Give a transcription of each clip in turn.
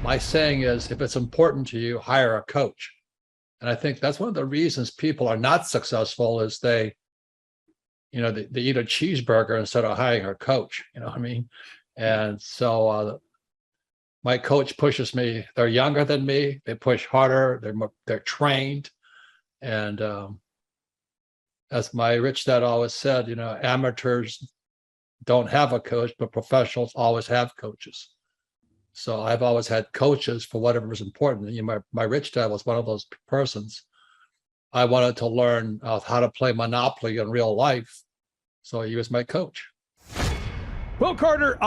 my saying is, if it's important to you, hire a coach. And I think that's one of the reasons people are not successful is they eat a cheeseburger instead of hiring a coach. You know what I mean? And so my coach pushes me. They're younger than me. They push harder. They're trained. And as my rich dad always said, amateurs don't have a coach, but professionals always have coaches. So I've always had coaches for whatever is important. My rich dad was one of those persons. I wanted to learn how to play Monopoly in real life. So he was my coach. Well, Carter,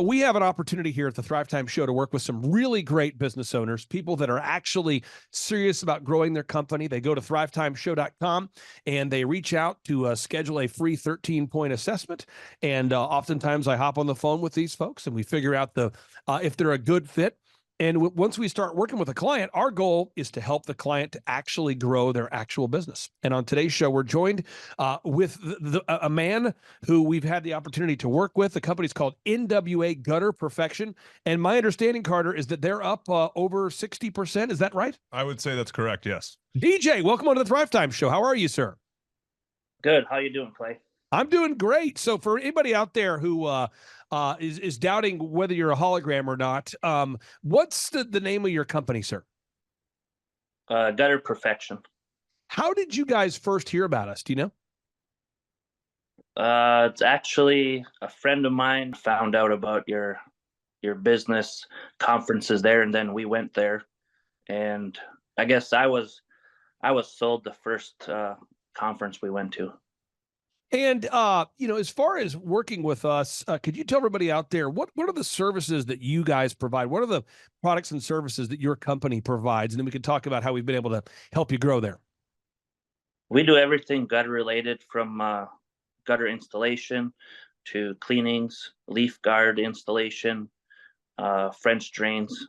we have an opportunity here at the Thrive Time Show to work with some really great business owners, people that are actually serious about growing their company. They go to thrivetimeshow.com and they reach out to schedule a free 13-point assessment. And oftentimes I hop on the phone with these folks and we figure out if they're a good fit. And once we start working with a client, our goal is to help the client to actually grow their actual business. And on today's show, we're joined with a man who we've had the opportunity to work with. The company's called NWA Gutter Perfection. And my understanding, Carter, is that they're up over 60%. Is that right? I would say that's correct, yes. DJ, welcome on to the Thrive Time Show. How are you, sir? Good. How you doing, Clay? I'm doing great. So for anybody out there who is doubting whether you're a hologram or not, what's the name of your company, sir? Gutter Perfection. How did you guys first hear about us? Do you know? It's actually a friend of mine found out about your business conferences there, and then we went there. And I guess I was sold the first conference we went to. And, as far as working with us, could you tell everybody out there, what are the services that you guys provide? What are the products and services that your company provides? And then we can talk about how we've been able to help you grow there. We do everything gutter related, from gutter installation to cleanings, leaf guard installation, French drains.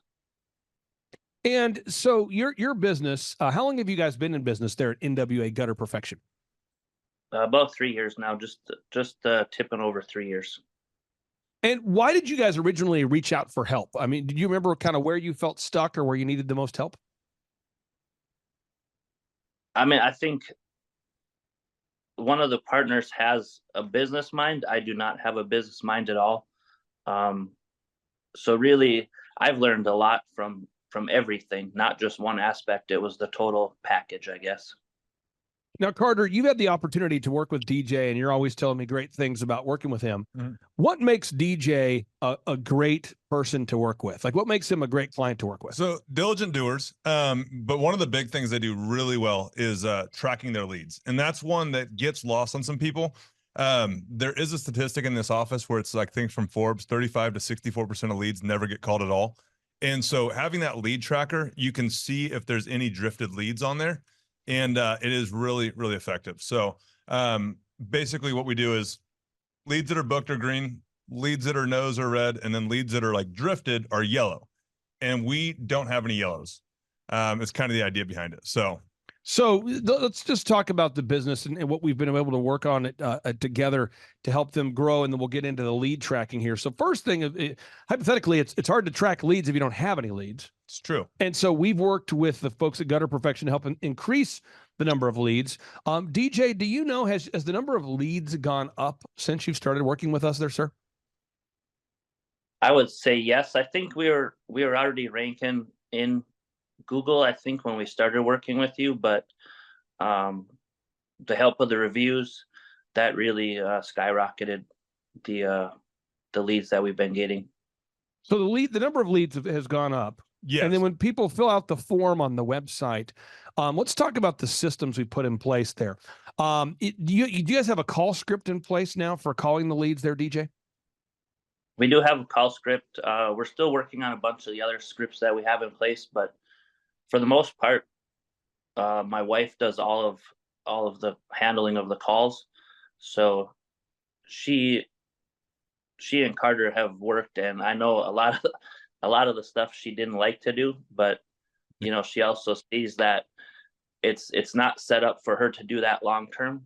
And so your business, how long have you guys been in business there at NWA Gutter Perfection? About 3 years now, just tipping over 3 years. And why did you guys originally reach out for help? I mean, did you remember kind of where you felt stuck or where you needed the most help? I mean, I think one of the partners has a business mind. I do not have a business mind at all. So really, I've learned a lot from everything, not just one aspect. It was the total package, I guess. Now, Carter, you've had the opportunity to work with DJ, and you're always telling me great things about working with him. Mm-hmm. What makes DJ a great person to work with? Like, what makes him a great client to work with? So diligent doers. But one of the big things they do really well is tracking their leads. And that's one that gets lost on some people. There is a statistic in this office where it's like things from Forbes, 35 to 64% of leads never get called at all. And so having that lead tracker, you can see if there's any drifted leads on there. And it is really, really effective. So basically what we do is leads that are booked are green, leads that are no's are red, and then leads that are like drifted are yellow. And we don't have any yellows. It's kind of the idea behind it. So let's just talk about the business and what we've been able to work on it together to help them grow. And then we'll get into the lead tracking here. So first thing, hypothetically, it's hard to track leads if you don't have any leads. It's true. And so we've worked with the folks at Gutter Perfection to help increase the number of leads. DJ, do you know, has the number of leads gone up since you've started working with us there, sir? I would say yes. I think we were already ranking in Google, I think, when we started working with you, but the help of the reviews, that really skyrocketed the leads that we've been getting. So the number of leads has gone up. Yes. And then when people fill out the form on the website, let's talk about the systems we put in place there. Do you guys have a call script in place now for calling the leads there, DJ? We do have a call script. We're still working on a bunch of the other scripts that we have in place, but for the most part, my wife does all of the handling of the calls. So she and Carter have worked, and I know a lot of the stuff she didn't like to do, but she also sees that it's not set up for her to do that long term.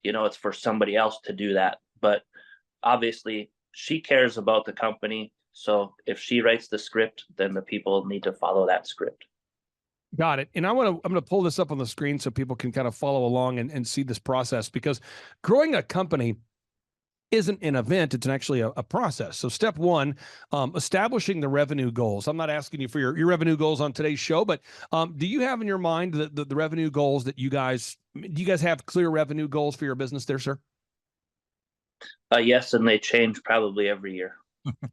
It's for somebody else to do that. But obviously she cares about the company. So if she writes the script, then the people need to follow that script. Got it. And I'm going to pull this up on the screen so people can kind of follow along and see this process, because growing a company isn't an event, it's actually a process. So step one, establishing the revenue goals. I'm not asking you for your revenue goals on today's show, but do you have in your mind the revenue goals that do you guys have clear revenue goals for your business there, sir? Yes, and they change probably every year.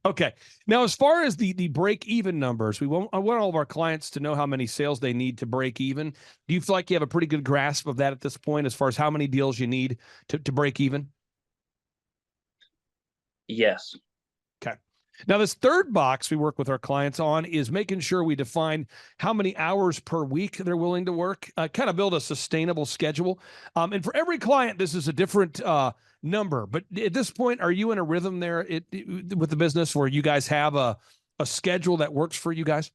Okay. Now, as far as the break even numbers, I want all of our clients to know how many sales they need to break even. Do you feel like you have a pretty good grasp of that at this point, as far as how many deals you need to break even? Yes. Okay. Now, this third box we work with our clients on is making sure we define how many hours per week they're willing to work, kind of build a sustainable schedule. And for every client, this is a different number. But at this point, are you in a rhythm there with the business where you guys have a schedule that works for you guys?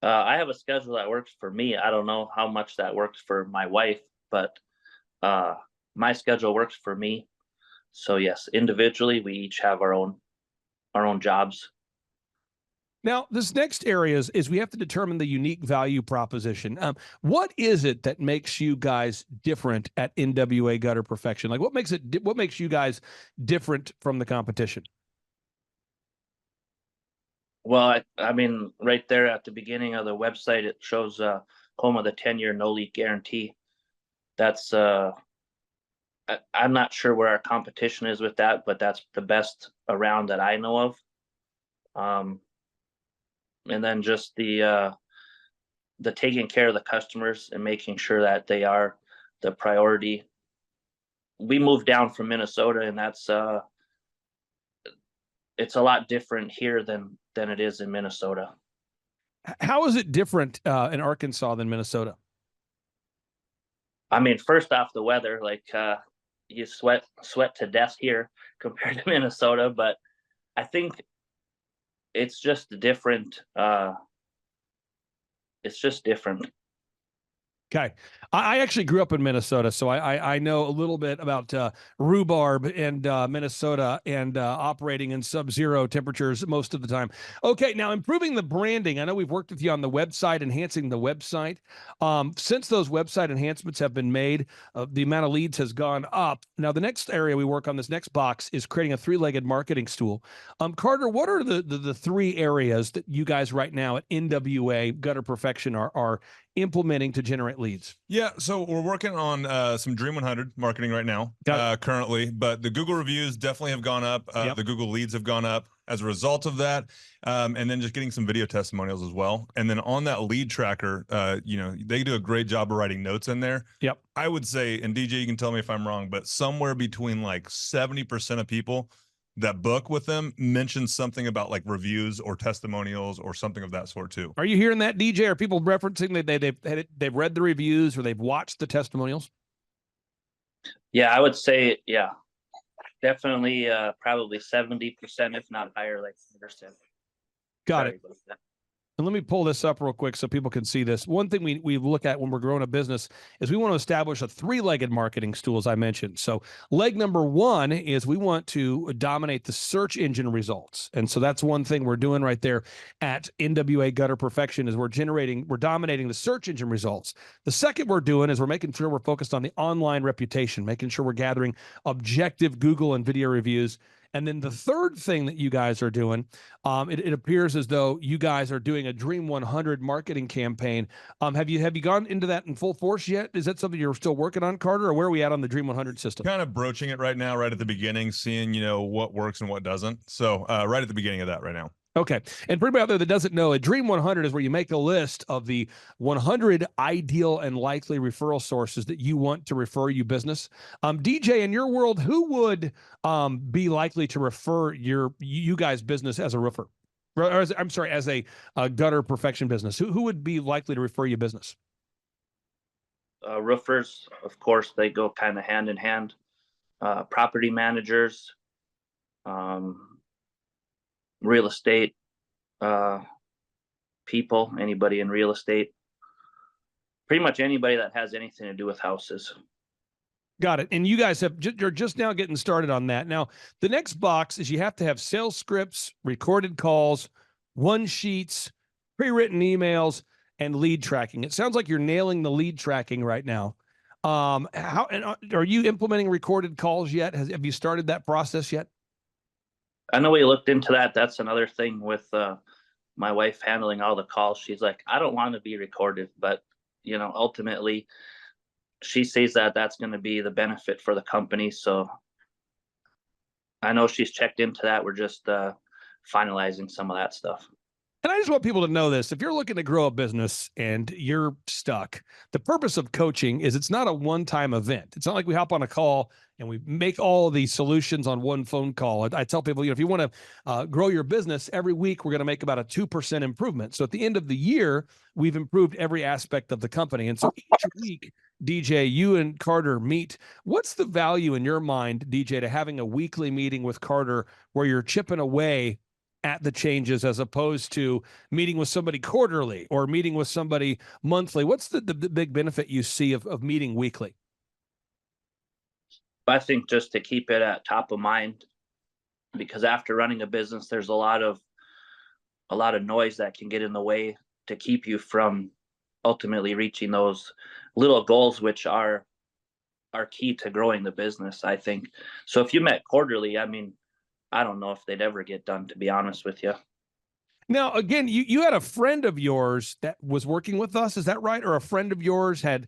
I have a schedule that works for me. I don't know how much that works for my wife, but my schedule works for me. So yes, individually, we each have our own jobs. Now, this next area is we have to determine the unique value proposition. What is it that makes you guys different at NWA Gutter Perfection? Like, what makes you guys different from the competition? Well, I mean, right there at the beginning of the website, it shows home of the 10-year no leak guarantee. That's I'm not sure where our competition is with that, but that's the best around that I know of. And then just the taking care of the customers and making sure that they are the priority. We moved down from Minnesota, and that's it's a lot different here than it is in Minnesota. How is it different in Arkansas than Minnesota? I mean, first off, the weather, like you sweat to death here compared to Minnesota, but I think it's just different. It's just different. Okay. I actually grew up in Minnesota, so I know a little bit about rhubarb and Minnesota and operating in sub-zero temperatures most of the time. Okay, now improving the branding. I know we've worked with you on the website, enhancing the website. Since those website enhancements have been made, the amount of leads has gone up. Now, the next area we work on, this next box, is creating a three-legged marketing stool. Carter, what are the three areas that you guys right now at NWA Gutter Perfection are implementing to generate leads? Yeah, so we're working on some Dream 100 marketing right now, currently, but the Google reviews definitely have gone up. Yep. The Google leads have gone up as a result of that, and then just getting some video testimonials as well. And then on that lead tracker, they do a great job of writing notes in there. Yep. I would say, and DJ, you can tell me if I'm wrong, but somewhere between like 70% of people that book with them mention something about like reviews or testimonials or something of that sort too. Are you hearing that, DJ? Are people referencing that they've read the reviews or they've watched the testimonials? Yeah, I would say, yeah, definitely, probably 70%, if not higher, like 100%. Got it. And let me pull this up real quick so people can see this. One thing we look at when we're growing a business is we want to establish a three-legged marketing stool, as I mentioned. So leg number one is we want to dominate the search engine results. And so that's one thing we're doing right there at NWA Gutter Perfection is we're dominating the search engine results. The second we're doing is we're making sure we're focused on the online reputation, making sure we're gathering objective Google and video reviews. And then the third thing that you guys are doing, it appears as though you guys are doing a Dream 100 marketing campaign. Have you gone into that in full force yet? Is that something you're still working on, Carter, or where are we at on the Dream 100 system? Kind of broaching it right now, right at the beginning, seeing, what works and what doesn't. So right at the beginning of that right now. Okay. And for anybody out there that doesn't know, a Dream 100 is where you make a list of the 100 ideal and likely referral sources that you want to refer you business. DJ, in your world, who would be likely to refer you guys business as a roofer? Or as a gutter perfection business? Who would be likely to refer you business? Roofers, of course, they go kind of hand in hand. Property managers, real estate people, anybody in real estate, pretty much anybody that has anything to do with houses. Got it. And you guys you're just now getting started on that. Now, the next box is you have to have sales scripts, recorded calls, one sheets, pre-written emails, and lead tracking. It sounds like you're nailing the lead tracking right now. Are you implementing recorded calls yet? Have you started that process yet? I know we looked into that. That's another thing with my wife handling all the calls. She's like, I don't want to be recorded, but ultimately she sees that that's going to be the benefit for the company. So I know she's checked into that. We're just finalizing some of that stuff. And I just want people to know this. If you're looking to grow a business and you're stuck, the purpose of coaching is it's not a one-time event. It's not like we hop on a call and we make all of these solutions on one phone call. I tell people, if you want to grow your business, every week we're going to make about a 2% improvement. So at the end of the year, we've improved every aspect of the company. And so each week, DJ, you and Carter meet. What's the value in your mind, DJ, to having a weekly meeting with Carter where you're chipping away at the changes as opposed to meeting with somebody quarterly or meeting with somebody monthly? What's the big benefit you see of meeting weekly? I think just to keep it at top of mind, because after running a business, there's a lot of noise that can get in the way to keep you from ultimately reaching those little goals, which are key to growing the business, I think. So if you met quarterly, I mean, I don't know if they'd ever get done, to be honest with you. Now, again, you had a friend of yours that was working with us. Is that right? Or a friend of yours had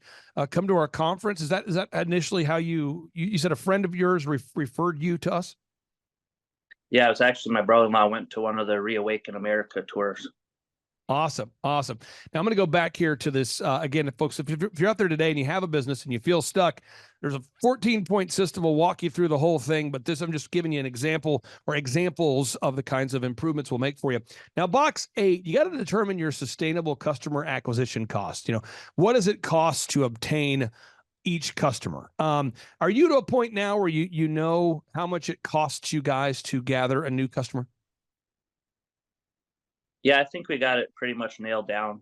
come to our conference? Is that initially how you said a friend of yours referred you to us? Yeah, it was actually my brother-in-law went to one of the Reawaken America tours. Awesome. Awesome. Now I'm going to go back here to this again, folks. If you're out there today and you have a business and you feel stuck, there's a 14-point system. We'll walk you through the whole thing, but I'm just giving you an example or examples of the kinds of improvements we'll make for you. Now, box 8, you got to determine your sustainable customer acquisition cost. What does it cost to obtain each customer? Are you to a point now where you know how much it costs you guys to gather a new customer? Yeah, I think we got it pretty much nailed down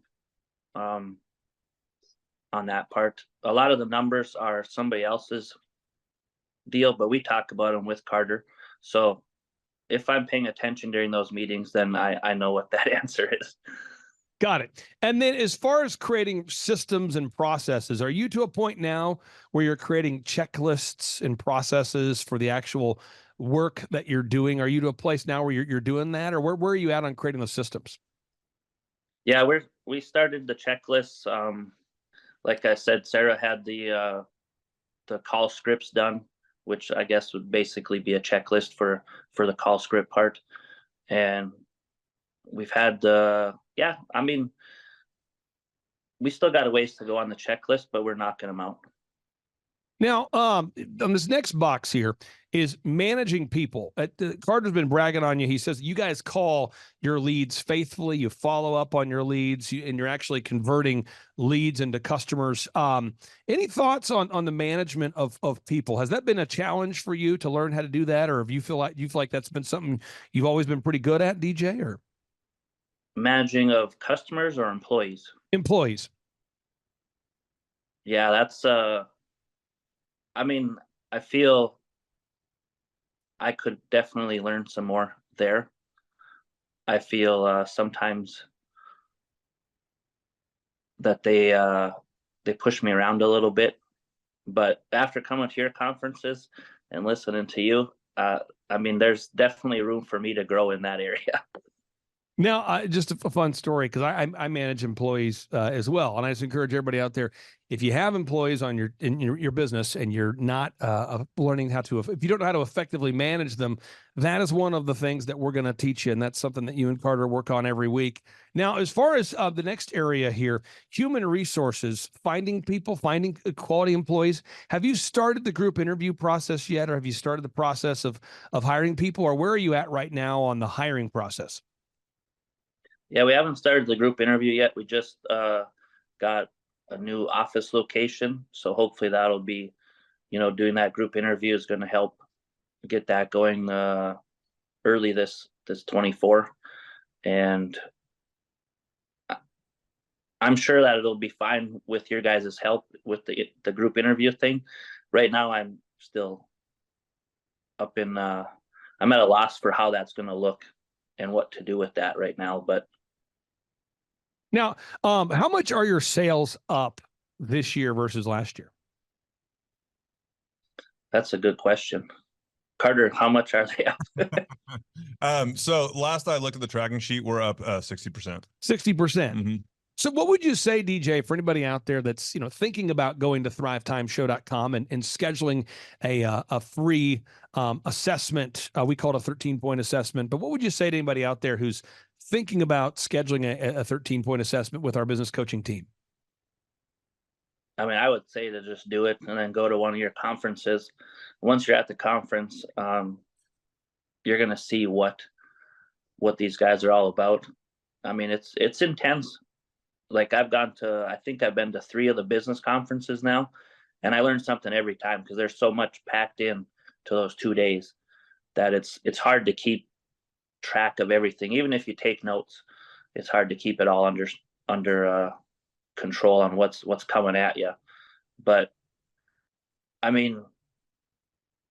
on that part. A lot of the numbers are somebody else's deal, but we talk about them with Carter. So if I'm paying attention during those meetings, then I know what that answer is. Got it. And then as far as creating systems and processes, are you to a point now where you're creating checklists and processes for the actual work that you're doing? Are you to a place now where you're doing that, or where are you at on creating the systems? Yeah, we started the checklists. Like I said, Sarah had the call scripts done, which I guess would basically be a checklist for the call script part. And we've had I mean, we still got a ways to go on the checklist, but we're knocking them out. Now, on this next box here is managing people. Carter's been bragging on you. He says you guys call your leads faithfully. You follow up on your leads, and you're actually converting leads into customers. Any thoughts on the management of people? Has that been a challenge for you to learn how to do that, or have you feel like that's been something you've always been pretty good at, DJ? Or Managing of customers or employees? Employees. Yeah, that's I mean, I feel I could definitely learn some more there. I feel sometimes that they push me around a little bit, but after coming to your conferences and listening to you, I mean, there's definitely room for me to grow in that area. Now, just a fun story, because I manage employees as well, and I just encourage everybody out there: if you have employees on your business and you're not learning how to, if you don't know how to effectively manage them, that is one of the things that we're going to teach you, and that's something that you and Carter work on every week. Now, as far as the next area here, human resources, finding people, finding quality employees. Have you started the group interview process yet, or have you started the process of hiring people, or where are you at right now on the hiring process? Yeah, we haven't started the group interview yet. We just got a new office location, so hopefully that'll be, doing that group interview is going to help get that going early this 24, and I'm sure that it'll be fine with your guys' help with the group interview thing. right now I'm still up in, I'm at a loss for how that's going to look and what to do with that right now. But Now, how much are your sales up this year versus last year? that's a good question. Carter, how much are they up? So last I looked at the tracking sheet, we're up 60%. 60%. Mm-hmm. So what would you say, DJ, for anybody out there that's, thinking about going to thrivetimeshow.com and scheduling a free assessment? We call it a 13-point assessment. But what would you say to anybody out there who's thinking about scheduling a 13-point assessment with our business coaching team? I mean, I would say to just do it and then go to one of your conferences. Once you're at the conference, you're going to see what these guys are all about. I mean, it's intense. Like I think I've been to 3 of the business conferences now, and I learn something every time because there's so much packed in to those 2 days that it's hard to keep track of everything. Even if you take notes, it's hard to keep it all under control on what's coming at you. But I mean,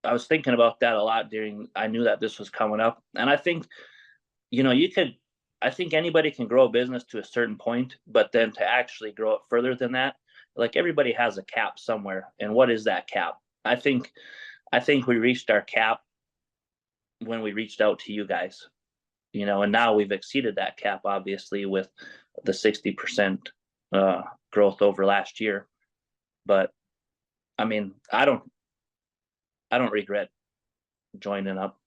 I was thinking about that a lot I knew that this was coming up, and I think, I think anybody can grow a business to a certain point, but then to actually grow it further than that, like everybody has a cap somewhere. And what is that cap? I think we reached our cap when we reached out to you guys, and now we've exceeded that cap, obviously, with the 60% growth over last year. But I mean, I don't regret joining up.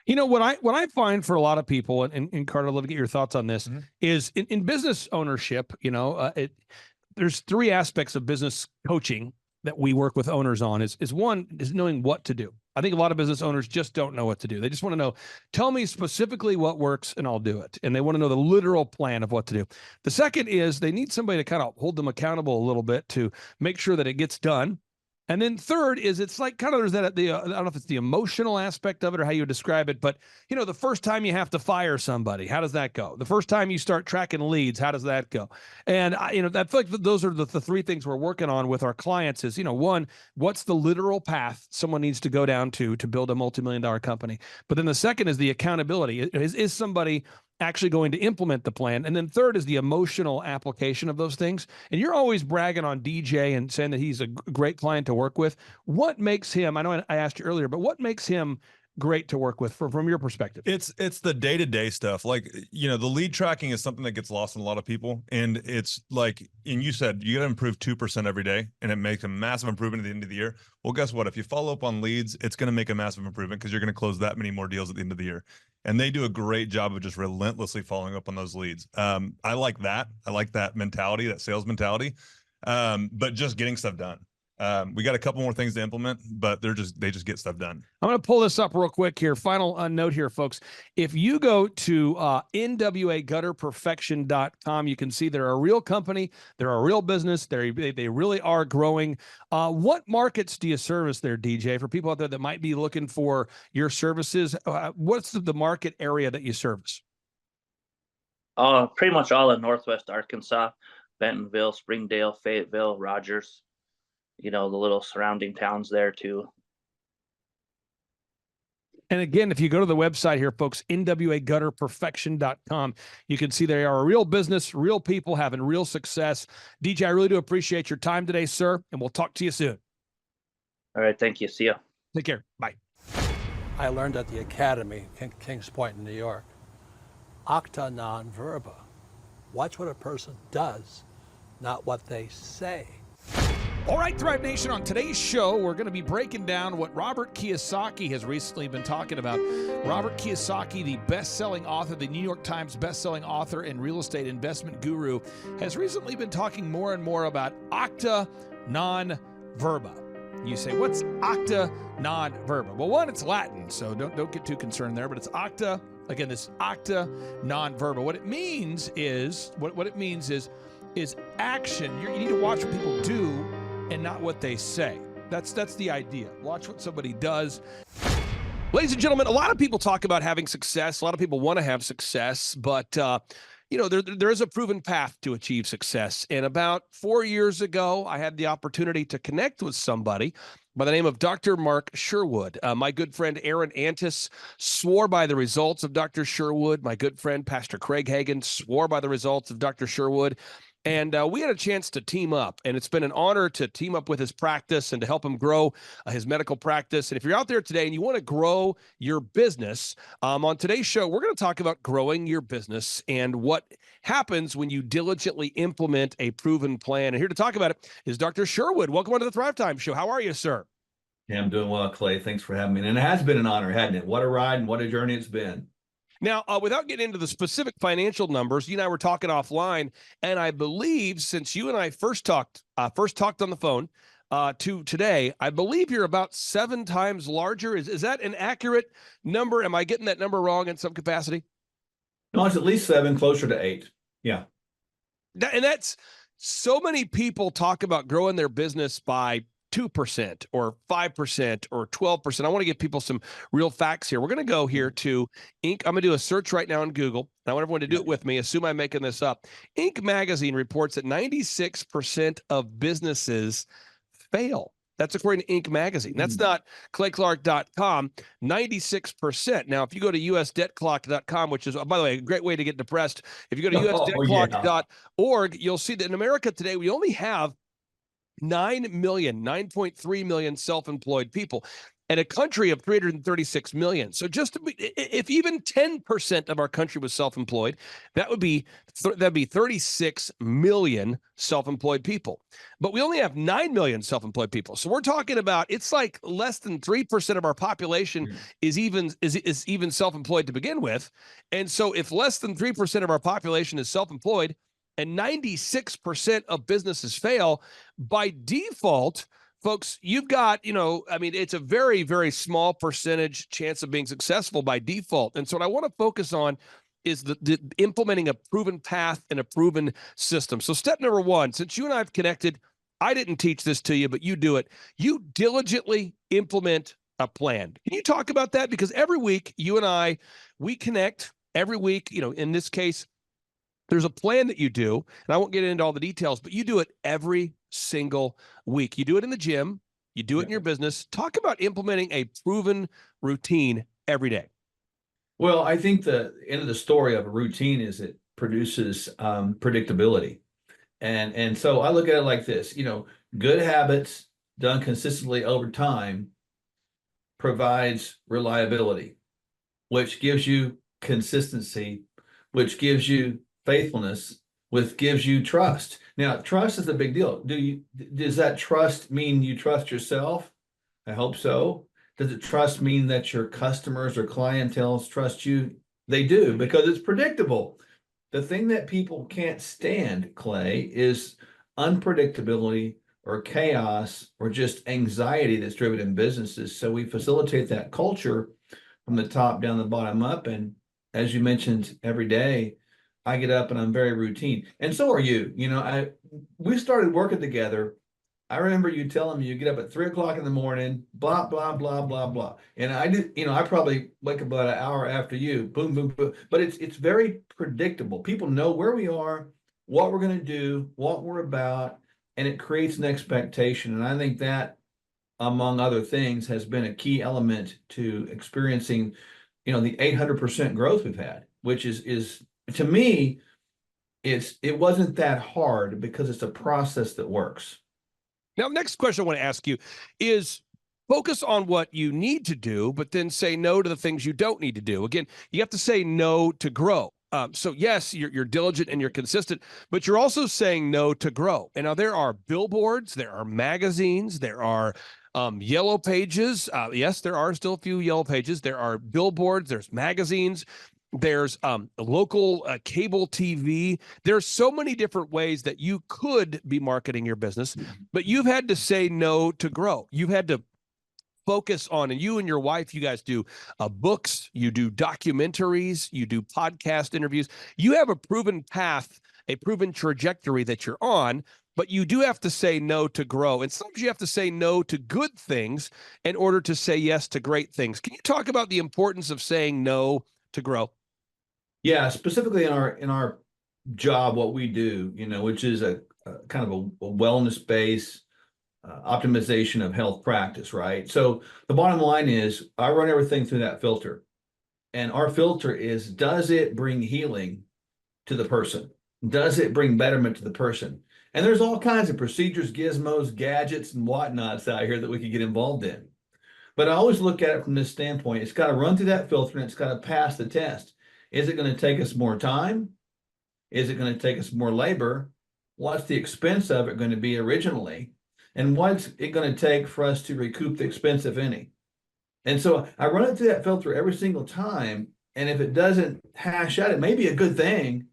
What I find for a lot of people, and Carter, I'd love to get your thoughts on this, is in business ownership, there's 3 aspects of business coaching that we work with owners on. Is one is knowing what to do. I think a lot of business owners just don't know what to do. They just want to know, tell me specifically what works and I'll do it. And they want to know the literal plan of what to do. The second is they need somebody to kind of hold them accountable a little bit to make sure that it gets done. And then third is it's like kind of there's that I don't know if it's the emotional aspect of it or how you would describe it, but the first time you have to fire somebody, how does that go? The first time you start tracking leads, how does that go? And I feel like those are the 3 things we're working on with our clients is, one, what's the literal path someone needs to go down to build a multi-million-dollar company? But then the second is the accountability. Is somebody actually going to implement the plan? And then third is the emotional application of those things. And you're always bragging on DJ and saying that he's a great client to work with. What makes him, I know I asked you earlier, but what makes him great to work with from your perspective? It's the day-to-day stuff. Like, the lead tracking is something that gets lost in a lot of people. And it's like, and you said you got to improve 2% every day and it makes a massive improvement at the end of the year. Well, guess what? If you follow up on leads, it's going to make a massive improvement because you're going to close that many more deals at the end of the year. And they do a great job of just relentlessly following up on those leads. I like that. I like that mentality, that sales mentality. But just getting stuff done. We got a couple more things to implement, but they just get stuff done. I'm going to pull this up real quick here. Final note here, folks. If you go to nwagutterperfection.com, you can see they're a real company. They're a real business. They really are growing. What markets do you service there, DJ? For people out there that might be looking for your services, what's the market area that you service? Pretty much all in Northwest Arkansas, Bentonville, Springdale, Fayetteville, Rogers. The little surrounding towns there too. And again, if you go to the website here, folks, nwagutterperfection.com, you can see they are a real business, real people having real success. DJ, I really do appreciate your time today, sir, and we'll talk to you soon. All right. Thank you. See ya. Take care. Bye. I learned at the Academy, Kings Point in New York, acta non verba. Watch what a person does, not what they say. All right, Thrive Nation, on today's show, we're going to be breaking down what Robert Kiyosaki has recently been talking about. Robert Kiyosaki, the best-selling author, the New York Times best-selling author and real estate investment guru, has recently been talking more and more about acta non verba. You say, what's acta non verba? Well, one, it's Latin, so don't get too concerned there, but it's acta, again, this acta non verba. What it means is, is action. You need to watch what people do and not what they say. That's the idea. Watch what somebody does. Ladies and gentlemen, a lot of people talk about having success. A lot of people want to have success, but there is a proven path to achieve success. And about 4 years ago, I had the opportunity to connect with somebody by the name of Dr. Mark Sherwood. My good friend Aaron Antis swore by the results of Dr. Sherwood. My good friend Pastor Craig Hagan swore by the results of Dr. Sherwood. And we had a chance to team up, and it's been an honor to team up with his practice and to help him grow his medical practice. And if you're out there today and you want to grow your business, on today's show, we're going to talk about growing your business and what happens when you diligently implement a proven plan. And here to talk about it is Dr. Sherwood. Welcome onto the Thrive Time Show. How are you, sir? Yeah, I'm doing well, Clay. Thanks for having me. And it has been an honor, hasn't it? What a ride and what a journey it's been. Now, without getting into the specific financial numbers, you and I were talking offline, and I believe since you and I first talked on the phone to today, I believe you're about 7 times larger. Is that an accurate number? Am I getting that number wrong in some capacity? No, it's at least 7, closer to 8. Yeah. And that's so many people talk about growing their business by 2% or 5% or 12%. I want to give people some real facts here. We're going to go here to Inc. I'm going to do a search right now on Google. I want everyone to do it with me. Assume I'm making this up. Inc. magazine reports that 96% of businesses fail. That's according to Inc. magazine. That's not clayclark.com, 96%. Now, if you go to usdebtclock.com, which is, by the way, a great way to get depressed. If you go to usdebtclock.org, you'll see that in America today, we only have 9.3 million self-employed people and a country of 336 million. So just if even 10% of our country was self-employed, that'd be 36 million self-employed people. But we only have 9 million self-employed people. So we're talking about, it's like less than 3% of our population is even self-employed to begin with. And so if less than 3% of our population is self-employed, and 96% of businesses fail, by default, folks, you've got, it's a very, very small percentage chance of being successful by default. And so what I want to focus on is the implementing a proven path and a proven system. So step number 1, since you and I have connected, I didn't teach this to you, but you do it. You diligently implement a plan. Can you talk about that? Because every week you and I, we connect every week, in this case, there's a plan that you do, and I won't get into all the details, but you do it every single week. You do it in the gym. You do it in your business. Talk about implementing a proven routine every day. Well, I think the end of the story of a routine is it produces predictability. And so I look at it like this, good habits done consistently over time provides reliability, which gives you consistency, which gives you faithfulness, which gives you trust. Now, trust is a big deal. Does that trust mean you trust yourself? I hope so. Does it trust mean that your customers or clientele trust you? They do, because it's predictable. The thing that people can't stand, Clay, is unpredictability or chaos or just anxiety that's driven in businesses. So we facilitate that culture from the top down, the bottom up. And as you mentioned, every day, I get up and I'm very routine. And so are you. We started working together. I remember you telling me you get up at 3 o'clock in the morning, blah, blah, blah, blah, blah. And I did, I probably wake up about an hour after you, boom, boom, boom. But it's very predictable. People know where we are, what we're going to do, what we're about, and it creates an expectation. And I think that, among other things, has been a key element to experiencing, the 800% growth we've had, which is to me, it wasn't that hard because it's a process that works. Now, next question I want to ask you is focus on what you need to do, but then say no to the things you don't need to do. Again, you have to say no to grow. So yes, you're diligent and you're consistent, but you're also saying no to grow. And now there are billboards, there are magazines, there are yellow pages. Yes, there are still a few yellow pages. There are billboards, there's magazines. There's local cable TV. There's so many different ways that you could be marketing your business, but you've had to say no to grow. You've had to focus on, and you and your wife, you guys do books, you do documentaries, you do podcast interviews. You have a proven path, a proven trajectory that you're on, but you do have to say no to grow. And sometimes you have to say no to good things in order to say yes to great things. Can you talk about the importance of saying no to grow? Yeah, specifically in our job, what we do, which is a kind of a wellness base optimization of health practice, right? So the bottom line is I run everything through that filter. And our filter is, does it bring healing to the person? Does it bring betterment to the person? And there's all kinds of procedures, gizmos, gadgets, and whatnots out here that we could get involved in. But I always look at it from this standpoint. It's got to run through that filter and it's got to pass the test. Is it going to take us more time? Is it going to take us more labor? What's the expense of it going to be originally? And what's it going to take for us to recoup the expense, if any? And so I run it through that filter every single time. And if it doesn't hash out, it may be a good thing,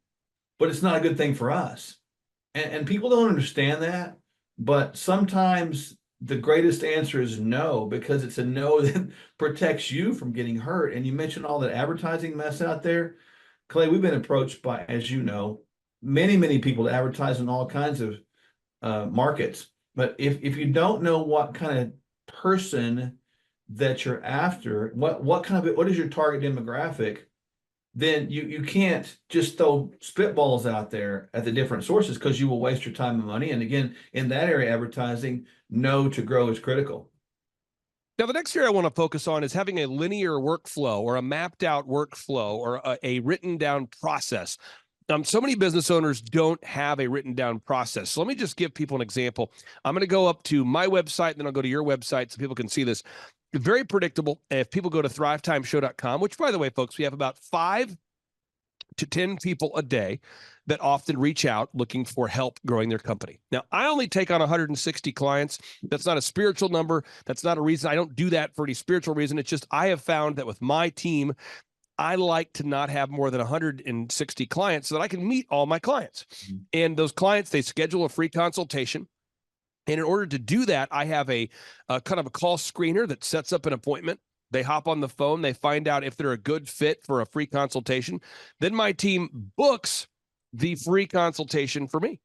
but it's not a good thing for us. And people don't understand that. But sometimes the greatest answer is no, because it's a no that protects you from getting hurt. And you mentioned all that advertising mess out there. Clay, we've been approached by, as you know, many people to advertise in all kinds of markets. But if you don't know what kind of person that you're after, what is your target demographic, then you can't just throw spitballs out there at the different sources, because you will waste your time and money. And again, in that area, advertising, know to grow is critical. Now, the next area I want to focus on is having a linear workflow or a mapped out workflow or a written down process. So many business owners don't have a written down process. So let me just give people an example. I'm going to go up to my website, and then I'll go to your website so people can see this. Very predictable. If people go to thrivetimeshow.com, which, by the way, folks, we have about 5 to 10 people a day that often reach out looking for help growing their company. Now, I only take on 160 clients. That's not a spiritual number. That's not a reason. I don't do that for any spiritual reason. It's just I have found that with my team, I like to not have more than 160 clients so that I can meet all my clients. Mm-hmm. And those clients, they schedule a free consultation. And in order to do that, I have a kind of a call screener that sets up an appointment. They hop on the phone. They find out if they're a good fit for a free consultation. Then my team books the free consultation for me.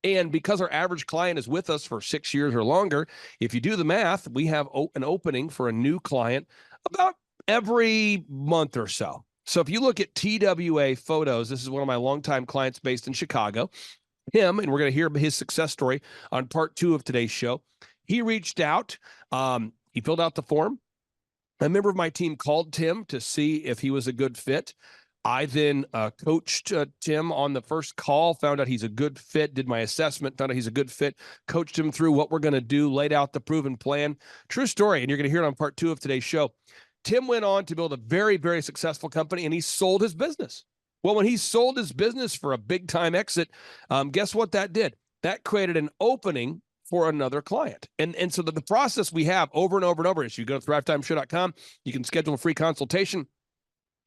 And because our average client is with us for 6 years or longer, if you do the math, we have an opening for a new client about every month or so. So if you look at TWA Photos, this is one of my longtime clients based in Chicago. Him, and we're going to hear his success story on part 2 of today's show. He reached out. He filled out the form. A member of my team called Tim to see if he was a good fit. I then coached Tim on the first call, found out he's a good fit, did my assessment, found out he's a good fit, coached him through what we're going to do, laid out the proven plan. True story, and you're going to hear it on part 2 of today's show. Tim went on to build a very, very successful company, and he sold his business. Well, when he sold his business for a big-time exit, guess what that did? That created an opening for another client. And so the process we have over and over and over is you go to thrivetimeshow.com, you can schedule a free consultation.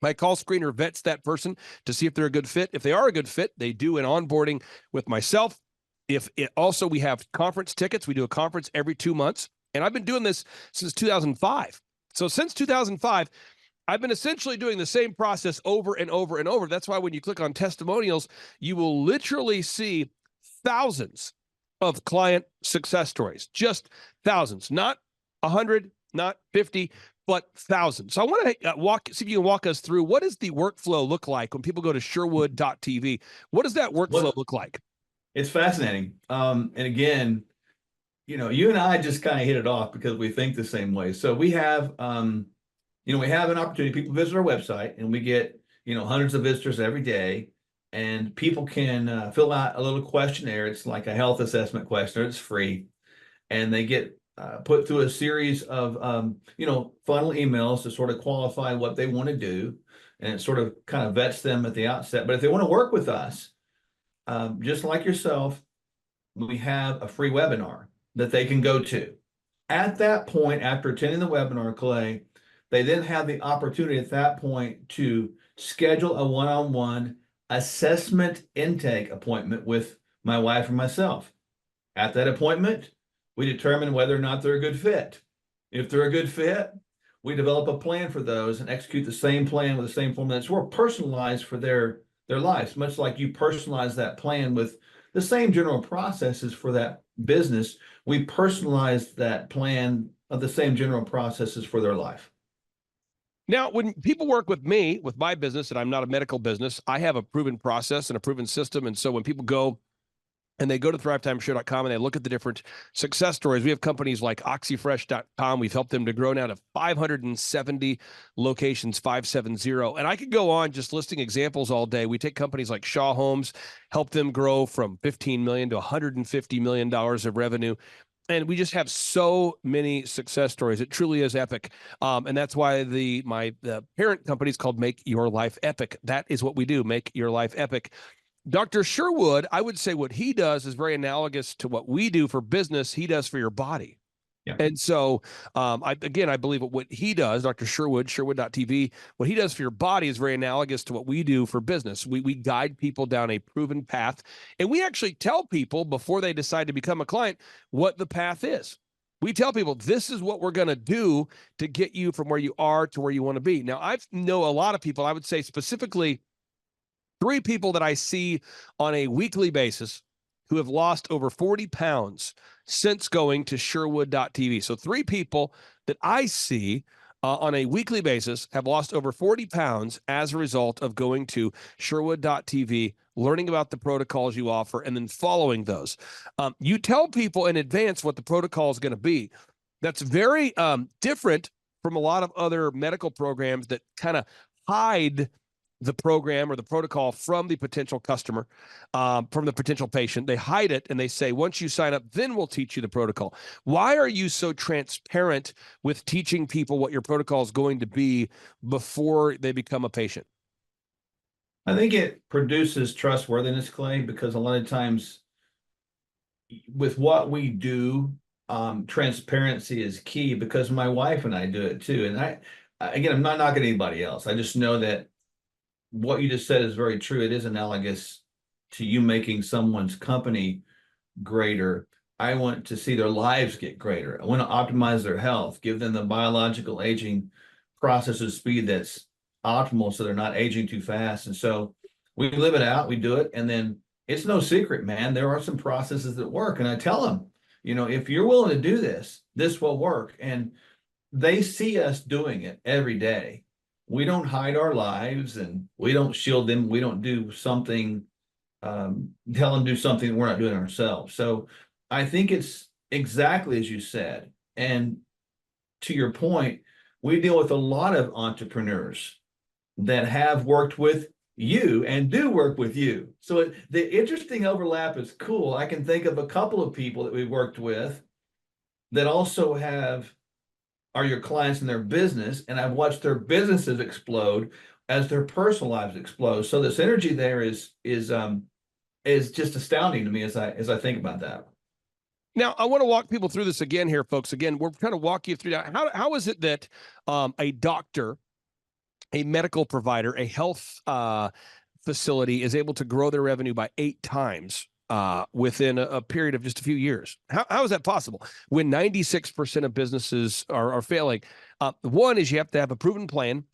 My call screener vets that person to see if they're a good fit. If they are a good fit, they do an onboarding with myself. Also, we have conference tickets. We do a conference every 2 months. And I've been doing this since 2005. So since 2005, I've been essentially doing the same process over and over and over. That's why when you click on testimonials, you will literally see thousands of client success stories, just thousands, not 100, not 50, but thousands. So I want to see if you can walk us through, what does the workflow look like when people go to Sherwood.tv? What does that workflow look like? It's fascinating. And again, you and I just kind of hit it off because we think the same way. So we have, we have an opportunity. People visit our website and we get, hundreds of visitors every day, and people can fill out a little questionnaire. It's like a health assessment questionnaire. It's free. And they get put through a series of, funnel emails to sort of qualify what they want to do. And it sort of kind of vets them at the outset. But if they want to work with us, just like yourself, we have a free webinar that they can go to. At that point, after attending the webinar, Clay, they then have the opportunity at that point to schedule a one-on-one assessment intake appointment with my wife and myself. At that appointment, we determine whether or not they're a good fit. If they're a good fit, we develop a plan for those and execute the same plan with the same formula. It's more personalized for their lives, much like you personalize that plan with the same general processes for that business. We personalize that plan of the same general processes for their life. Now, when people work with me, with my business, and I'm not a medical business, I have a proven process and a proven system. And so when people go and they go to thrivetimeshow.com and they look at the different success stories, we have companies like oxyfresh.com. We've helped them to grow now to 570 locations, 570. And I could go on just listing examples all day. We take companies like Shaw Homes, help them grow from $15 million to $150 million of revenue. And we just have so many success stories. It truly is epic. And that's why the parent company is called Make Your Life Epic. That is what we do, make your life epic. Dr. Sherwood, I would say what he does is very analogous to what we do for business, he does for your body. Yeah. And so, I believe what he does, Dr. Sherwood, Sherwood.tv, what he does for your body is very analogous to what we do for business. We guide people down a proven path, and we actually tell people before they decide to become a client what the path is. We tell people this is what we're going to do to get you from where you are to where you want to be. Now, I know a lot of people, I would say specifically 3 people that I see on a weekly basis who have lost over 40 pounds since going to Sherwood.tv. So 3 people that I see on a weekly basis have lost over 40 pounds as a result of going to Sherwood.tv, learning about the protocols you offer, and then following those. You tell people in advance what the protocol is going to be. That's very different from a lot of other medical programs that kind of hide the program or the protocol from the potential customer, from the potential patient. They hide it and they say, once you sign up, then we'll teach you the protocol. Why are you so transparent with teaching people what your protocol is going to be before they become a patient? I think it produces trustworthiness, Clay, because a lot of times with what we do, transparency is key, because my wife and I do it too. And again, I'm not knocking anybody else. I just know that what you just said is very true. It is analogous to you making someone's company greater. I want to see their lives get greater. I want to optimize their health, give them the biological aging process of speed that's optimal so they're not aging too fast. And so we live it out, we do it. And then it's no secret, man. There are some processes that work. And I tell them, if you're willing to do this, this will work. And they see us doing it every day. We don't hide our lives and we don't shield them. We don't do something, tell them do something we're not doing ourselves. So I think it's exactly as you said. And to your point, we deal with a lot of entrepreneurs that have worked with you and do work with you. So the interesting overlap is cool. I can think of a couple of people that we've worked with that also are your clients in their business, and I've watched their businesses explode as their personal lives explode. So this energy there is just astounding to me as I think about that. Now, I want to walk people through this again here, folks. Again, we're kind of walking you through that. How is it that a doctor, a medical provider, a health facility is able to grow their revenue by 8 times within a period of just a few years? How is that possible when 96% of businesses are failing? One is you have to have a proven plan.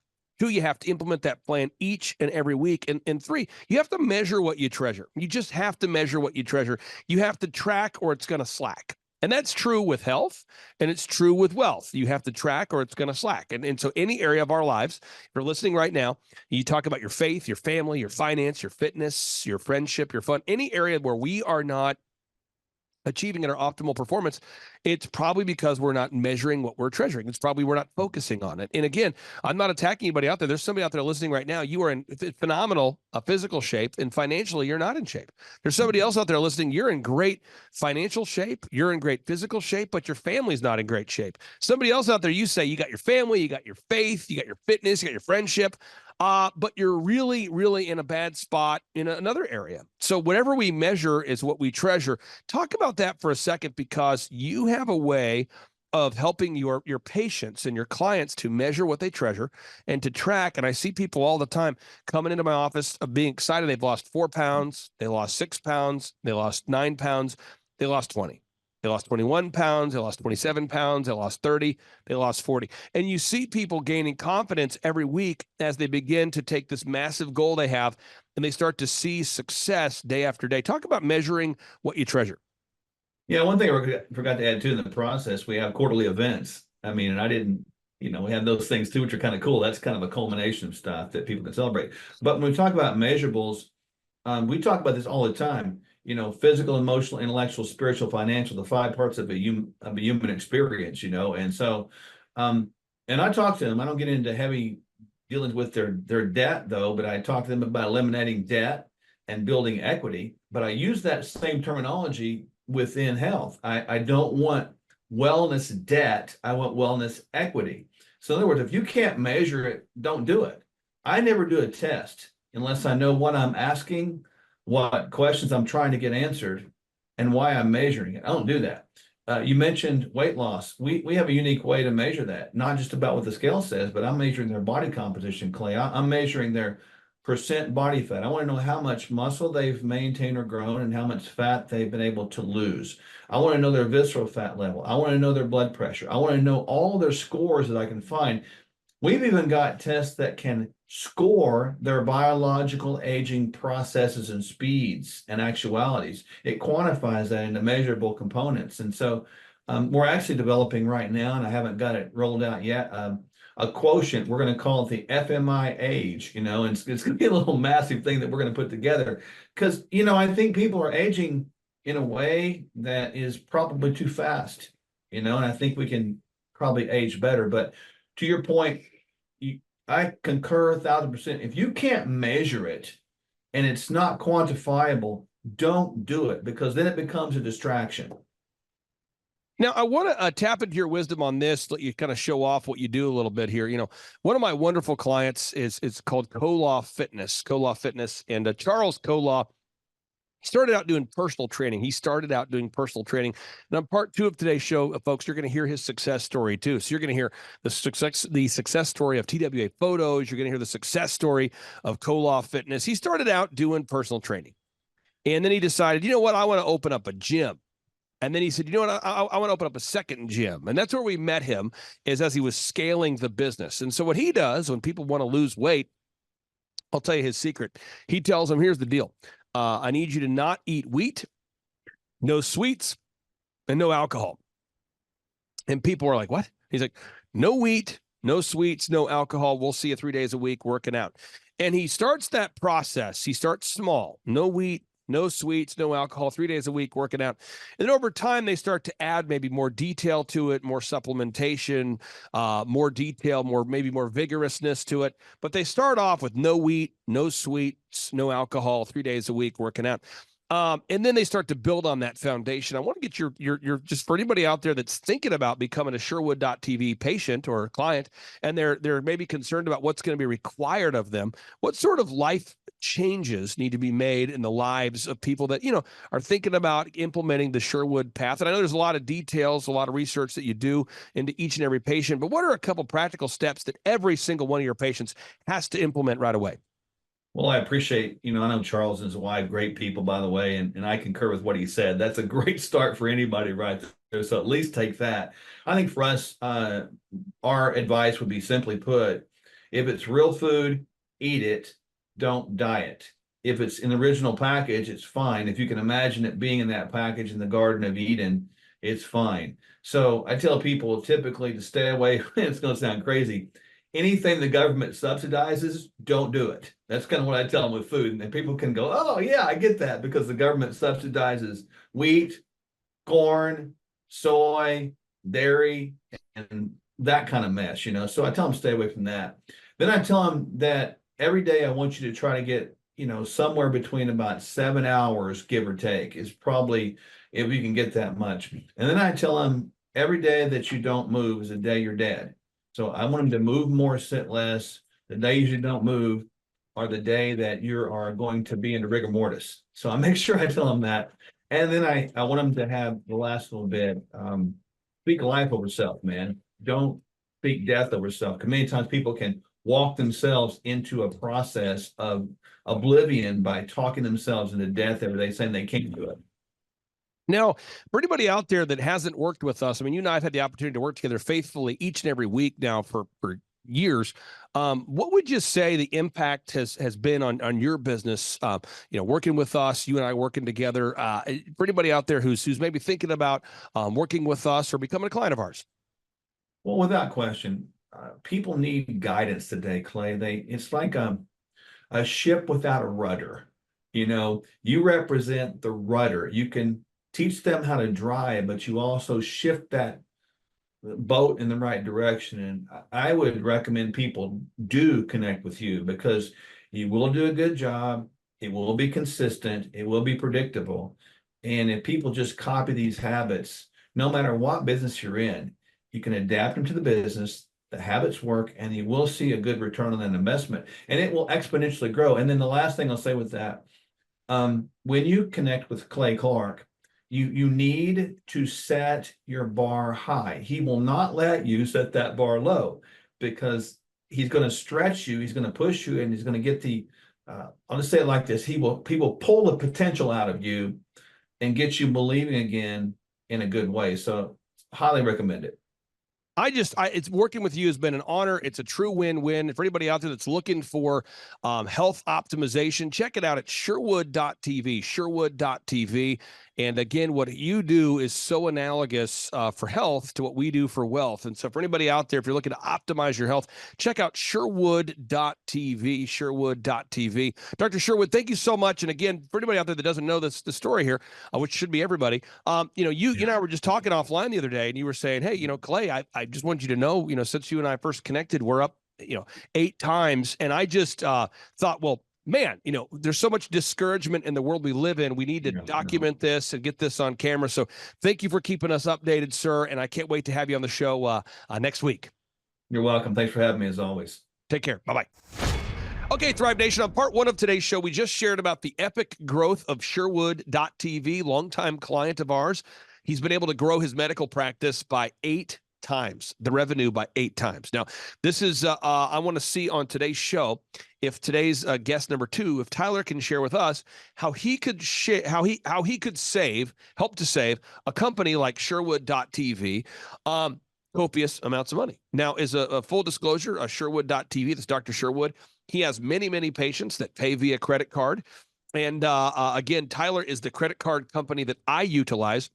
2, you have to implement that plan each and every week. And 3, you have to measure what you treasure. You just have to measure what you treasure. You have to track or it's going to slack. And that's true with health, and it's true with wealth. You have to track or it's going to slack. And so any area of our lives, if you're listening right now, you talk about your faith, your family, your finance, your fitness, your friendship, your fun, any area where we are not achieving at our optimal performance, it's probably because we're not measuring what we're treasuring. It's probably we're not focusing on it. And again, I'm not attacking anybody out there. There's somebody out there listening right now. You are in phenomenal physical shape, and financially, you're not in shape. There's somebody else out there listening. You're in great financial shape. You're in great physical shape, but your family's not in great shape. Somebody else out there, you say you got your family, you got your faith, you got your fitness, you got your friendship, but you're really, really in a bad spot in another area. So whatever we measure is what we treasure. Talk about that for a second, because you have a way of helping your patients and your clients to measure what they treasure and to track. And I see people all the time coming into my office of being excited. They've lost 4 pounds. They lost 6 pounds. They lost 9 pounds. They lost 20. They lost 21 pounds. They lost 27 pounds. They lost 30. They lost 40. And you see people gaining confidence every week as they begin to take this massive goal they have and they start to see success day after day. Talk about measuring what you treasure. Yeah, one thing I forgot to add too in the process, we have quarterly events. I mean, and I didn't You know, we have those things too, which are kind of cool. That's kind of a culmination of stuff that people can celebrate. But when we talk about measurables, we talk about this all the time. You know, physical, emotional, intellectual, spiritual, financial, the 5 parts of a human experience. You know, and so, and I talk to them. I don't get into heavy dealings with their debt though, but I talk to them about eliminating debt and building equity. But I use that same terminology within health. I don't want wellness debt. I want wellness equity. So in other words, if you can't measure it, don't do it. I never do a test unless I know what I'm asking, what questions I'm trying to get answered, and why I'm measuring it. I don't do that. You mentioned weight loss. We have a unique way to measure that, not just about what the scale says, but I'm measuring their body composition, Clay. I'm measuring their percent body fat. I want to know how much muscle they've maintained or grown and how much fat they've been able to lose. I want to know their visceral fat level. I want to know their blood pressure. I want to know all their scores that I can find. We've even got tests that can score their biological aging processes and speeds and actualities. It quantifies that into measurable components. And so we're actually developing right now, and I haven't got it rolled out yet, a quotient. We're going to call it the FMI age, you know, and it's going to be a little massive thing that we're going to put together. Because, you know, I think people are aging in a way that is probably too fast, you know, and I think we can probably age better. But to your point, I concur 1,000%. If you can't measure it and it's not quantifiable, don't do it, because then it becomes a distraction. Now, I want to tap into your wisdom on this, let you kind of show off what you do a little bit here. You know, one of my wonderful clients is called Kolaw Fitness, and Charles Kolaw. He started out doing personal training. And on part 2 of today's show, folks, you're going to hear his success story too. So you're going to hear the success story of TWA Photos. You're going to hear the success story of Kolaw Fitness. He started out doing personal training, and then he decided, you know what, I want to open up a gym. And then he said, you know what, I want to open up a second gym. And that's where we met him, is as he was scaling the business. And so what he does when people want to lose weight, I'll tell you his secret. He tells them, here's the deal. I need you to not eat wheat, no sweets, and no alcohol. And people are like, what? He's like, no wheat, no sweets, no alcohol. We'll see you 3 days a week working out. And he starts that process. He starts small, no wheat, no sweets, no alcohol, 3 days a week working out. And then over time, they start to add maybe more detail to it, more supplementation, more detail, maybe more vigorousness to it. But they start off with no wheat, no sweets, no alcohol, 3 days a week working out. And then they start to build on that foundation. I want to get your just for anybody out there that's thinking about becoming a Sherwood.tv patient or client, and they're maybe concerned about what's going to be required of them. What sort of life changes need to be made in the lives of people that, you know, are thinking about implementing the Sherwood path? And I know there's a lot of details, a lot of research that you do into each and every patient, but what are a couple practical steps that every single one of your patients has to implement right away? Well, I appreciate, you know, I know Charles and his wife, great people, by the way, and I concur with what he said. That's a great start for anybody right there. So at least take that. I think for us, our advice would be, simply put, if it's real food, eat it, don't diet. If it's in the original package, it's fine. If you can imagine it being in that package in the Garden of Eden, it's fine. So I tell people typically to stay away. It's going to sound crazy. Anything the government subsidizes, don't do it. That's kind of what I tell them with food. And people can go, oh, yeah, I get that, because the government subsidizes wheat, corn, soy, dairy, and that kind of mess, you know. So I tell them stay away from that. Then I tell them that every day I want you to try to get, you know, somewhere between about 7 hours, give or take, is probably, if you can get that much. And then I tell them every day that you don't move is a day you're dead. So I want them to move more, sit less. The days you don't move are the day that you are going to be in rigor mortis. So I make sure I tell them that. And then I want them to have the last little bit, speak life over self, man. Don't speak death over self. Because many times people can walk themselves into a process of oblivion by talking themselves into death every day, saying they can't do it. Now, for anybody out there that hasn't worked with us, I mean, you and I have had the opportunity to work together faithfully each and every week now for years. What would you say the impact has been on your business? You know, working with us, you and I working together. For anybody out there who's maybe thinking about working with us or becoming a client of ours. Well, without question, people need guidance today, Clay. It's like a ship without a rudder. You know, you represent the rudder. You can teach them how to drive, but you also shift that boat in the right direction. And I would recommend people do connect with you, because you will do a good job. It will be consistent. It will be predictable. And if people just copy these habits, no matter what business you're in, you can adapt them to the business. The habits work, and you will see a good return on that investment, and it will exponentially grow. And then the last thing I'll say with that, when you connect with Clay Clark, you need to set your bar high. He will not let you set that bar low, because he's going to stretch you, he's going to push you, and he's going to get the I'll just say it like this: he will pull the potential out of you and get you believing again in a good way. So highly recommend it. It's working with you has been an honor. It's a true win-win. For anybody out there that's looking for health optimization, check it out at Sherwood.tv, Sherwood.tv. And again, what you do is so analogous for health to what we do for wealth. And so for anybody out there, if you're looking to optimize your health, check out Sherwood.tv, Sherwood.tv. Dr. Sherwood, thank you so much. And again, for anybody out there that doesn't know the story here, which should be everybody, you and I were just talking offline the other day, and you were saying, hey, Clay, I just want you to know, since you and I first connected, we're up, 8 times. And I just thought, well, man, there's so much discouragement in the world we live in. We need to document this and get this on camera. So thank you for keeping us updated, sir. And I can't wait to have you on the show next week. You're welcome. Thanks for having me, as always. Take care. Bye-bye. Okay, Thrive Nation, on part 1 of today's show, we just shared about the epic growth of Sherwood.tv, longtime client of ours. He's been able to grow his medical practice by 8 times, the revenue by 8 times. Now, this is, I want to see on today's show, if today's guest number 2, if Tyler can share with us how he could help to save a company like Sherwood.tv, copious amounts of money. Now, as a full disclosure, Sherwood.tv, that's Dr. Sherwood, he has many, many patients that pay via credit card. And again, Tyler is the credit card company that I utilize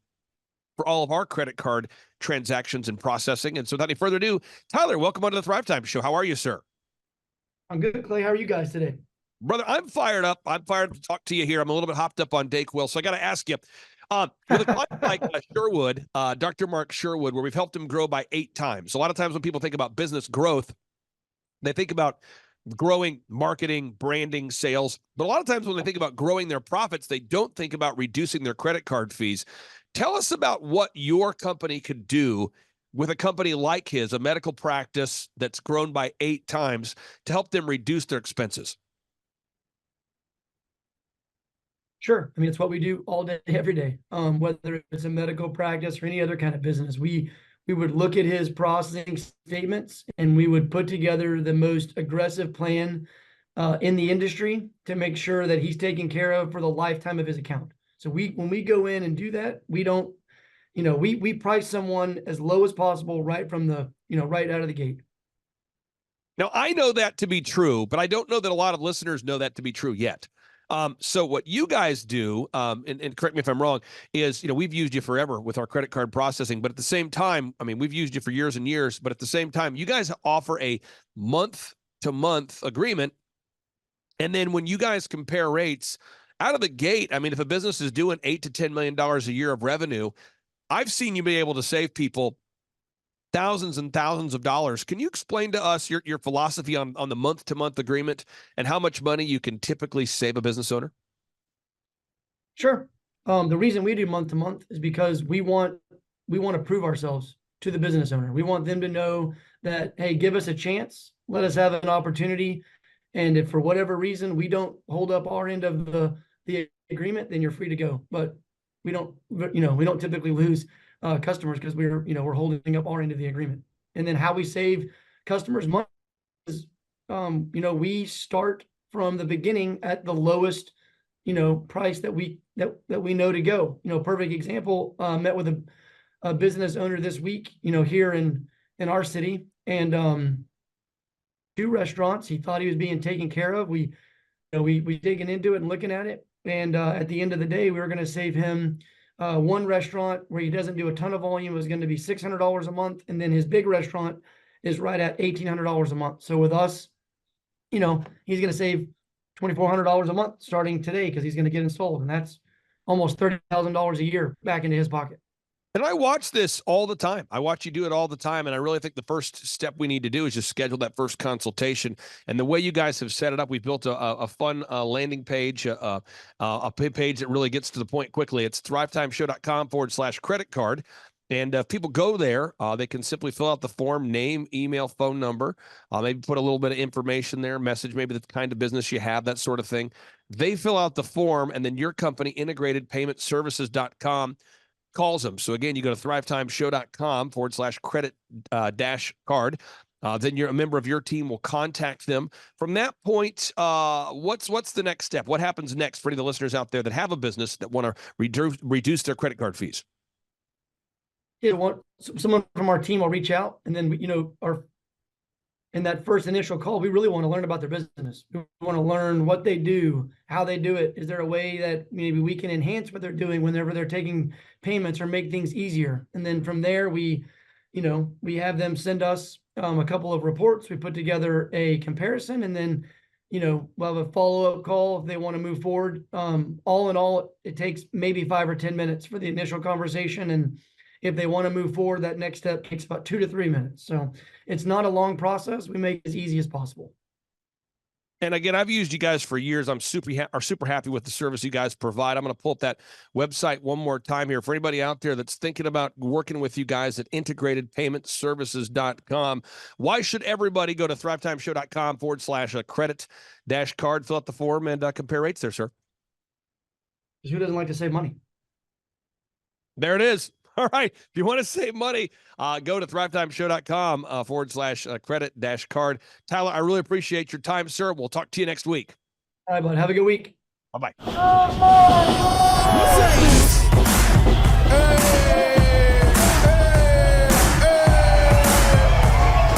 for all of our credit card transactions and processing. And so without any further ado, Tyler, welcome onto the Thrive Time Show. How are you, sir? I'm good, Clay. How are you guys today? Brother, I'm fired up. I'm fired to talk to you here. I'm a little bit hopped up on Dayquil, so I got to ask you, with a client like Sherwood, Dr. Mark Sherwood, where we've helped him grow by 8 times. A lot of times when people think about business growth, they think about growing marketing, branding, sales. But a lot of times when they think about growing their profits, they don't think about reducing their credit card fees. Tell us about what your company could do with a company like his, a medical practice that's grown by 8 times, to help them reduce their expenses. Sure. I mean, it's what we do all day, every day. Whether it's a medical practice or any other kind of business, we would look at his processing statements, and we would put together the most aggressive plan in the industry to make sure that he's taken care of for the lifetime of his account. So when we go in and do that, we don't, we price someone as low as possible right from the, right out of the gate. Now, I know that to be true, but I don't know that a lot of listeners know that to be true yet. So what you guys do, and correct me if I'm wrong, is, we've used you forever with our credit card processing, but at the same time, I mean, we've used you for years and years, but at the same time, you guys offer a month-to-month agreement. And then when you guys compare rates out of the gate, I mean, if a business is doing $8 to $10 million a year of revenue, I've seen you be able to save people thousands and thousands of dollars. Can you explain to us your philosophy on the month-to-month agreement and how much money you can typically save a business owner? Sure. The reason we do month-to-month is because we want to prove ourselves to the business owner. We want them to know that, hey, give us a chance, let us have an opportunity. And if for whatever reason we don't hold up our end of the agreement, then you're free to go. But we don't typically lose customers because we're holding up our end of the agreement. And then how we save customers money is, we start from the beginning at the lowest, price that we know to go. Perfect example, met with a business owner this week, here in our city, and 2 restaurants. He thought he was being taken care of. We digging into it and looking at it. And at the end of the day, we were going to save him 1 restaurant where he doesn't do a ton of volume was going to be $600 a month. And then his big restaurant is right at $1,800 a month. So with us, you know, he's going to save $2,400 a month starting today because he's going to get installed. And that's almost $30,000 a year back into his pocket. And I watch this all the time. I watch you do it all the time. And I really think the first step we need to do is just schedule that first consultation. And the way you guys have set it up, we've built a fun landing page, a page that really gets to the point quickly. It's thrivetimeshow.com/credit card. And if people go there, they can simply fill out the form, name, email, phone number, maybe put a little bit of information there, message, maybe the kind of business you have, that sort of thing. They fill out the form, and then your company, integratedpaymentservices.com, calls them. So again, you go to thrivetimeshow.com/credit dash card. Then you're a member of your team will contact them. From that point, what's the next step? What happens next for any of the listeners out there that have a business that want to reduce their credit card fees? Someone from our team will reach out, and then, you know, in that first initial call, we really want to learn about their business. We want to learn what they do, how they do it. Is there a way that maybe we can enhance what they're doing whenever they're taking payments or make things easier? And then from there, we have them send us a couple of reports. We put together a comparison, and then, you know, we'll have a follow-up call if they want to move forward. All in all, it takes maybe 5 or 10 minutes for the initial conversation. And if they want to move forward, that next step takes about 2 to 3 minutes. So it's not a long process. We make it as easy as possible. And again, I've used you guys for years. I'm super happy with the service you guys provide. I'm going to pull up that website one more time here for anybody out there that's thinking about working with you guys at integratedpaymentservices.com. Why should everybody go to thrivetimeshow.com/credit dash card, fill out the form, and compare rates there, sir? Because who doesn't like to save money? There it is. All right. If you want to save money, go to thrivetimeshow.com/credit dash card. Tyler, I really appreciate your time, sir. We'll talk to you next week. All right, bud. Have a good week. Bye-bye.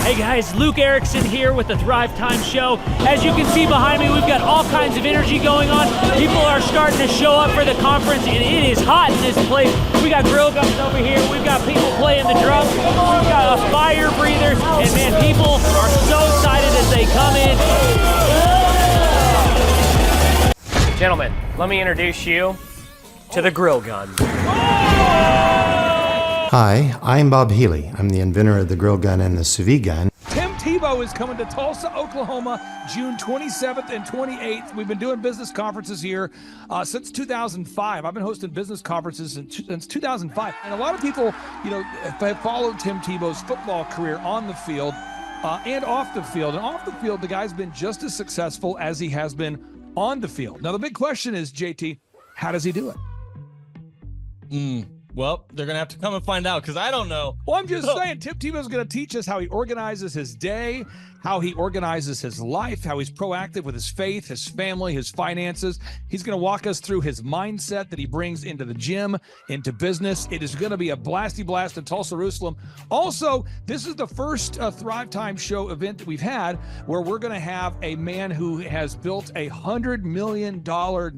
Hey guys, Luke Erickson here with the Thrive Time Show. As you can see behind me, we've got all kinds of energy going on. People are starting to show up for the conference, and it is hot in this place. We got grill guns over here. We've got people playing the drums. We've got fire breathers, and man, people are so excited as they come in. Gentlemen, let me introduce you to the grill gun. Hi, I'm Bob Healy. I'm the inventor of the grill gun and the sous vide gun. Tim Tebow is coming to Tulsa, Oklahoma, June 27th and 28th. We've been doing business conferences here since 2005. I've been hosting business conferences since 2005. And a lot of people, you know, have followed Tim Tebow's football career on the field and off the field. And off the field, the guy's been just as successful as he has been on the field. Now, the big question is, JT, how does he do it? Well, they're going to have to come and find out because I don't know. Well, I'm just saying, Tim Tebow's going to teach us how he organizes his day, how he organizes his life, how he's proactive with his faith, his family, his finances. He's going to walk us through his mindset that he brings into the gym, into business. It is going to be a blasty blast in Tulsa, Jerusalem. Also, this is the first Thrive Time Show event that we've had where we're going to have a man who has built a $100 million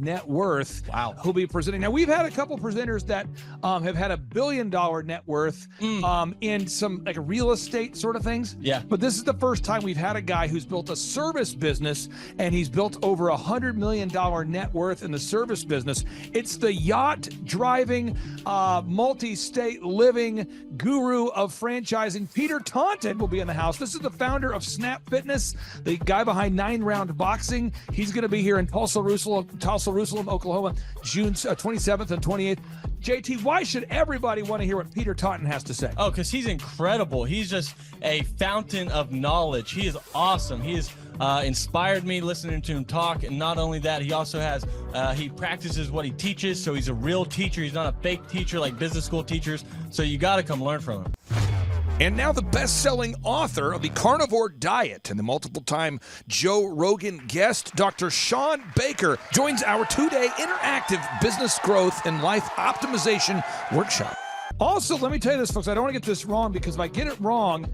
net worth. Wow. Who'll be presenting. Now, we've had a couple presenters that have had $1 billion net worth in some like real estate sort of things. Yeah. But this is the first time we've had a guy who's built a service business, and he's built over $100 million net worth in the service business. It's the yacht driving, multi-state living guru of franchising. Peter Taunton will be in the house. This is the founder of Snap Fitness, the guy behind 9 Round Boxing. He's going to be here in Tulsa, Jerusalem, Oklahoma, June 27th and 28th. JT, why should everybody want to hear what Peter Taunton has to say? Oh, because he's incredible. He's just a fountain of knowledge. He is awesome. He has inspired me listening to him talk. And not only that, he also has, he practices what he teaches. So he's a real teacher. He's not a fake teacher like business school teachers. So you got to come learn from him. And now the best-selling author of The Carnivore Diet and the multiple-time Joe Rogan guest, Dr. Sean Baker, joins our 2-day interactive business growth and life optimization workshop. Also, let me tell you this, folks. I don't want to get this wrong, because if I get it wrong,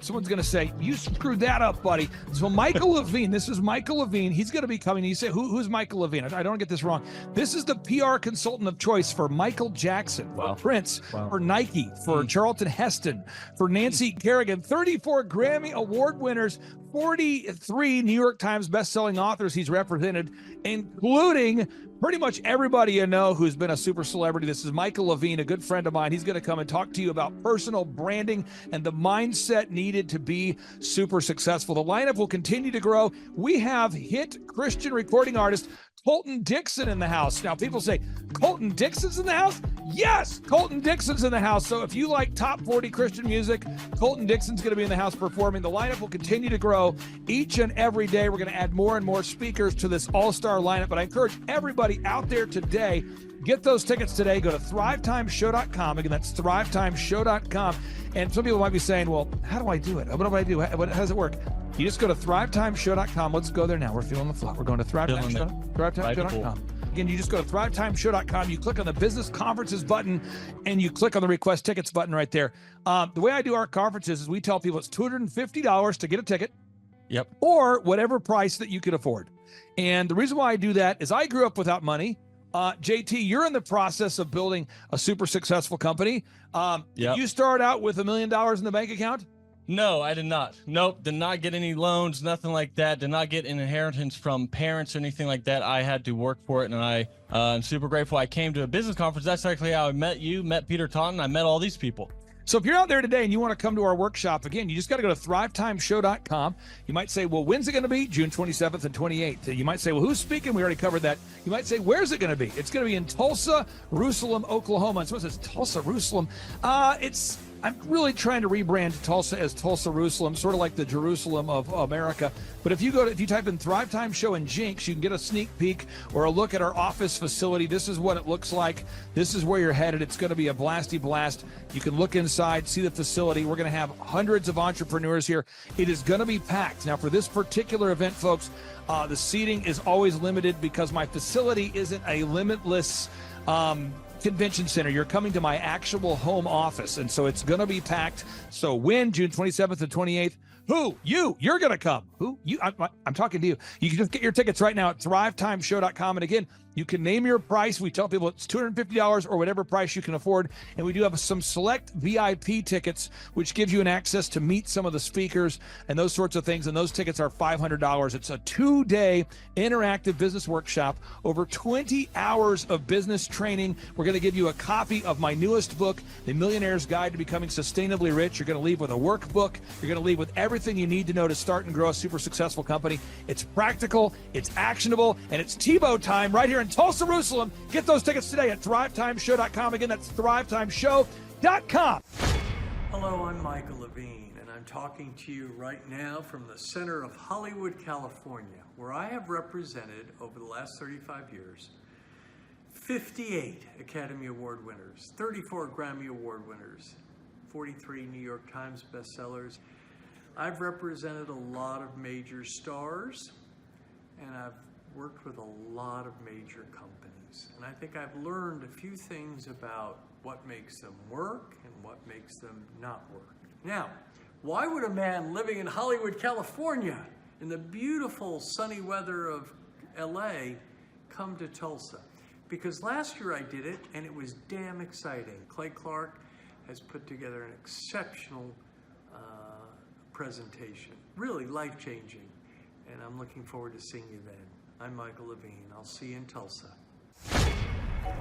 someone's going to say, you screwed that up, buddy. So Michael Levine, this is Michael Levine. He's going to be coming. You say, who's Michael Levine? I don't want to get this wrong. This is the PR consultant of choice for Michael Jackson, for Prince, for Nike, for Charlton Heston, for Nancy Kerrigan, 34 Grammy Award winners, 43 New York Times best-selling authors he's represented, including pretty much everybody you know who's been a super celebrity. This is Michael Levine, a good friend of mine. He's going to come and talk to you about personal branding and the mindset needed to be super successful. The lineup will continue to grow. We have hit Christian recording artist Colton Dixon in the house. Now, people say, Colton Dixon's in the house? Yes, Colton Dixon's in the house. So if you like top 40 Christian music, Colton Dixon's going to be in the house performing. The lineup will continue to grow each and every day. We're going to add more and more speakers to this all-star lineup. But I encourage everybody out there today, get those tickets today. Go to thrivetimeshow.com. Again, that's thrivetimeshow.com. And some people might be saying, well, how do I do it? What do I do? How does it work? You just go to thrivetimeshow.com. Let's go there now. We're feeling the flow. We're going to thrivetimeshow.com. Again, you just go to thrivetimeshow.com. You click on the business conferences button, and you click on the request tickets button right there. The way I do our conferences is we tell people it's $250 to get a ticket. Yep. Or whatever price that you can afford. And the reason why I do that is I grew up without money. JT, you're in the process of building a super successful company. Did you start out with $1 million in the bank account? No, I did not. Nope, did not get any loans, nothing like that. Did not get an inheritance from parents or anything like that. I had to work for it, and I'm super grateful. I came to a business conference. That's actually how I met you, met Peter Taunton. I met all these people. So if you're out there today and you want to come to our workshop, again, you just got to go to thrivetimeshow.com. You might say, well, when's it going to be? June 27th and 28th. You might say, well, who's speaking? We already covered that. You might say, where's it going to be? It's going to be in Tulsa, Jerusalem, Oklahoma. And so it says Tulsa, Jerusalem. I'm really trying to rebrand Tulsa as Tulsa, Jerusalem, sort of like the Jerusalem of America. But if you type in Thrive Time Show and Jinx, you can get a sneak peek or a look at our office facility. This is what it looks like. This is where you're headed. It's going to be a blasty blast. You can look inside, see the facility. We're going to have hundreds of entrepreneurs here. It is going to be packed. Now, for this particular event, folks, the seating is always limited because my facility isn't a limitless convention center. You're coming to my actual home office, and so it's going to be packed. So when? June 27th and 28th. Who? You're going to come. Who? You? I'm talking to you. You can just get your tickets right now at thrivetimeshow.com. And again, you can name your price. We tell people it's $250 or whatever price you can afford. And we do have some select VIP tickets, which gives you an access to meet some of the speakers and those sorts of things. And those tickets are $500. It's a 2-day interactive business workshop, over 20 hours of business training. We're going to give you a copy of my newest book, The Millionaire's Guide to Becoming Sustainably Rich. You're going to leave with a workbook. You're going to leave with everything you need to know to start and grow a super successful company. It's practical, it's actionable, and it's Tebow time right here in Tulsa, Jerusalem. Get those tickets today at thrivetimeshow.com. Again, that's thrivetimeshow.com. Hello, I'm Michael Levine, and I'm talking to you right now from the center of Hollywood, California, where I have represented over the last 35 years 58 Academy Award winners, 34 Grammy Award winners, 43 New York Times bestsellers. I've represented a lot of major stars, and I've worked with a lot of major companies. And I think I've learned a few things about what makes them work and what makes them not work. Now, why would a man living in Hollywood, California, in the beautiful sunny weather of LA, come to Tulsa? Because last year I did it, and it was damn exciting. Clay Clark has put together an exceptional presentation, really life-changing, and I'm looking forward to seeing you then. I'm Michael Levine. I'll see you in Tulsa.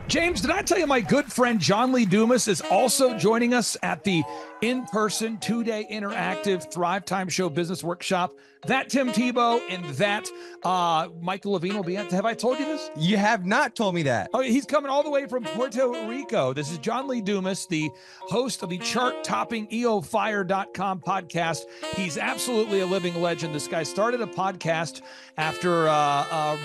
James, did I tell you my good friend John Lee Dumas is also joining us at the in-person 2-day interactive Thrive Time Show Business Workshop? That Tim Tebow and that Michael Levine will be at. Have I told you this? You have not told me that. Oh, he's coming all the way from Puerto Rico. This is John Lee Dumas, the host of the chart-topping EOFire.com podcast. He's absolutely a living legend. This guy started a podcast after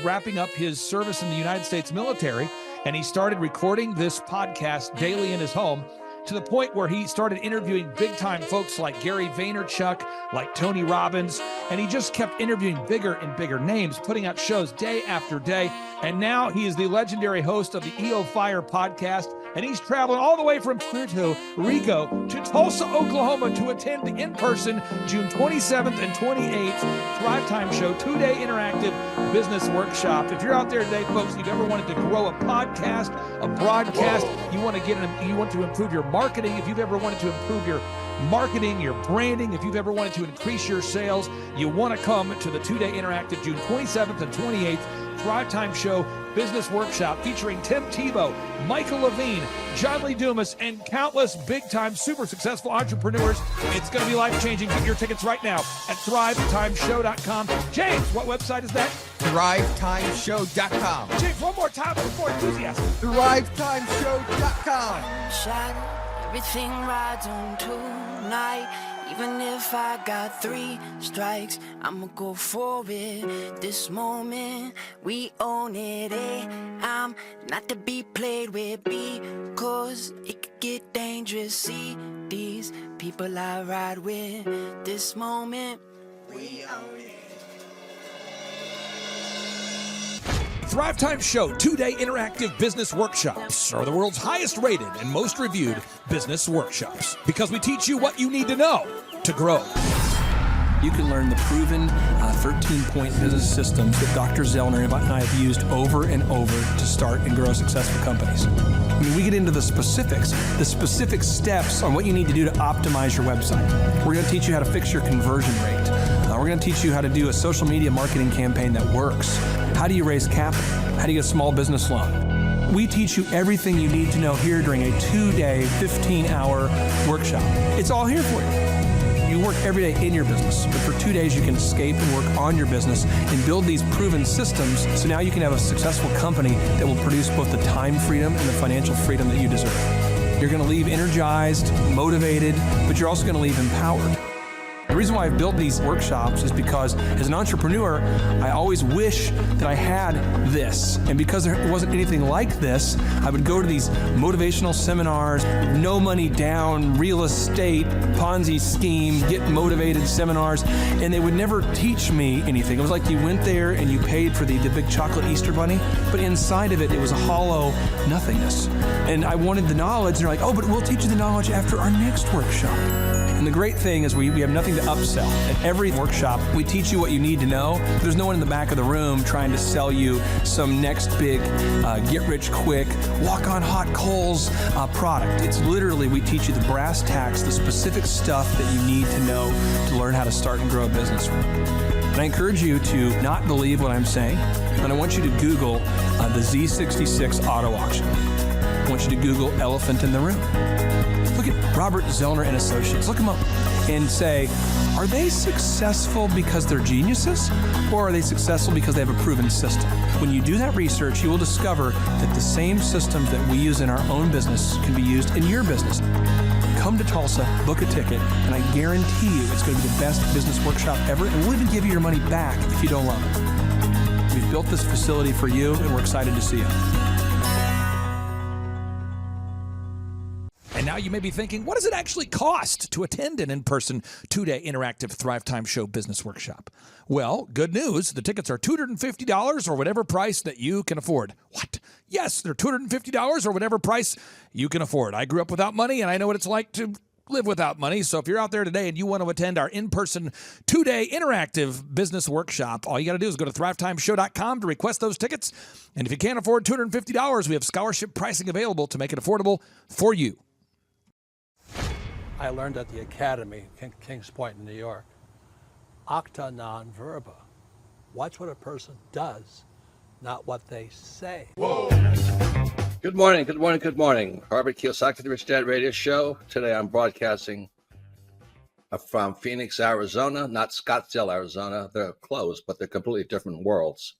wrapping up his service in the United States military, and he started recording this podcast daily in his home, to the point where he started interviewing big-time folks like Gary Vaynerchuk, like Tony Robbins, and he just kept interviewing bigger and bigger names, putting out shows day after day. And now he is the legendary host of the EO Fire podcast. and he's traveling all the way from Puerto Rico to Tulsa, Oklahoma to attend the in-person June 27th and 28th Thrive Time Show 2-day interactive business workshop. If you're out there today, folks, you've ever wanted to grow a podcast, a broadcast, you want to improve your marketing, if you've ever wanted to improve your marketing, your branding, if you've ever wanted to increase your sales, you want to come to the 2-day interactive June 27th and 28th Thrive Time Show Business Workshop featuring Tim Tebow, Michael Levine, John Lee Dumas, and countless big-time super successful entrepreneurs. It's going to be life-changing. Get your tickets right now at thrivetimeshow.com. James, what website is that? thrivetimeshow.com. James, one more time with more enthusiasm. thrivetimeshow.com. Everything rides on tonight. Even if I got 3 strikes, I'ma go for it. This moment, we own it. I'm not to be played with because it could get dangerous. See these people I ride with. This moment, we own it. Thrive Time Show 2-day interactive business workshops are the world's highest rated and most reviewed business workshops because we teach you what you need to know to grow. You can learn the proven 13-point business systems that Dr. Zellner and I have used over and over to start and grow successful companies. I mean, we get into the specific steps on what you need to do to optimize your website. We're going to teach you how to fix your conversion rate. We're going to teach you how to do a social media marketing campaign that works. How do you raise capital? How do you get a small business loan? We teach you everything you need to know here during a 2-day, 15-hour workshop. It's all here for you. You work every day in your business, but for 2 days you can escape and work on your business and build these proven systems so now you can have a successful company that will produce both the time freedom and the financial freedom that you deserve. You're going to leave energized, motivated, but you're also going to leave empowered. The reason why I've built these workshops is because as an entrepreneur, I always wish that I had this. And because there wasn't anything like this, I would go to these motivational seminars, no money down, real estate, Ponzi scheme, get motivated seminars, and they would never teach me anything. It was like you went there and you paid for the big chocolate Easter bunny, but inside of it, it was a hollow nothingness. And I wanted the knowledge, and they're like, oh, but we'll teach you the knowledge after our next workshop. And the great thing is we have nothing to upsell. At every workshop, we teach you what you need to know. There's no one in the back of the room trying to sell you some next big get-rich-quick, walk-on-hot coals product. It's literally, we teach you the brass tacks, the specific stuff that you need to know to learn how to start and grow a business. And I encourage you to not believe what I'm saying, and I want you to Google the Z66 auto auction. I want you to Google elephant in the room. Look at Robert Zellner and Associates. Look them up and say, are they successful because they're geniuses, or are they successful because they have a proven system? When you do that research, you will discover that the same systems that we use in our own business can be used in your business. Come to Tulsa, book a ticket, and I guarantee you it's going to be the best business workshop ever, and we'll even give you your money back if you don't love it. We've built this facility for you, and we're excited to see you. And now you may be thinking, what does it actually cost to attend an in-person 2-day interactive Thrive Time Show business workshop? Well, good news. The tickets are $250 or whatever price that you can afford. What? Yes, they're $250 or whatever price you can afford. I grew up without money, and I know what it's like to live without money. So if you're out there today and you want to attend our in-person 2-day interactive business workshop, all you got to do is go to thrivetimeshow.com to request those tickets. And if you can't afford $250, we have scholarship pricing available to make it affordable for you. I learned at the Academy, Kings Point in New York. Acta non verba. Watch what a person does, not what they say. Whoa. Good morning, good morning, good morning. Robert Kiyosaki, the Rich Dad Radio Show. Today I'm broadcasting from Phoenix, Arizona, not Scottsdale, Arizona. They're close, but they're completely different worlds.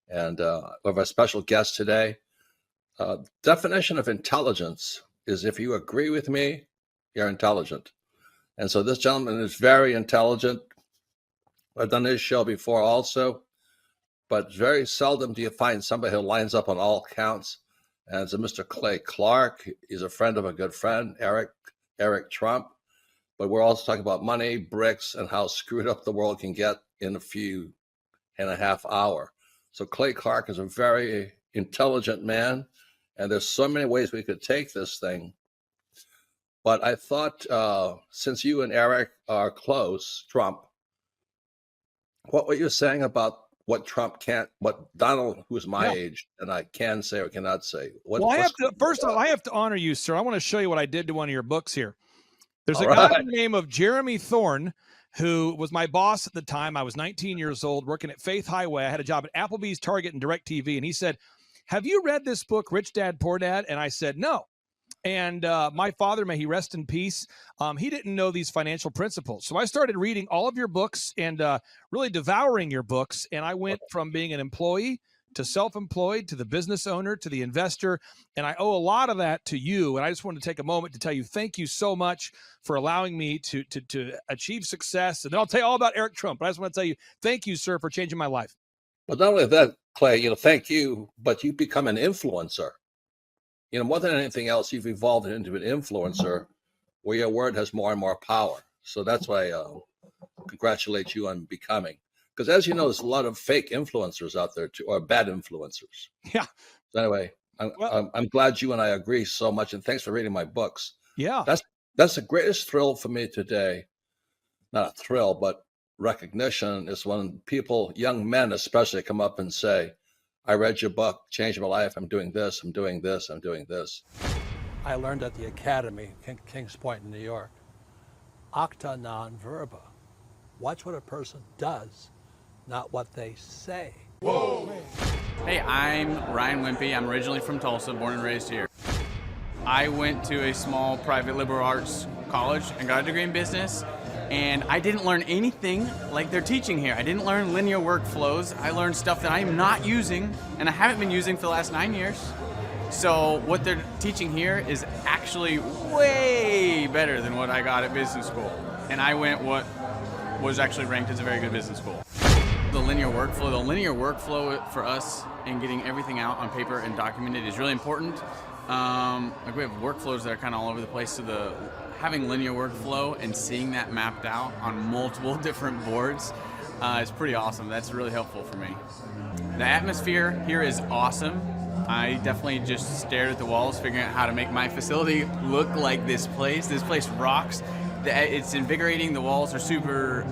And we have a special guest today. Definition of intelligence is if you agree with me, you're intelligent. And so this gentleman is very intelligent. I've done his show before also, but very seldom do you find somebody who lines up on all counts. And it's a Mr. Clay Clark. He's a friend of a good friend, Eric Trump. But we're also talking about money, bricks, and how screwed up the world can get in a few and a half hour. So Clay Clark is a very intelligent man, And there's so many ways we could take this thing. But I thought, since you and Eric are close, Trump, what were you saying about what Trump can't, what Donald, who's my age, and I can say or cannot say? Well, I have to, first of all, I have to honor you, sir. I want to show you what I did to one of your books here. There's a guy by the name of Jeremy Thorne, who was my boss at the time. I was 19 years old, working at Faith Highway. I had a job at Applebee's, Target, and DirecTV. And he said, have you read this book, Rich Dad, Poor Dad? And I said, no. And my father, may he rest in peace, he didn't know these financial principles. So I started reading all of your books and really devouring your books. And I went from being an employee to self-employed, to the business owner, to the investor. And I owe a lot of that to you. And I just wanted to take a moment to tell you, thank you so much for allowing me to achieve success. And then I'll tell you all about Eric Trump. But I just want to tell you, thank you, sir, for changing my life. But not only that, Clay, thank you, but you become an influencer. More than anything else, you've evolved into an influencer where your word has more and more power. So that's why I congratulate you on becoming. Because as you know, there's a lot of fake influencers out there too, or bad influencers. Yeah. So anyway, I'm glad you and I agree so much, and thanks for reading my books. Yeah. That's the greatest thrill for me today. Not a thrill, but recognition is when people, young men especially, come up and say, I read your book, changed my life. I'm doing this, I'm doing this, I'm doing this. I learned at the academy, Kings Point in New York, acta non verba. Watch what a person does, not what they say. Whoa. Hey, I'm Ryan Wimpy. I'm originally from Tulsa, born and raised here. I went to a small private liberal arts college and got a degree in business. And I didn't learn anything like they're teaching here. I didn't learn linear workflows. I learned stuff that I am not using, and I haven't been using for the last 9 years. So what they're teaching here is actually way better than what I got at business school. And I went what was actually ranked as a very good business school. The linear workflow for us and getting everything out on paper and documented is really important. Like we have workflows that are kind of all over the place, so having linear workflow and seeing that mapped out on multiple different boards is pretty awesome. That's really helpful for me. The atmosphere here is awesome. I definitely just stared at the walls, figuring out how to make my facility look like this place. This place rocks. It's invigorating. The walls are super,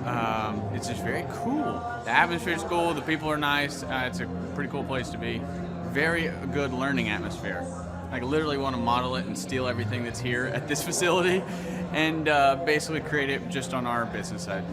it's just very cool. The atmosphere is cool. The people are nice. It's a pretty cool place to be. Very good learning atmosphere. I literally want to model it and steal everything that's here at this facility and basically create it just on our business side.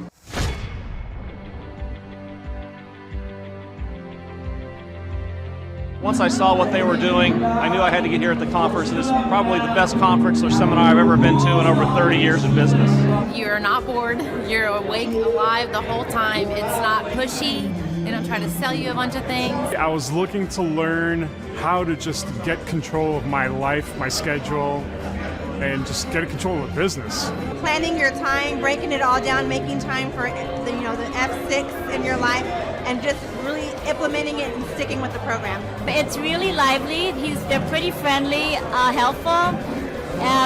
Once I saw what they were doing, I knew I had to get here at the conference. This is probably the best conference or seminar I've ever been to in over 30 years in business. You're not bored. You're awake, alive the whole time. It's not pushy. They don't try to sell you a bunch of things. I was looking to learn how to just get control of my life, my schedule, and just get control of the business. Planning your time, breaking it all down, making time for the F6 in your life, and just really implementing it and sticking with the program. It's really lively. They're pretty friendly, helpful,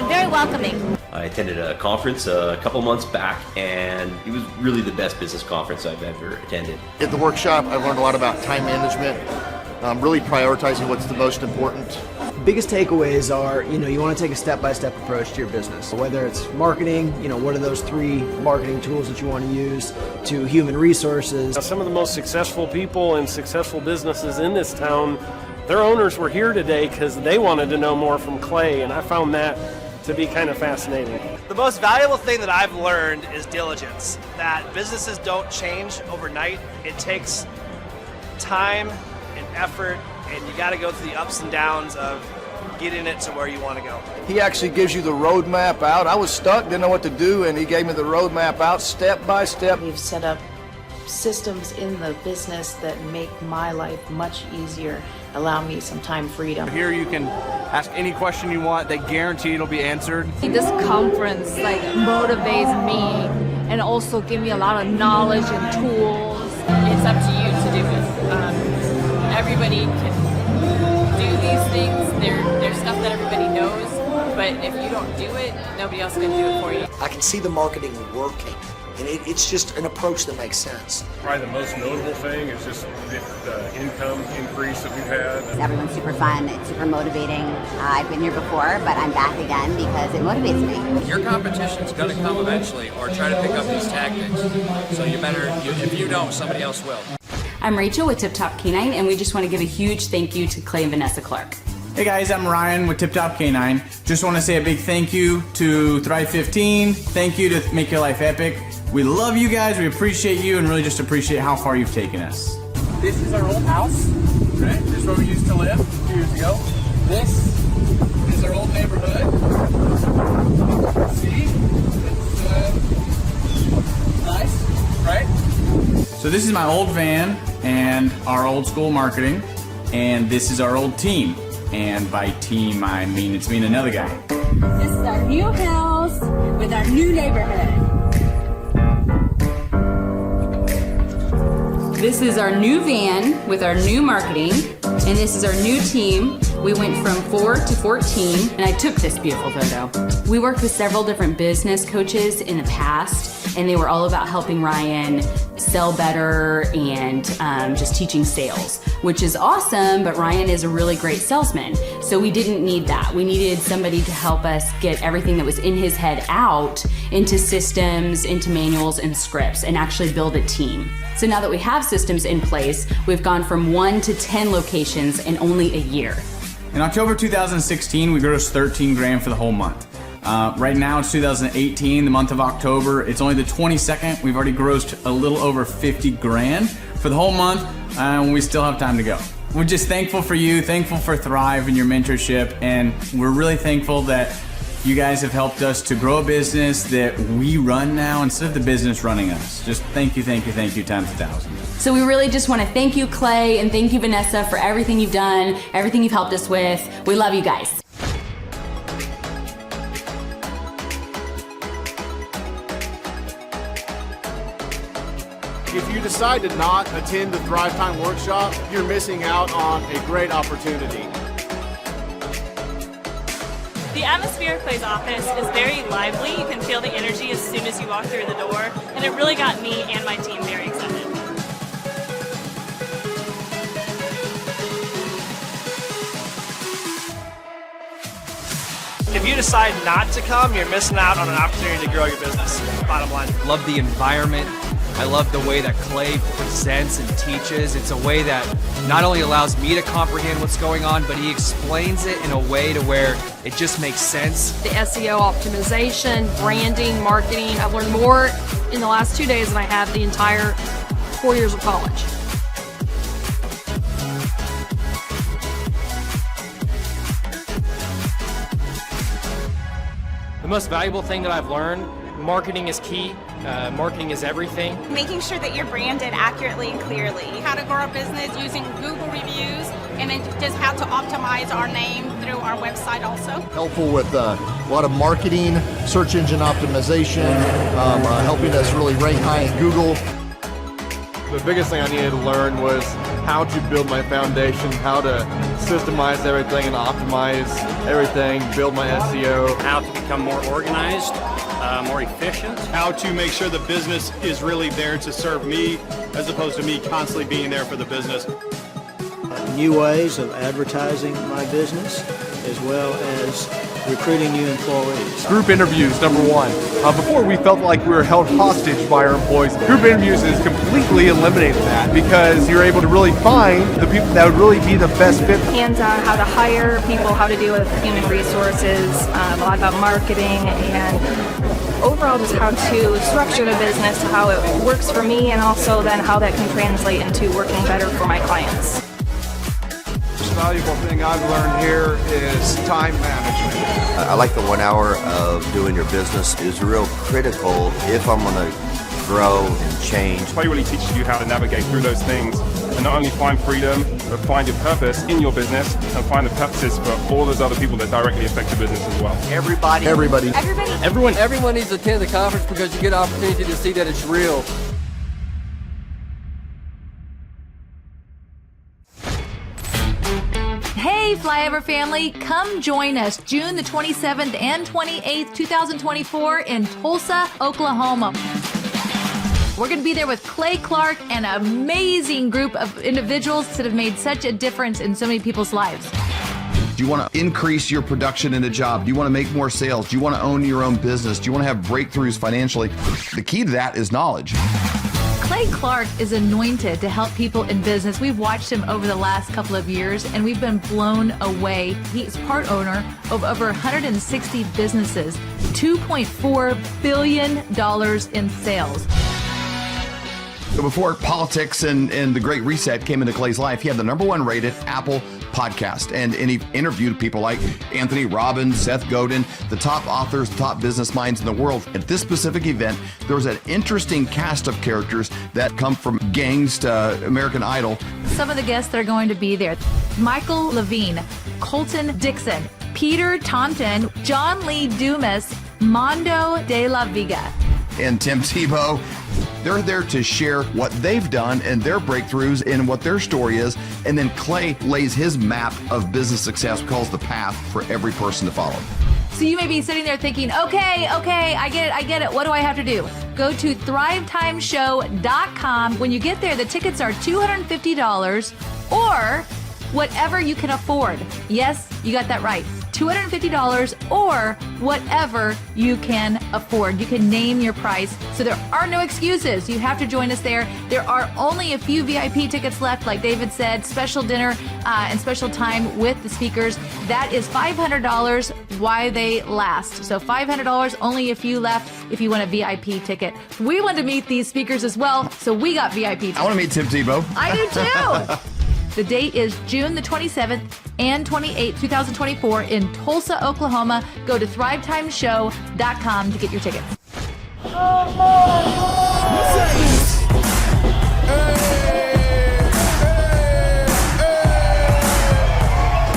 very welcoming. I attended a conference a couple months back, and it was really the best business conference I've ever attended. At the workshop, I learned a lot about time management, really prioritizing what's the most important. Biggest takeaways are, you want to take a step-by-step approach to your business. Whether it's marketing, what are those 3 marketing tools that you want to use, to human resources. Some of the most successful people and successful businesses in this town, their owners were here today because they wanted to know more from Clay, and I found that to be kind of fascinating. The most valuable thing that I've learned is diligence. That businesses don't change overnight. It takes time and effort, and you got to go through the ups and downs of getting it to where you want to go. He actually gives you the roadmap out. I was stuck, didn't know what to do, and he gave me the roadmap out step by step. We've set up systems in the business that make my life much easier, allow me some time freedom. Here you can ask any question you want. They guarantee it'll be answered. This conference motivates me and also give me a lot of knowledge and tools. It's up to you to do it. Everybody can do these things. There's stuff that everybody knows, but if you don't do it, nobody else can do it for you. I can see the marketing working. And it's just an approach that makes sense. Probably the most notable thing is just the income increase that we've had. Everyone's super fun. It's super motivating. I've been here before, but I'm back again because it motivates me. Your competition's going to come eventually, or try to pick up these tactics. So if you don't, somebody else will. I'm Rachel with Tip Top Canine, and we just want to give a huge thank you to Clay and Vanessa Clark. Hey guys, I'm Ryan with Tip Top Canine. Just want to say a big thank you to Thrive 15. Thank you to Make Your Life Epic. We love you guys, we appreciate you, and really just appreciate how far you've taken us. This is our old house, right? This is where we used to live a few years ago. This is our old neighborhood. See? It's nice, right? So this is my old van and our old school marketing, and this is our old team. And by team, I mean it's me and another guy. This is our new house with our new neighborhood. This is our new van with our new marketing, and this is our new team. We went from 4 to 14, and I took this beautiful photo. We worked with several different business coaches in the past, and they were all about helping Ryan sell better and just teaching sales, which is awesome, but Ryan is a really great salesman. So we didn't need that. We needed somebody to help us get everything that was in his head out into systems, into manuals and scripts, and actually build a team. So now that we have systems in place, we've gone from 1 to 10 locations in only a year. In October 2016, we grossed 13 grand for the whole month. Right now it's 2018, the month of October. It's only the 22nd. We've already grossed a little over 50 grand for the whole month, and we still have time to go. We're just thankful for you, thankful for Thrive and your mentorship, and we're really thankful that you guys have helped us to grow a business that we run now instead of the business running us. Just thank you times 1,000. So we really just want to thank you, Clay, and thank you, Vanessa, for everything you've done, everything you've helped us with. We love you guys. If you decide to not attend the Thrive Time workshop, you're missing out on a great opportunity. The atmosphere of Clay's office is very lively. You can feel the energy as soon as you walk through the door, and it really got me and my team very excited. If you decide not to come, you're missing out on an opportunity to grow your business. Bottom line. Love the environment. I love the way that Clay presents and teaches. It's a way that not only allows me to comprehend what's going on, but he explains it in a way to where it just makes sense. The SEO optimization, branding, marketing. I've learned more in the last 2 days than I have the entire 4 years of college. The most valuable thing that I've learned, marketing is key. Marketing is everything. Making sure that you're branded accurately and clearly. How to grow a business using Google reviews, and then just how to optimize our name through our website also. Helpful with a lot of marketing, search engine optimization, helping us really rank high in Google. The biggest thing I needed to learn was how to build my foundation, how to systemize everything and optimize everything, build my SEO. How to become more organized, more efficient. How to make sure the business is really there to serve me as opposed to me constantly being there for the business. New ways of advertising my business, as well as recruiting new employees. Group interviews, number one. Before we felt like we were held hostage by our employees. Group interviews has completely eliminated that because you're able to really find the people that would really be the best fit. Hands-on, how to hire people, how to deal with human resources, a lot about marketing, and overall just how to structure the business, how it works for me, and also then how that can translate into working better for my clients. The most valuable thing I've learned here is time management. I like the 1 hour of doing your business is real critical if I'm going to grow and change. Play really teaches you how to navigate through those things and not only find freedom, but find your purpose in your business and find the purposes for all those other people that directly affect your business as well. Everybody. Everyone needs to attend the conference because you get an opportunity to see that it's real. Hey, Flyover family, come join us June the 27th and 28th, 2024 in Tulsa, Oklahoma. We're going to be there with Clay Clark and an amazing group of individuals that have made such a difference in so many people's lives. Do you want to increase your production in a job? Do you want to make more sales? Do you want to own your own business? Do you want to have breakthroughs financially? The key to that is knowledge. Clay Clark is anointed to help people in business. We've watched him over the last couple of years, and we've been blown away. He's part owner of over 160 businesses, $2.4 billion in sales. So before politics and the Great Reset came into Clay's life, he had the #1 rated Apple podcast. And he interviewed people like Anthony Robbins, Seth Godin, the top authors, the top business minds in the world. At this specific event, there was an interesting cast of characters that come from gangs to American Idol. Some of the guests that are going to be there: Michael Levine, Colton Dixon, Peter Taunton, John Lee Dumas, Mondo de la Viga, and Tim Tebow. They're there to share what they've done and their breakthroughs and what their story is. And then Clay lays his map of business success, calls the path for every person to follow. So you may be sitting there thinking, okay, I get it. What do I have to do? Go to thrivetimeshow.com. When you get there, the tickets are $250 or whatever you can afford. Yes, you got that right. $250 or whatever you can afford. You can name your price. So there are no excuses. You have to join us there. There are only a few VIP tickets left, like David said, special dinner and special time with the speakers. That is $500 while they last. So $500, only a few left if you want a VIP ticket. We want to meet these speakers as well, so we got VIP tickets. I want to meet Tim Tebow. I do too. The date is June the 27th and 28th, 2024 in Tulsa, Oklahoma. Go to thrivetimeshow.com to get your tickets.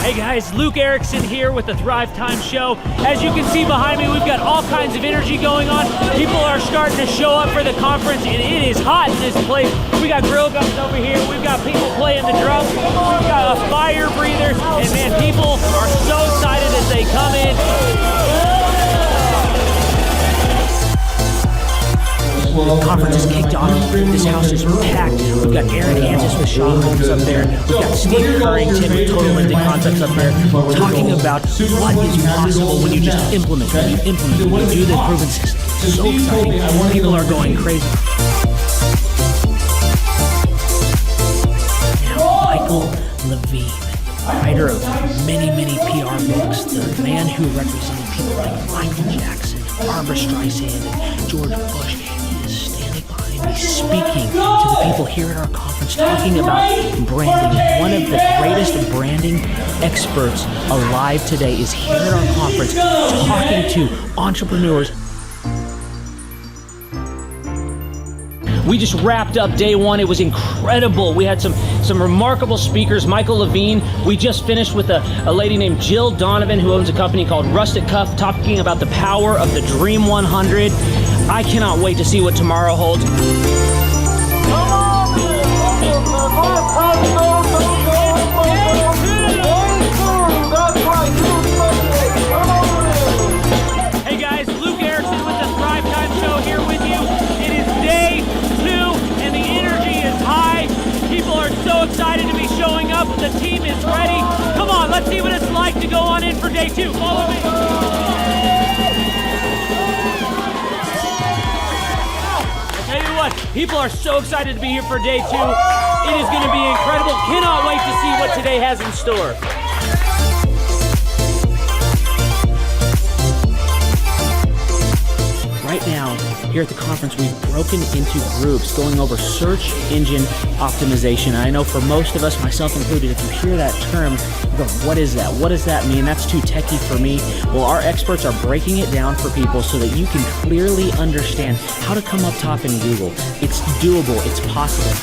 Hey guys, Luke Erickson here with the Thrive Time Show. As you can see behind me, we've got all kinds of energy going on. People are starting to show up for the conference, and it is hot in this place. We got grill guns over here. We've got people playing the drums. We've got a fire breather, and man, people are so excited as they come in. The conference is kicked off. This house is packed. We've got Aaron Hansis with Shaw Homes up there. We've got Steve Currington with Total Ending Concepts up there talking about what is possible when you just implement, when you do the proven system. It's so exciting. People are going crazy. Now, Michael Levine, writer of many PR books, the man who represented people like Michael Jackson, Barbara Streisand, and George Bush. He's speaking to the people here at our conference, talking about branding. One of the greatest branding experts alive today is here at our conference, talking to entrepreneurs. We just wrapped up day one. It was incredible. We had some remarkable speakers. Michael Levine. We just finished with a lady named Jill Donovan, who owns a company called Rustic Cuff, talking about the power of the Dream 100. I cannot wait to see what tomorrow holds. Hey guys, Luke Erickson with the Thrive Time Show here with you. It is day 2 and the energy is high. People are so excited to be showing up. The team is ready. Come on, let's see what it's like to go on in for day 2. Follow me. People are so excited to be here for day 2. It is going to be incredible. Cannot wait to see what today has in store. Right now, here at the conference, we've broken into groups going over search engine optimization. I know for most of us, myself included, if you hear that term, you go, what is that? What does that mean? That's too techie for me. Well, our experts are breaking it down for people so that you can clearly understand how to come up top in Google. It's doable. It's possible.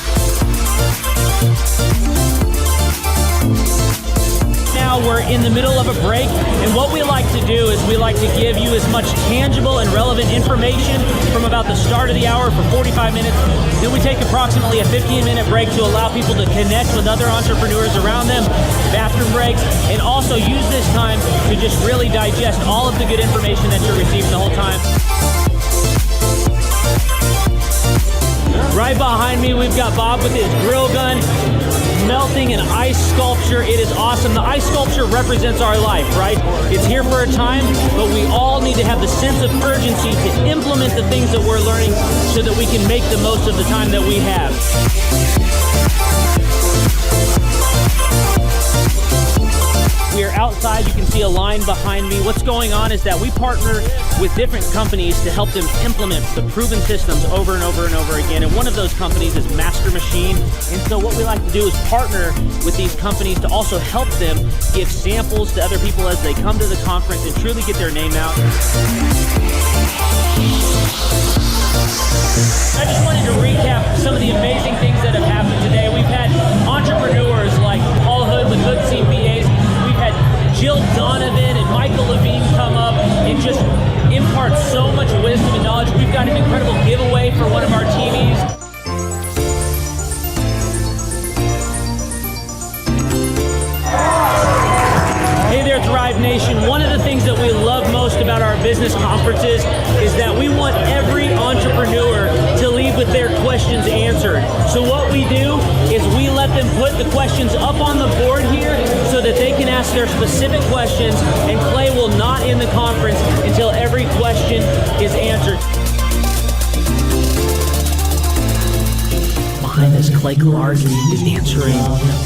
Now we're in the middle of a break, and what we like to do is we like to give you as much tangible and relevant information from about the start of the hour for 45 minutes. Then we take approximately a 15-minute break to allow people to connect with other entrepreneurs around them, bathroom breaks, and also use this time to just really digest all of the good information that you're receiving the whole time. Right behind me, we've got Bob with his grill gun, melting an ice sculpture. It is awesome. The ice sculpture represents our life, right? It's here for a time, but we all need to have the sense of urgency to implement the things that we're learning so that we can make the most of the time that we have. We are outside, you can see a line behind me. What's going on is that we partner with different companies to help them implement the proven systems over and over and over again. And one of those companies is Master Machine. And so what we like to do is partner with these companies to also help them give samples to other people as they come to the conference and truly get their name out. I just wanted to recap some of the amazing things that have happened today. We've had entrepreneurs like Paul Hood with Hood CPAs. We've had Jill Donovan and Michael Levine come up and just impart so much wisdom and knowledge. We've got an incredible giveaway for one of our TVs. Hey there, Thrive Nation. One of the things that we love most about our business conferences is that we want every entrepreneur to leave with their questions answered. So what we do is we let them put the questions up on the board here so that they can ask their specific questions, and Clay will not end the conference until every question is answered. Behind us, Clay Clark is answering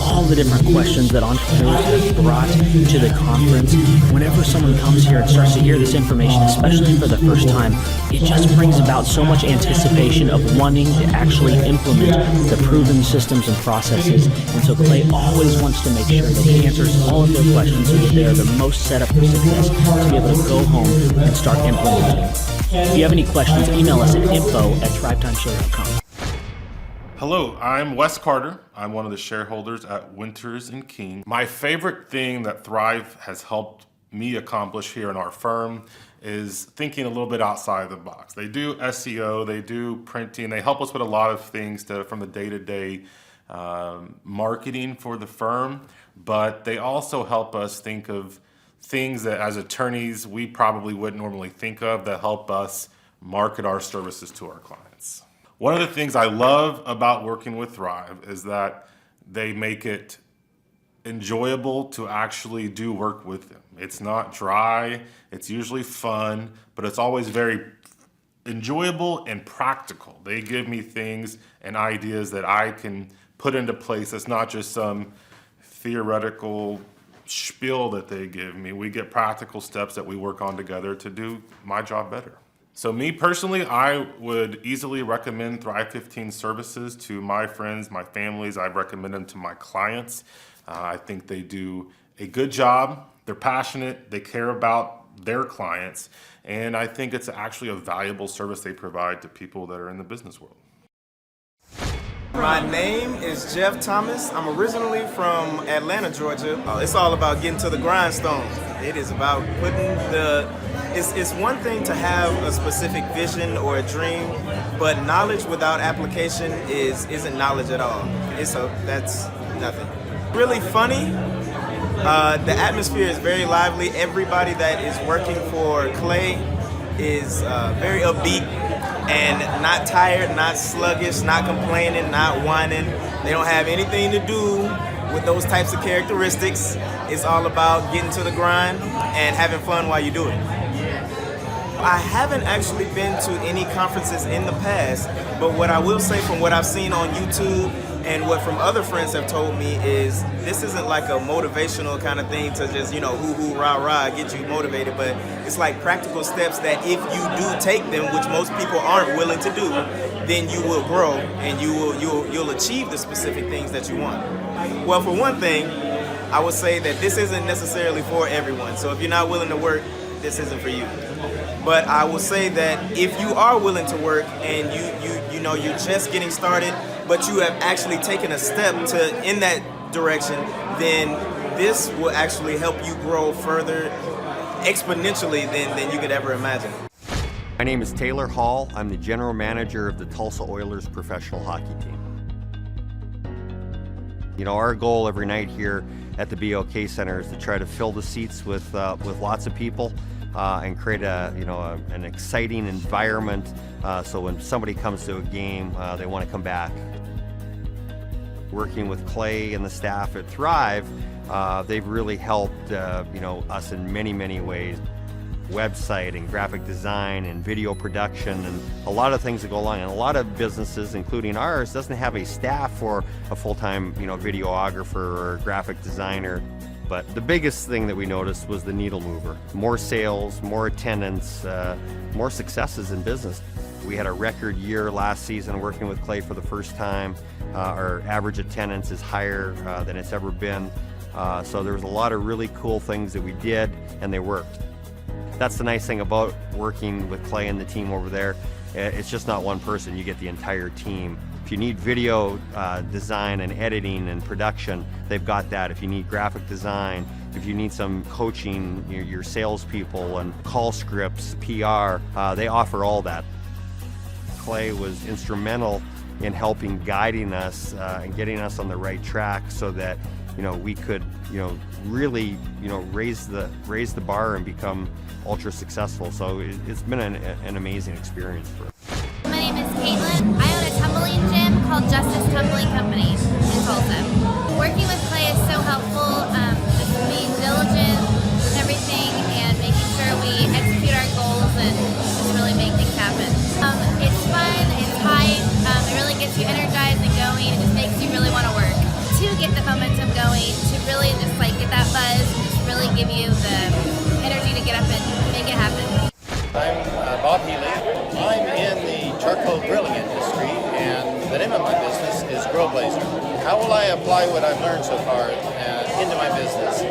all the different questions that entrepreneurs have brought to the conference. Whenever someone comes here and starts to hear this information, especially for the first time, it just brings about so much anticipation of wanting to actually implement the proven systems and processes. And so Clay always wants to make sure that he answers all of their questions so that they are the most set up for success to be able to go home and start implementing. If you have any questions, email us at info@thrivetimeshow.com. Hello, I'm Wes Carter. I'm one of the shareholders at Winters & King. My favorite thing that Thrive has helped me accomplish here in our firm is thinking a little bit outside the box. They do SEO, they do printing, they help us with a lot of things from the day-to-day marketing for the firm, but they also help us think of things that as attorneys we probably wouldn't normally think of that help us market our services to our clients. One of the things I love about working with Thrive is that they make it enjoyable to actually do work with them. It's not dry, it's usually fun, but it's always very enjoyable and practical. They give me things and ideas that I can put into place. It's not just some theoretical spiel that they give me. We get practical steps that we work on together to do my job better. So me personally, I would easily recommend Thrive 15 services to my friends, my families. I recommend them to my clients. I think they do a good job. They're passionate. They care about their clients. And I think it's actually a valuable service they provide to people that are in the business world. My name is Jeff Thomas. I'm originally from Atlanta, Georgia. It's all about getting to the grindstone. It is about putting it's one thing to have a specific vision or a dream, but knowledge without application isn't knowledge at all. That's nothing. Really funny. The atmosphere is very lively. Everybody that is working for Clay is very upbeat and not tired, not sluggish, not complaining, not whining. They don't have anything to do with those types of characteristics. It's all about getting to the grind and having fun while you do it. I haven't actually been to any conferences in the past, but what I will say from what I've seen on YouTube and what from other friends have told me is this isn't like a motivational kind of thing to just, hoo-hoo, rah-rah, get you motivated, but it's like practical steps that if you do take them, which most people aren't willing to do, then you will grow and you'll achieve the specific things that you want. Well, for one thing, I would say that this isn't necessarily for everyone. So if you're not willing to work, this isn't for you. But I will say that if you are willing to work and you're just getting started, but you have actually taken a step in that direction, then this will actually help you grow further exponentially than you could ever imagine. My name is Taylor Hall. I'm the general manager of the Tulsa Oilers professional hockey team. Our goal every night here at the BOK Center is to try to fill the seats with lots of people and create an exciting environment so when somebody comes to a game, they want to come back. Working with Clay and the staff at Thrive, they've really helped us in many ways. Website and graphic design and video production and a lot of things that go along. And a lot of businesses, including ours, doesn't have a staff or a full-time videographer or graphic designer. But the biggest thing that we noticed was the needle mover. More sales, more attendance, more successes in business. We had a record year last season working with Clay for the first time. Our average attendance is higher than it's ever been. So there was a lot of really cool things that we did, and they worked. That's the nice thing about working with Clay and the team over there. It's just not one person, you get the entire team. If you need video design and editing and production, they've got that. If you need graphic design, if you need some coaching, your salespeople and call scripts, PR, they offer all that. Clay was instrumental in helping guiding us and getting us on the right track so that we could really raise the bar and become ultra successful. So it's been an amazing experience for us. My name is Caitlin. I own a tumbling gym called Justice Tumbling Company in Tulsa. Working with Clay is so helpful, just being diligent with everything and making sure we execute our goals and just really make things happen. It's fun, it's hype, it really gets you energized and going, it just makes you really want to work. To get the momentum going, to really just get that buzz, and just really give you the energy to get up and make it happen. I'm Bob Healy. I'm in the charcoal grilling industry, and the name of my business is Grill Blazer. How will I apply what I've learned so far into my business?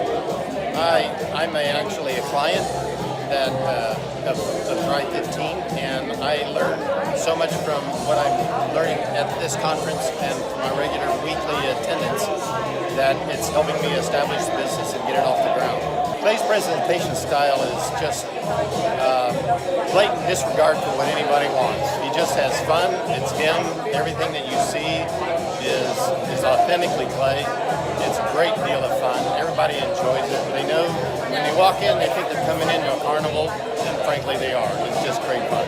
I'm actually a client of Thrive 15, and I learn so much from what I'm learning at this conference and my regular weekly attendance that it's helping me establish the business and get it off the ground. Clay's presentation style is just blatant disregard for what anybody wants. He just has fun, it's him, everything that you see is authentically Clay. It's a great deal of fun, everybody enjoys it. They know when they walk in, they think they're coming into a carnival, and frankly they are. It's just great fun.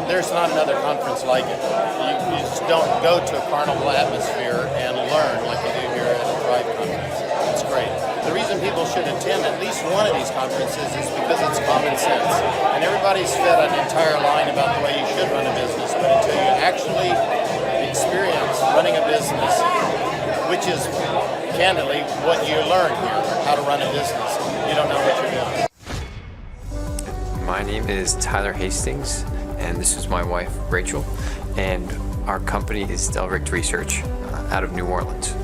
There's not another conference like it. You just don't go to a carnival atmosphere and learn like you do here at the Thrive conference. It's great. The reason people should attend at least one of these conferences is because it's common sense. And everybody's fed an entire line about the way you should run a business, but until you actually experience running a business, which is candidly what you learn here, how to run a business, you don't know what you're doing. My name is Tyler Hastings, and this is my wife, Rachel, and our company is Delricht Research out of New Orleans.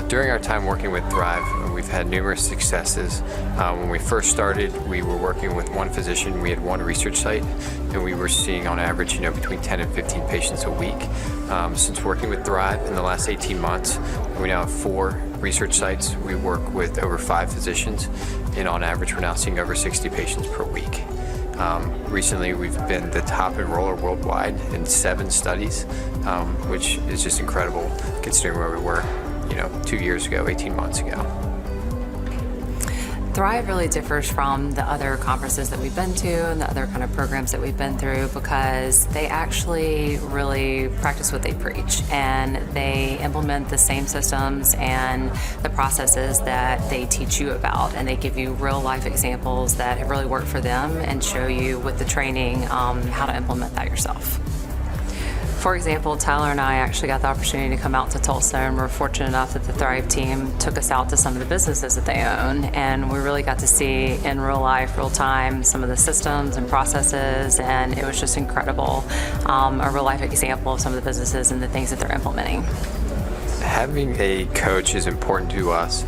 During our time working with Thrive, we've had numerous successes. When we first started, we were working with one physician. We had one research site, and we were seeing on average, between 10 and 15 patients a week. Since working with Thrive in the last 18 months, we now have 4 research sites. We work with over 5 physicians, and on average, we're now seeing over 60 patients per week. Recently, we've been the top enroller worldwide in 7 studies, which is just incredible considering where we were 2 years ago, 18 months ago. Thrive really differs from the other conferences that we've been to and the other kind of programs that we've been through because they actually really practice what they preach and they implement the same systems and the processes that they teach you about, and they give you real life examples that have really worked for them and show you with the training how to implement that yourself. For example, Tyler and I actually got the opportunity to come out to Tulsa, and we're fortunate enough that the Thrive team took us out to some of the businesses that they own, and we really got to see in real life, real time, some of the systems and processes, and it was just incredible. A real life example of some of the businesses and the things that they're implementing. Having a coach is important to us.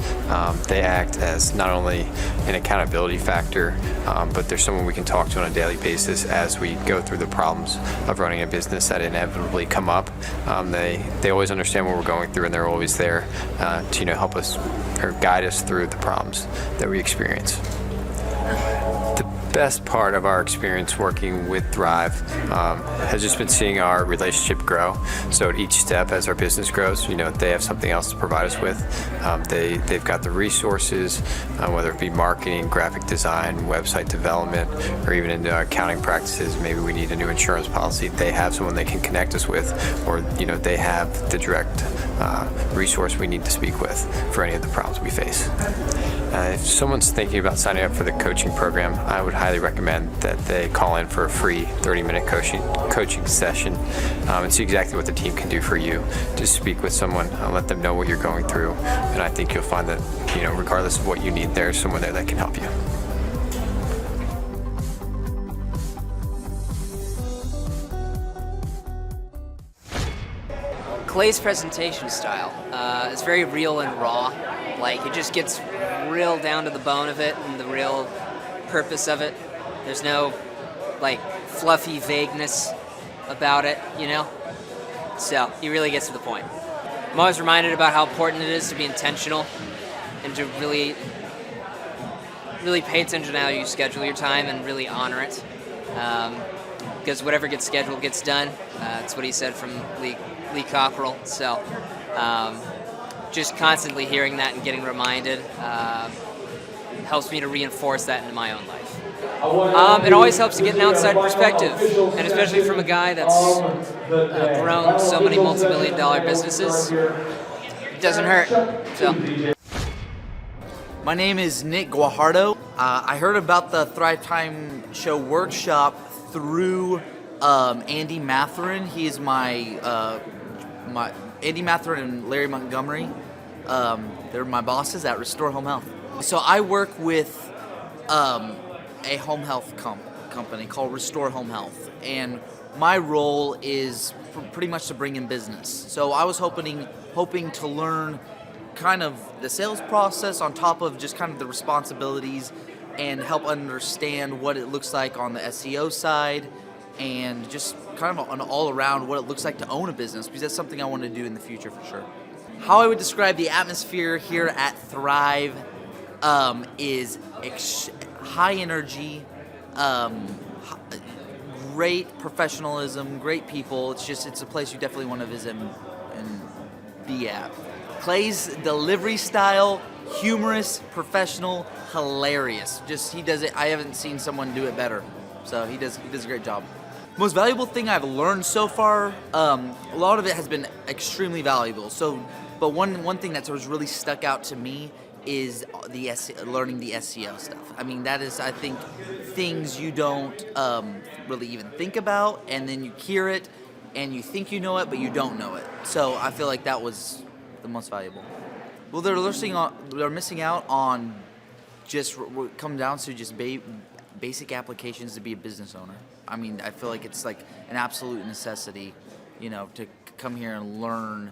They act as not only an accountability factor, but they're someone we can talk to on a daily basis as we go through the problems of running a business that inevitably come up. They always understand what we're going through, and they're always there to help us or guide us through the problems that we experience. The best part of our experience working with Thrive has just been seeing our relationship grow. So at each step as our business grows, they have something else to provide us with. They've got the resources, whether it be marketing, graphic design, website development, or even into accounting practices. Maybe we need a new insurance policy. They have someone they can connect us with, or they have the direct resource we need to speak with for any of the problems we face. If someone's thinking about signing up for the coaching program, I would highly recommend that they call in for a free 30-minute coaching session and see exactly what the team can do for you. Just speak with someone, let them know what you're going through, and I think you'll find that, regardless of what you need, there's someone there that can help you. Clay's presentation style is very real and raw. Like, it just gets real down to the bone of it and the real purpose of it. There's no, fluffy vagueness about it, So, he really gets to the point. I'm always reminded about how important it is to be intentional and to really pay attention to how you schedule your time and really honor it. Because whatever gets scheduled gets done. That's what he said from Lee Cockrell. So, just constantly hearing that and getting reminded helps me to reinforce that into my own life. It always helps to get an outside perspective, and especially from a guy that's grown so many multi-million-dollar businesses. It doesn't hurt. So. My name is Nick Guajardo. I heard about the Thrive Time Show workshop through Andy Matherin. He is my Andy Matherin and Larry Montgomery. They're my bosses at Restore Home Health. So I work with a home health company called Restore Home Health, and my role is pretty much to bring in business. So I was hoping to learn kind of the sales process on top of just kind of the responsibilities, and help understand what it looks like on the SEO side, and just kind of an all around what it looks like to own a business, because that's something I want to do in the future for sure. How I would describe the atmosphere here at Thrive is high energy, great professionalism, great people. It's a place you definitely want to visit and be at. Clay's delivery style, humorous, professional, hilarious. He does it. I haven't seen someone do it better. So he does a great job. Most valuable thing I've learned so far, a lot of it has been extremely valuable. But one thing that's really stuck out to me is learning the SEO stuff. I mean, that is, I think, things you don't really even think about, and then you hear it, and you think you know it, but you don't know it. So I feel like that was the most valuable. Well, they're missing out on just what comes down to just basic applications to be a business owner. I mean, I feel like it's like an absolute necessity, to come here and learn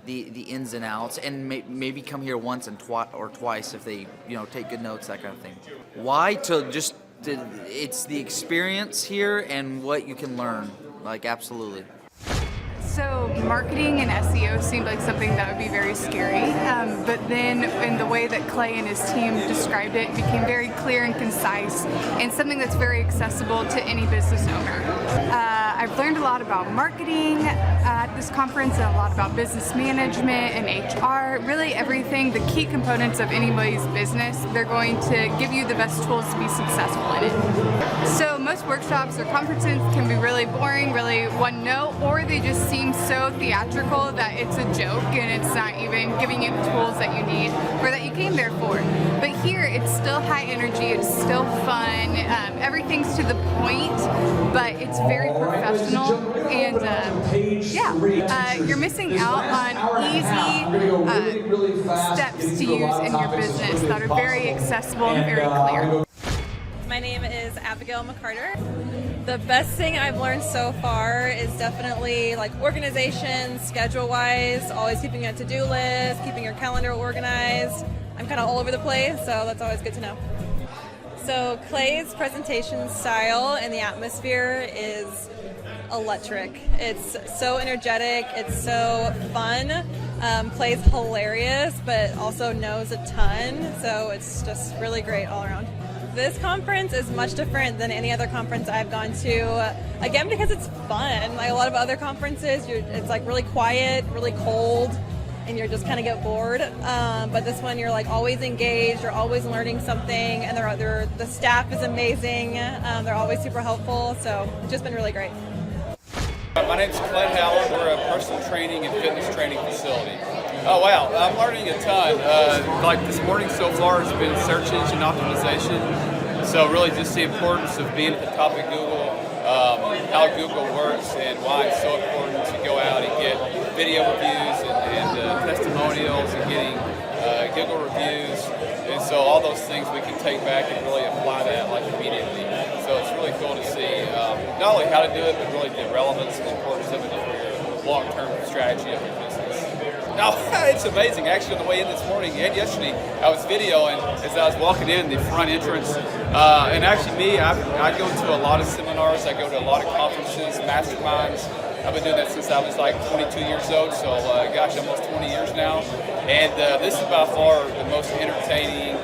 the ins and outs, and maybe come here once or twice if they take good notes, that kind of thing. Why? It's the experience here and what you can learn. Absolutely. So marketing and SEO seemed like something that would be very scary, but then in the way that Clay and his team described it became very clear and concise, and something that's very accessible to any business owner. I've learned a lot about marketing at this conference, and a lot about business management and HR, really everything, the key components of anybody's business. They're going to give you the best tools to be successful in it. So most workshops or conferences can be really boring, really one note, or they just seem so theatrical that it's a joke and it's not even giving you the tools that you need or that you came there for. But here it's still high energy, it's still fun, everything's to the point, but it's very professional, and you're missing out on easy steps to use in your business that are very accessible and very clear. My name is Abigail McCarter. The best thing I've learned so far is definitely organization, schedule-wise, always keeping a to-do list, keeping your calendar organized. I'm kind of all over the place, so that's always good to know. So Clay's presentation style and the atmosphere is electric. It's so energetic, it's so fun. Clay's hilarious, but also knows a ton, so it's just really great all around. This conference is much different than any other conference I've gone to. Again, because it's fun. Like a lot of other conferences, it's like really quiet, really cold, and you're just kind of get bored. But this one, you're like always engaged, you're always learning something, and the staff is amazing. They're always super helpful, so it's just been really great. My name's Clint Howard. We're a personal training and fitness training facility. Oh wow, I'm learning a ton. Like this morning so far has been search engine optimization. So really just the importance of being at the top of Google, how Google works and why it's so important to go out and get video reviews and testimonials and getting Google reviews. And so all those things we can take back and really apply that like immediately. So it's really cool to see not only how to do it, but really the relevance and the importance of it for your long-term strategy of your business. No, it's amazing. Actually, on the way in this morning and yesterday, I was videoing as I was walking in the front entrance. And actually I go to a lot of seminars. I go to a lot of conferences, masterminds. I've been doing that since I was like 22 years old, so gosh, almost 20 years now. And this is by far the most entertaining.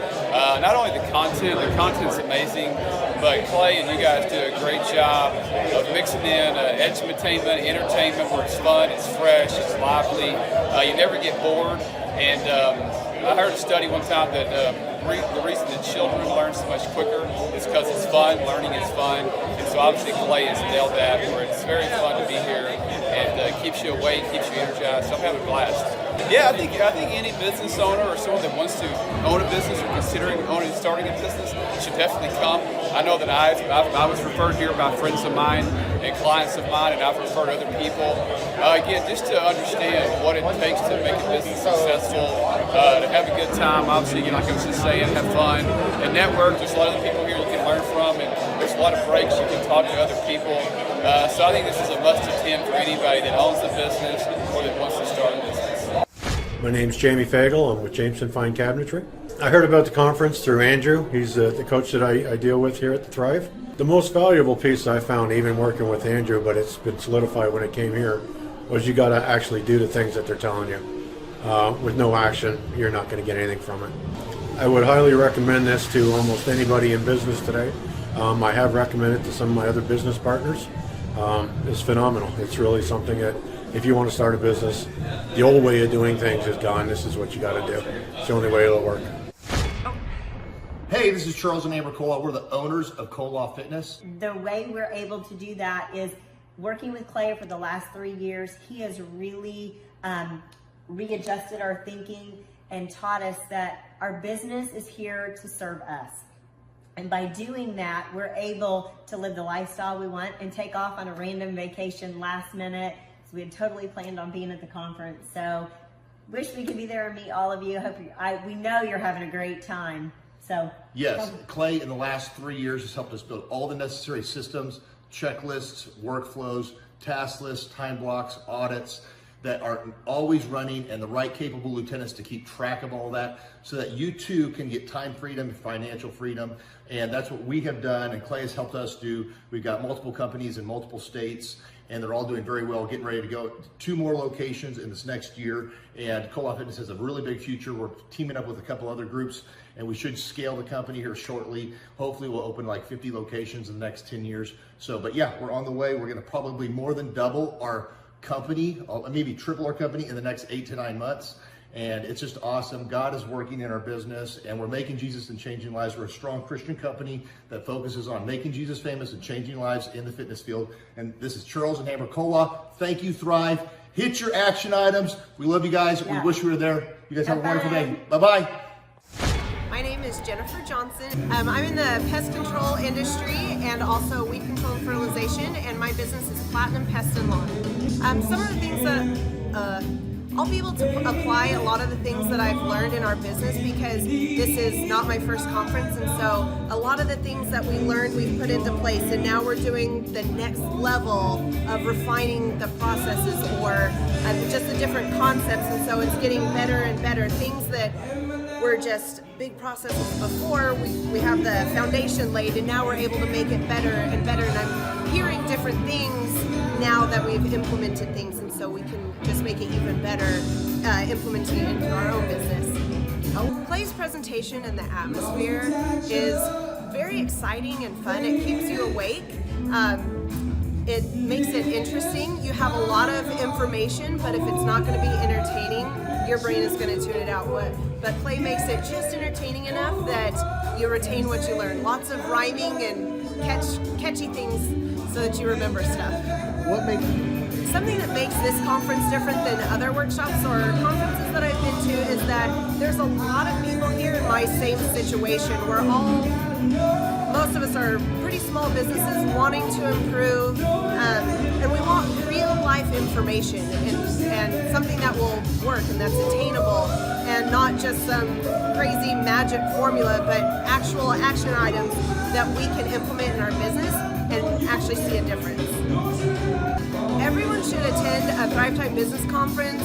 Not only the content's amazing, but Clay and you guys do a great job of mixing in edutainment, entertainment where it's fun, it's fresh, it's lively. You never get bored. And I heard a study one time that the reason that children learn so much quicker is because it's fun, learning is fun. And so obviously Clay has nailed that, where it's very fun to be here and keeps you awake, keeps you energized. So I'm having a blast. Yeah, I think any business owner or someone that wants to own a business or considering starting a business should definitely come. I know that I was referred here by friends of mine and clients of mine, and I've referred other people. Again, just to understand what it takes to make a business successful, to have a good time, obviously, like I was just saying, have fun, and network. There's a lot of other people here you can learn from, and there's a lot of breaks you can talk to other people. So I think this is a must-attend for anybody that owns a business or that wants to start a business. My name's Jamie Fagel. I'm with Jameson Fine Cabinetry. I heard about the conference through Andrew. He's the coach that I deal with here at the Thrive. The most valuable piece I found, even working with Andrew, but it's been solidified when it came here, was you got to actually do the things that they're telling you. With no action, you're not going to get anything from it. I would highly recommend this to almost anybody in business today. I have recommended it to some of my other business partners. It's phenomenal. It's really something that if you want to start a business, the old way of doing things is gone. This is what you got to do. It's the only way it'll work. Hey, this is Charles and Amber Koloff. We're the owners of Koloff Fitness. The way we're able to do that is working with Clay for the last 3 years. He has really readjusted our thinking and taught us that our business is here to serve us. And by doing that, we're able to live the lifestyle we want and take off on a random vacation last minute. So we had totally planned on being at the conference. So wish we could be there and meet all of you. We know you're having a great time. So yes, Clay in the last 3 years has helped us build all the necessary systems, checklists, workflows, task lists, time blocks, audits that are always running, and the right capable lieutenants to keep track of all that so that you too can get time freedom, financial freedom. And that's what we have done, and Clay has helped us do. We've got multiple companies in multiple states, and they're all doing very well, getting ready to go 2 more locations in this next year. And Koloff Fitness has a really big future. We're teaming up with a couple other groups, and we should scale the company here shortly. Hopefully we'll open like 50 locations in the next 10 years. So, but yeah, we're on the way. We're gonna probably more than double our company, maybe triple our company in the next 8 to 9 months. And it's just awesome. God is working in our business, and we're making Jesus and changing lives. We're a strong Christian company that focuses on making Jesus famous and changing lives in the fitness field. And this is Charles and Amber Koloff. Thank you, Thrive. Hit your action items. We love you guys. Yeah. We wish we were there. You guys have a wonderful day. Bye-bye. My name is Jennifer Johnson. I'm in the pest control industry and also weed control and fertilization, and my business is Platinum Pest and Lawn. Some of the things that I'll be able to apply a lot of the things that I've learned in our business because this is not my first conference, and so a lot of the things that we learned we've put into place, and now we're doing the next level of refining the processes or just the different concepts, and so it's getting better and better. Things that were just big processes before, we have the foundation laid, and now we're able to make it better and better, and I'm hearing different things now that we've implemented things, and so we can just make it even better implementing it into our own business. Clay's presentation and the atmosphere is very exciting and fun. It keeps you awake. It makes it interesting. You have a lot of information, but if it's not going to be entertaining, your brain is going to tune it out. But Clay makes it just entertaining enough that you retain what you learn. Lots of rhyming and catchy things so that you remember stuff. Something that makes this conference different than other workshops or conferences that I've been to is that there's a lot of people here in my same situation. Most of us are pretty small businesses wanting to improve, and we want real life information and something that will work and that's attainable, and not just some crazy magic formula, but actual action items that we can implement in our business and actually see a difference. Everyone should attend a Thrive Time Business Conference,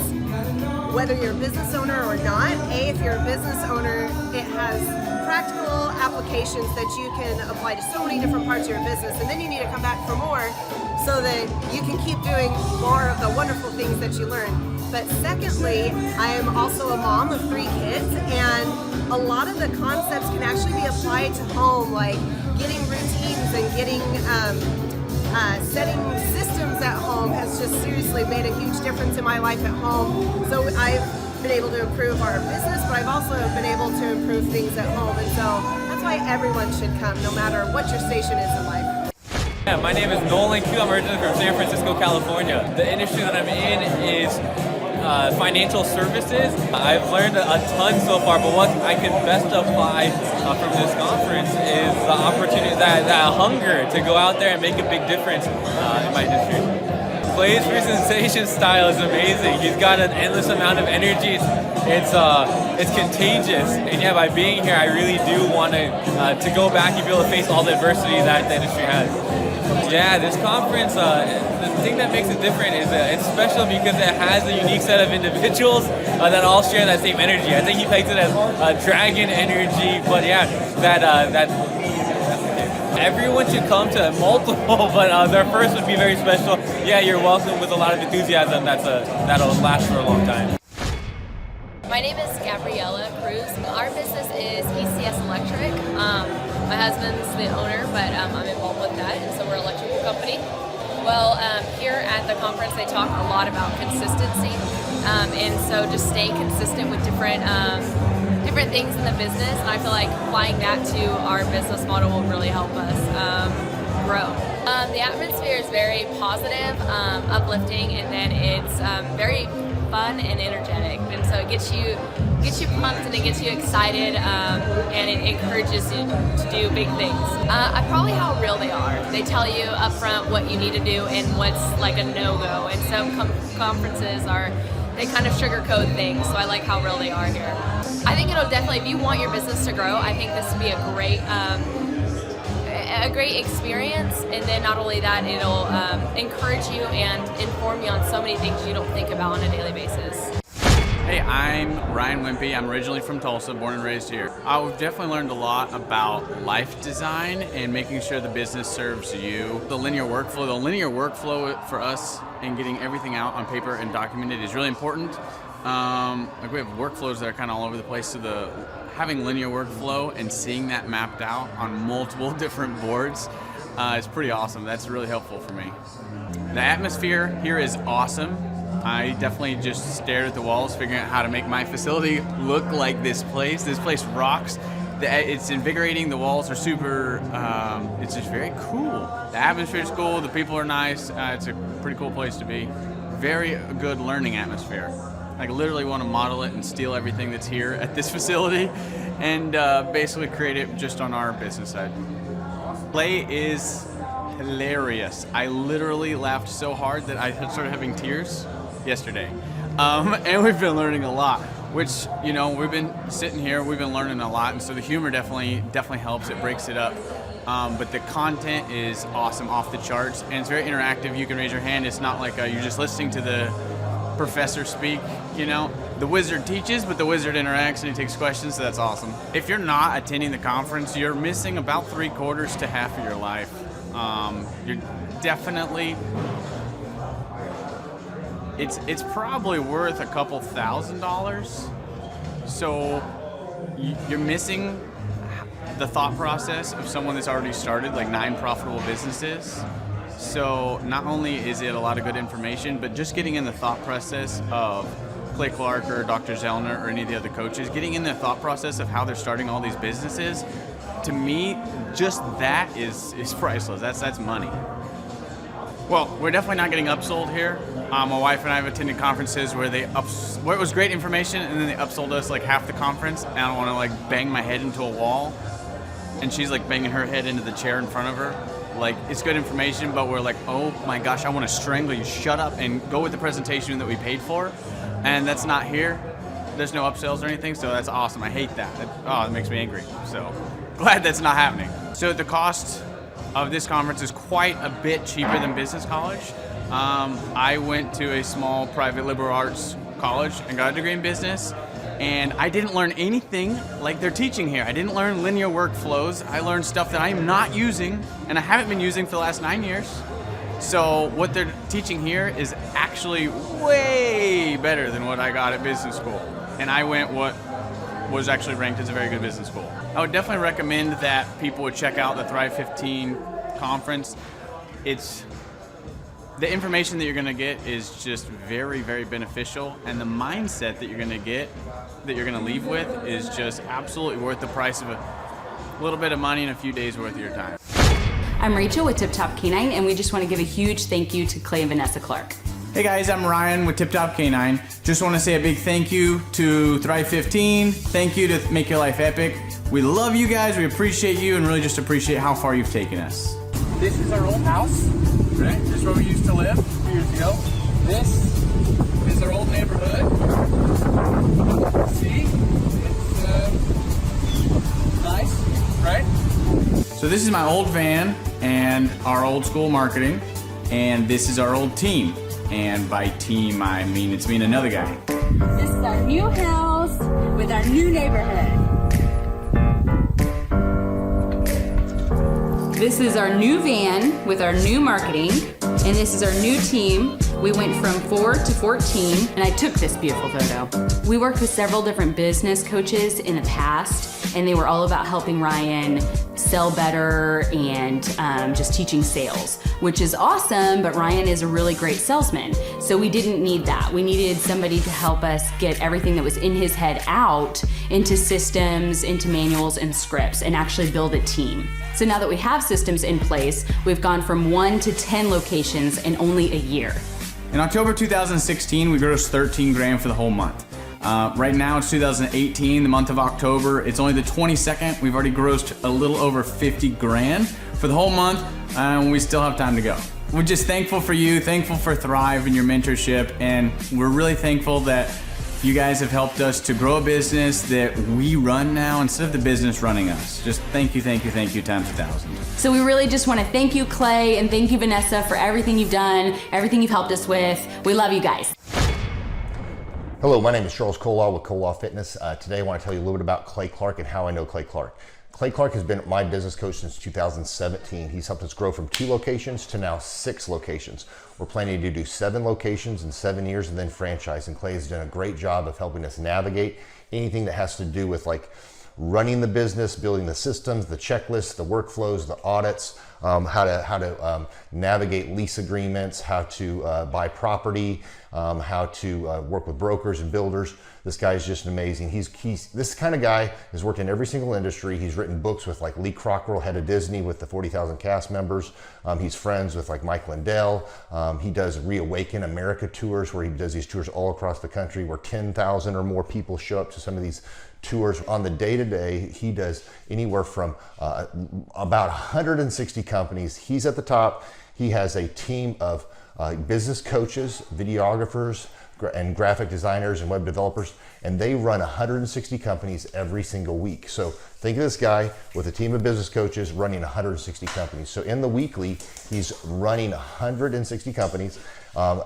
whether you're a business owner or not. If you're a business owner, it has practical applications that you can apply to so many different parts of your business, and then you need to come back for more so that you can keep doing more of the wonderful things that you learn. But secondly, I am also a mom of 3 kids, and a lot of the concepts can actually be applied to home, like getting routines and getting setting systems at home has just seriously made a huge difference in my life at home. So I've been able to improve our business, but I've also been able to improve things at home. And so that's why everyone should come, no matter what your station is in life. Yeah, my name is Nolan Q. I'm originally from San Francisco, California. The industry that I'm in is financial services. I've learned a ton so far, but what I can best apply from this conference is the opportunity, that hunger to go out there and make a big difference in my industry. Clay's presentation style is amazing. He's got an endless amount of energy. It's contagious, and yeah, by being here, I really do want to go back and be able to face all the adversity that the industry has. Yeah, this conference, the thing that makes it different is it's special because it has a unique set of individuals that all share that same energy. I think he pegs it as dragon energy, but yeah, everyone should come to multiple, but their first would be very special. Yeah, you're welcome with a lot of enthusiasm. That'll last for a long time. My name is Gabriella Cruz. Our business is ECS Electric. My husband's the owner, but I'm involved with that, and so we're an electrical company. Well, here at the conference, they talk a lot about consistency, and so just staying consistent with different things in the business, and I feel like applying that to our business model will really help us grow. The atmosphere is very positive, uplifting, and then it's very fun and energetic, and so it gets you pumped and it gets you excited, and it encourages you to do big things. Probably how real they are. They tell you up front what you need to do and what's like a no-go, and some conferences they kind of sugarcoat things, so I like how real they are here. I think it'll definitely, if you want your business to grow, I think this would be a great experience, and then not only that, it'll encourage you and inform you on so many things you don't think about on a daily basis. Hey, I'm Ryan Wimpy. I'm originally from Tulsa, born and raised here. I've definitely learned a lot about life design and making sure the business serves you. The linear workflow for us and getting everything out on paper and documented is really important. Like we have workflows that are kind of all over the place, so having linear workflow and seeing that mapped out on multiple different boards is pretty awesome. That's really helpful for me. The atmosphere here is awesome. I definitely just stared at the walls, figuring out how to make my facility look like this place. This place rocks. It's invigorating. The walls are super, it's just very cool. The atmosphere is cool. The people are nice. It's a pretty cool place to be. Very good learning atmosphere. I literally want to model it and steal everything that's here at this facility and basically create it just on our business side. Play is hilarious. I literally laughed so hard that I started having tears yesterday. And we've been learning a lot, which, you know, we've been sitting here, we've been learning a lot, and so the humor definitely helps. It breaks it up. But the content is awesome, off the charts, and it's very interactive. You can raise your hand. It's not like you're just listening to the professor speak, you know. The wizard teaches, but the wizard interacts and he takes questions, so that's awesome. If you're not attending the conference, you're missing about 3/4 to half of your life. You're definitely, it's probably worth a couple $1,000s. So you're missing the thought process of someone that's already started like 9 profitable businesses. So not only is it a lot of good information, but just getting in the thought process of Clay Clark or Dr. Zellner or any of the other coaches, getting in the thought process of how they're starting all these businesses, to me, just that is priceless. That's money. Well, we're definitely not getting upsold here. My wife and I have attended conferences where where it was great information and then they upsold us like half the conference, and I don't want to like bang my head into a wall, and she's like banging her head into the chair in front of her. Like, it's good information, but we're like, oh my gosh, I want to strangle you. Shut up and go with the presentation that we paid for. And that's not here. There's no upsells or anything, so that's awesome. I hate that. It makes me angry. So glad that's not happening. So the cost of this conference is quite a bit cheaper than business college. I went to a small private liberal arts college and got a degree in business, and I didn't learn anything like they're teaching here. I didn't learn linear workflows. I learned stuff that I am not using, and I haven't been using for the last 9 years. So what they're teaching here is actually way better than what I got at business school. And I went what was actually ranked as a very good business school. I would definitely recommend that people would check out the Thrive 15 conference. The information that you're going to get is just very, very beneficial, and the mindset that you're going to get, that you're going to leave with, is just absolutely worth the price of a little bit of money and a few days worth of your time. I'm Rachel with Tip Top Canine, and we just want to give a huge thank you to Clay and Vanessa Clark. Hey guys, I'm Ryan with Tip Top Canine. Just want to say a big thank you to Thrive 15. Thank you to Make Your Life Epic. We love you guys, we appreciate you, and really just appreciate how far you've taken us. This is our old house, right? This is where we used to live a few years ago. This is our old neighborhood. See? It's nice, right? So this is my old van and our old school marketing, and this is our old team. And by team, I mean it's me and another guy. This is our new house with our new neighborhood. This is our new van with our new marketing, and this is our new team. We went from 4 to 14, and I took this beautiful photo. We worked with several different business coaches in the past, and they were all about helping Ryan sell better and just teaching sales, which is awesome, but Ryan is a really great salesman. So we didn't need that. We needed somebody to help us get everything that was in his head out into systems, into manuals and scripts, and actually build a team. So now that we have systems in place, we've gone from 1 to 10 locations in only a year. In October 2016, we grossed 13 grand for the whole month. Right now it's 2018, the month of October. It's only the 22nd. We've already grossed a little over 50 grand for the whole month, and we still have time to go. We're just thankful for you, thankful for Thrive and your mentorship, and we're really thankful that you guys have helped us to grow a business that we run now instead of the business running us. Just thank you times 1,000. So we really just want to thank you, Clay, and thank you, Vanessa, for everything you've done, everything you've helped us with. We love you guys. Hello, my name is Charles Kolaw with Kolaw Fitness. Today I want to tell you a little bit about Clay Clark and how I know Clay Clark. Clay Clark has been my business coach since 2017. He's helped us grow from 2 locations to now 6 locations. We're planning to do 7 locations in 7 years and then franchise. And Clay has done a great job of helping us navigate anything that has to do with like running the business, building the systems, the checklists, the workflows, the audits, how to navigate lease agreements, how to buy property, how to work with brokers and builders. This guy is just amazing. He's this kind of guy has worked in every single industry. He's written books with like Lee Cockrell, head of Disney, with the 40,000 cast members. He's friends with like Mike Lindell. He does Reawaken America tours, where he does these tours all across the country where 10,000 or more people show up to some of these tours. On the day-to-day, he does anywhere from about 160 companies. He's at the top. He has a team of business coaches, videographers, and graphic designers and web developers, and they run 160 companies every single week. So think of this guy with a team of business coaches running 160 companies. So in the weekly, he's running 160 companies.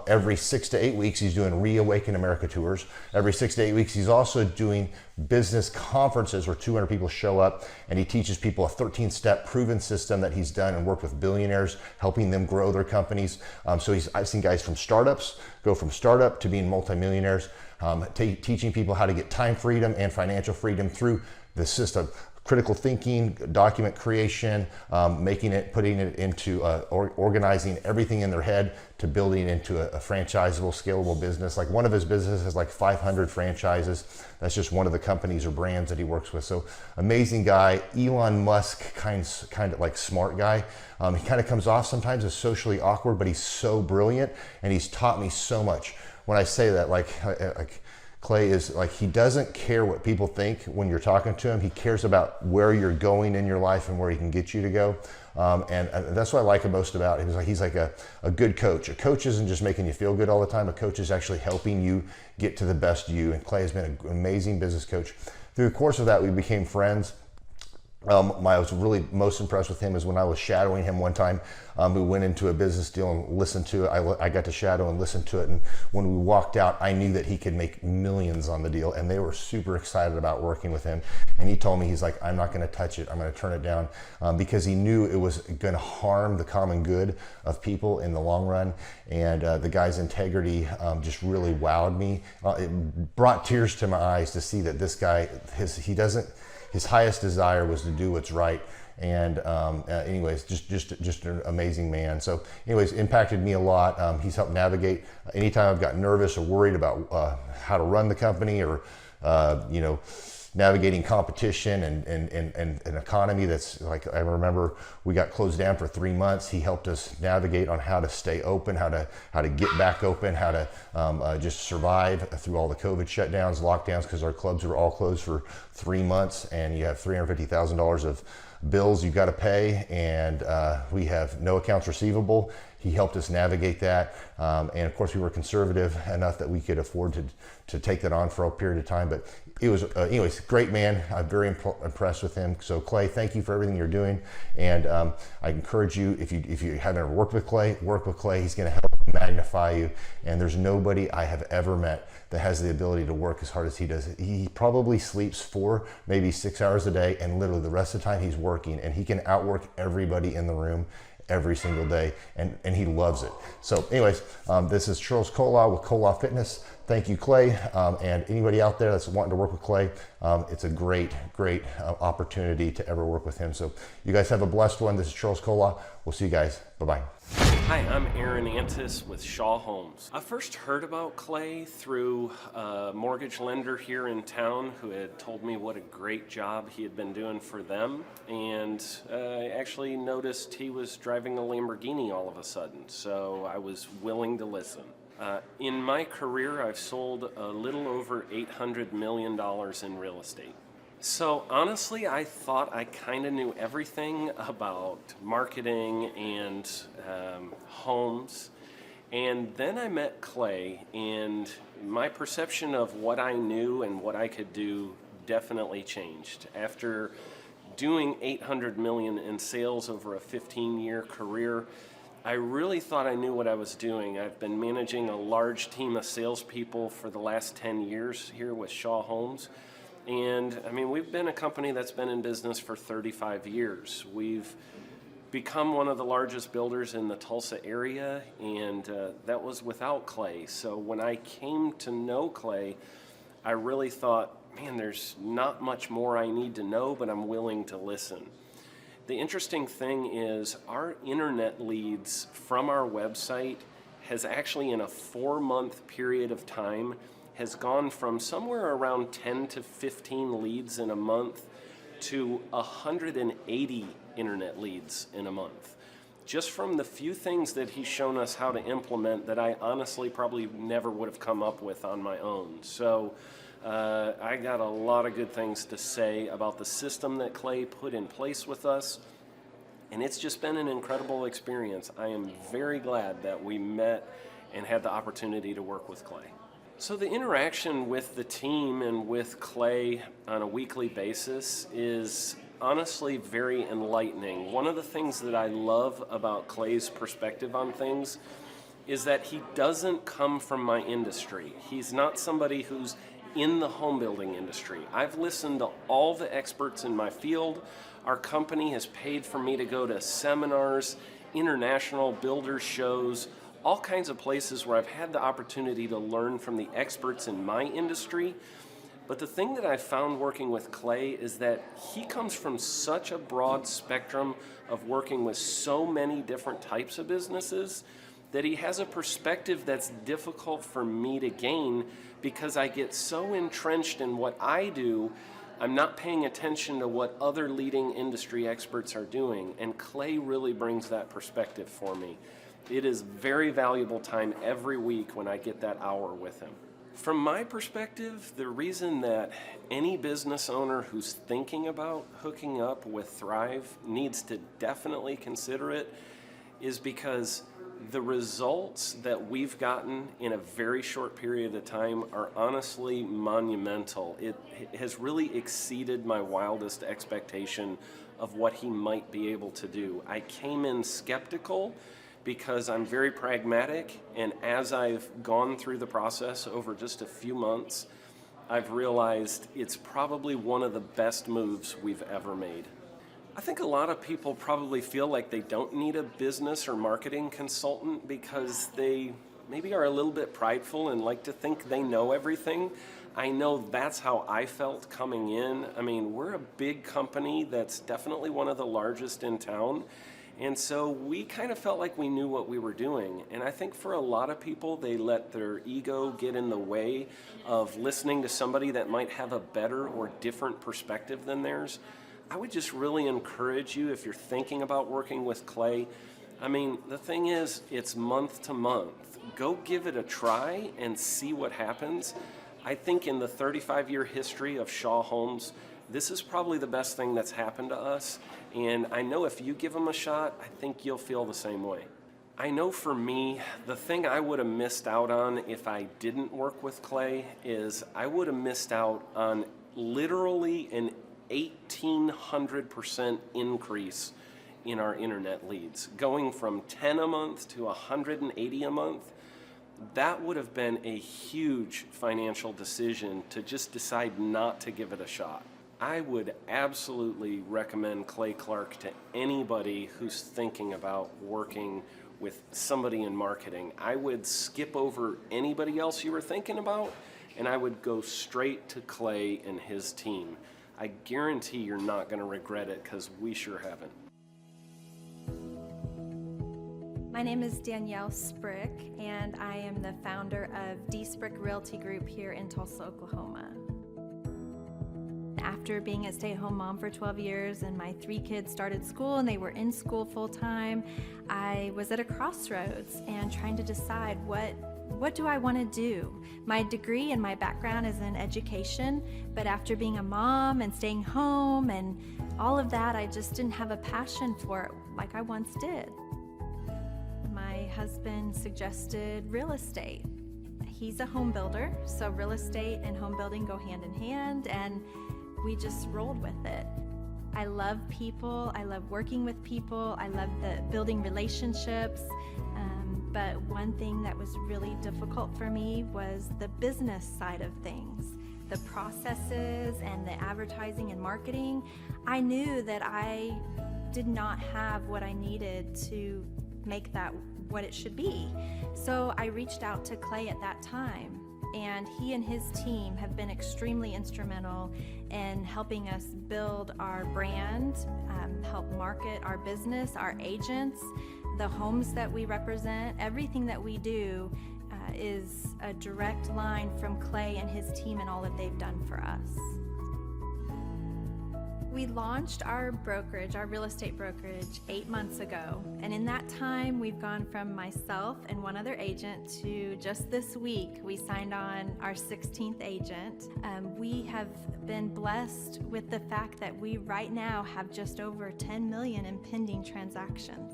Every 6 to 8 weeks, he's doing Reawaken America tours. Every 6 to 8 weeks, he's also doing business conferences where 200 people show up, and he teaches people a 13-step proven system that he's done and worked with billionaires, helping them grow their companies. I've seen guys from startups go from startup to being multimillionaires, teaching people how to get time freedom and financial freedom through the system. critical thinking, document creation, putting it into organizing everything in their head to building it into a franchisable, scalable business. Like one of his businesses has like 500 franchises. That's just one of the companies or brands that he works with. So amazing guy, Elon Musk kind of like smart guy. He kind of comes off sometimes as socially awkward, but he's so brilliant and he's taught me so much. When I say that, like Clay is like, he doesn't care what people think when you're talking to him. He cares about where you're going in your life and where he can get you to go. And that's what I like most about him. He's like a good coach. A coach isn't just making you feel good all the time. A coach is actually helping you get to the best you. And Clay has been an amazing business coach. Through the course of that, we became friends. I was really most impressed with him is when I was shadowing him one time. We went into a business deal and listened to it. I got to shadow and listen to it. And when we walked out, I knew that he could make millions on the deal. And they were super excited about working with him. And he told me, he's like, I'm not going to touch it. I'm going to turn it down because he knew it was going to harm the common good of people in the long run. And the guy's integrity just really wowed me. It brought tears to my eyes to see that this guy, his highest desire was to do what's right. And anyways, just an amazing man. So anyways, impacted me a lot. He's helped navigate anytime I've got nervous or worried about how to run the company or, navigating competition and an economy that's like, I remember we got closed down for 3 months. He helped us navigate on how to stay open, how to get back open, how to just survive through all the COVID shutdowns, lockdowns, because our clubs were all closed for 3 months and you have $350,000 of bills you got to pay, and we have no accounts receivable. He helped us navigate that, and of course we were conservative enough that we could afford to take that on for a period of time. But it was, anyways, great man. I'm very impressed with him. So Clay, thank you for everything you're doing, and I encourage you, if you haven't ever worked with Clay, work with Clay. He's going to help magnify you, and there's nobody I have ever met that has the ability to work as hard as he does. He probably sleeps 4, maybe 6 hours a day, and literally the rest of the time he's working, and he can outwork everybody in the room every single day, and he loves it. So anyways, this is Charles Kolaw with Kolaw Fitness. Thank you, Clay, and anybody out there that's wanting to work with Clay, it's a great opportunity to ever work with him. So you guys have a blessed one. This is Charles Kolaw. We'll see you guys. Bye-bye. Hi, I'm Aaron Antis with Shaw Homes. I first heard about Clay through a mortgage lender here in town who had told me what a great job he had been doing for them, and I actually noticed he was driving a Lamborghini all of a sudden, so I was willing to listen. In my career, I've sold a little over $800 million in real estate. So honestly, I thought I kind of knew everything about marketing and homes. And then I met Clay, and my perception of what I knew and what I could do definitely changed. After doing $800 million in sales over a 15-year career, I really thought I knew what I was doing. I've been managing a large team of salespeople for the last 10 years here with Shaw Homes. And I mean, we've been a company that's been in business for 35 years. We've become one of the largest builders in the Tulsa area, and that was without Clay. So when I came to know Clay, I really thought, man, there's not much more I need to know, but I'm willing to listen. The interesting thing is our internet leads from our website has actually, in a 4-month period of time, has gone from somewhere around 10 to 15 leads in a month to 180 internet leads in a month. Just from the few things that he's shown us how to implement that I honestly probably never would have come up with on my own. So I got a lot of good things to say about the system that Clay put in place with us, and it's just been an incredible experience. I am very glad that we met and had the opportunity to work with Clay. So the interaction with the team and with Clay on a weekly basis is honestly very enlightening. One of the things that I love about Clay's perspective on things is that he doesn't come from my industry. He's not somebody who's in the home building industry. I've listened to all the experts in my field. Our company has paid for me to go to seminars, international builder shows, all kinds of places where I've had the opportunity to learn from the experts in my industry. But the thing that I found working with Clay is that he comes from such a broad spectrum of working with so many different types of businesses that he has a perspective that's difficult for me to gain because I get so entrenched in what I do, I'm not paying attention to what other leading industry experts are doing, and Clay really brings that perspective for me. It is very valuable time every week when I get that hour with him. From my perspective, the reason that any business owner who's thinking about hooking up with Thrive needs to definitely consider it is because the results that we've gotten in a very short period of time are honestly monumental. It has really exceeded my wildest expectation of what he might be able to do. I came in skeptical because I'm very pragmatic, and as I've gone through the process over just a few months, I've realized it's probably one of the best moves we've ever made. I think a lot of people probably feel like they don't need a business or marketing consultant because they maybe are a little bit prideful and like to think they know everything. I know that's how I felt coming in. I mean, we're a big company that's definitely one of the largest in town. And so we kind of felt like we knew what we were doing. And I think for a lot of people, they let their ego get in the way of listening to somebody that might have a better or different perspective than theirs. I would just really encourage you, if you're thinking about working with Clay, I mean, the thing is, it's month to month. Go give it a try and see what happens. I think in the 35-year history of Shaw Homes, this is probably the best thing that's happened to us, and I know if you give them a shot, I think you'll feel the same way. I know for me, the thing I would have missed out on if I didn't work with Clay is I would have missed out on literally an 1,800% increase in our internet leads. Going from 10 a month to 180 a month, that would have been a huge financial decision to just decide not to give it a shot. I would absolutely recommend Clay Clark to anybody who's thinking about working with somebody in marketing. I would skip over anybody else you were thinking about, and I would go straight to Clay and his team. I guarantee you're not going to regret it because we sure haven't. My name is Danielle Sprick, and I am the founder of D Sprick Realty Group here in Tulsa, Oklahoma. After being a stay-at-home mom for 12 years and my 3 kids started school and they were in school full-time, I was at a crossroads and trying to decide what do I want to do? My degree and my background is in education, but after being a mom and staying home and all of that, I just didn't have a passion for it like I once did. My husband suggested real estate. He's a home builder, so real estate and home building go hand in hand, and we just rolled with it. I love people, I love working with people, I love the building relationships, but one thing that was really difficult for me was the business side of things. The processes and the advertising and marketing. I knew that I did not have what I needed to make that what it should be. So I reached out to Clay at that time, and he and his team have been extremely instrumental in helping us build our brand, help market our business, our agents, the homes that we represent. Everything that we do is a direct line from Clay and his team and all that they've done for us. We launched our brokerage, our real estate brokerage, 8 months ago. And in that time, we've gone from myself and one other agent to just this week, we signed on our 16th agent. We have been blessed with the fact that we right now have just over 10 million in pending transactions.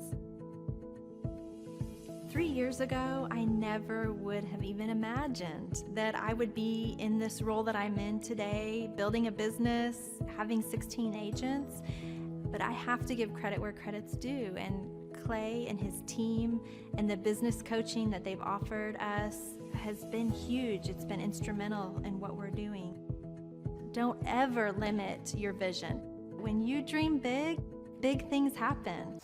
3 years ago, I never would have even imagined that I would be in this role that I'm in today, building a business, having 16 agents. But I have to give credit where credit's due, and Clay and his team and the business coaching that they've offered us has been huge. It's been instrumental in what we're doing. Don't ever limit your vision. When you dream big, big things happen.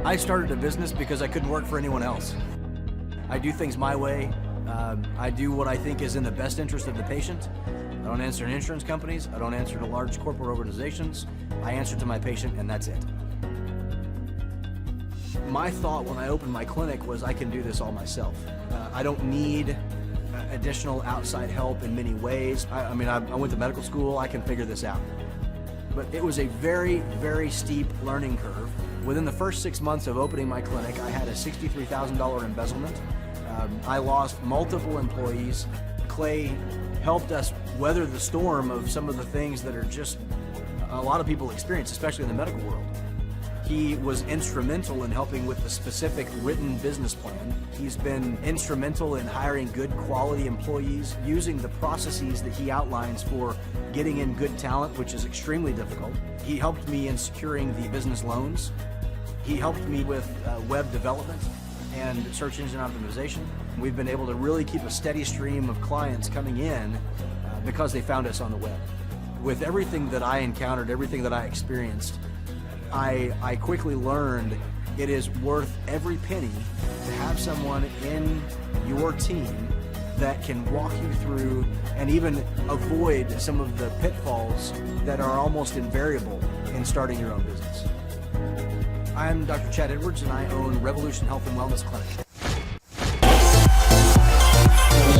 I started a business because I couldn't work for anyone else. I do things my way. I do what I think is in the best interest of the patient. I don't answer to insurance companies. I don't answer to large corporate organizations. I answer to my patient, and that's it. My thought when I opened my clinic was I can do this all myself. I don't need additional outside help in many ways. I went to medical school. I can figure this out. But it was a very, very steep learning curve. Within the first 6 months of opening my clinic, I had a $63,000 embezzlement. I lost multiple employees. Clay helped us weather the storm of some of the things that are just a lot of people experience, especially in the medical world. He was instrumental in helping with the specific written business plan. He's been instrumental in hiring good quality employees, using the processes that he outlines for getting in good talent, which is extremely difficult. He helped me in securing the business loans. He helped me with web development and search engine optimization. We've been able to really keep a steady stream of clients coming in because they found us on the web. With everything that I encountered, everything that I experienced, I quickly learned it is worth every penny to have someone in your team that can walk you through and even avoid some of the pitfalls that are almost invariable in starting your own business. I'm Dr. Chad Edwards, and I own Revolution Health and Wellness Clinic.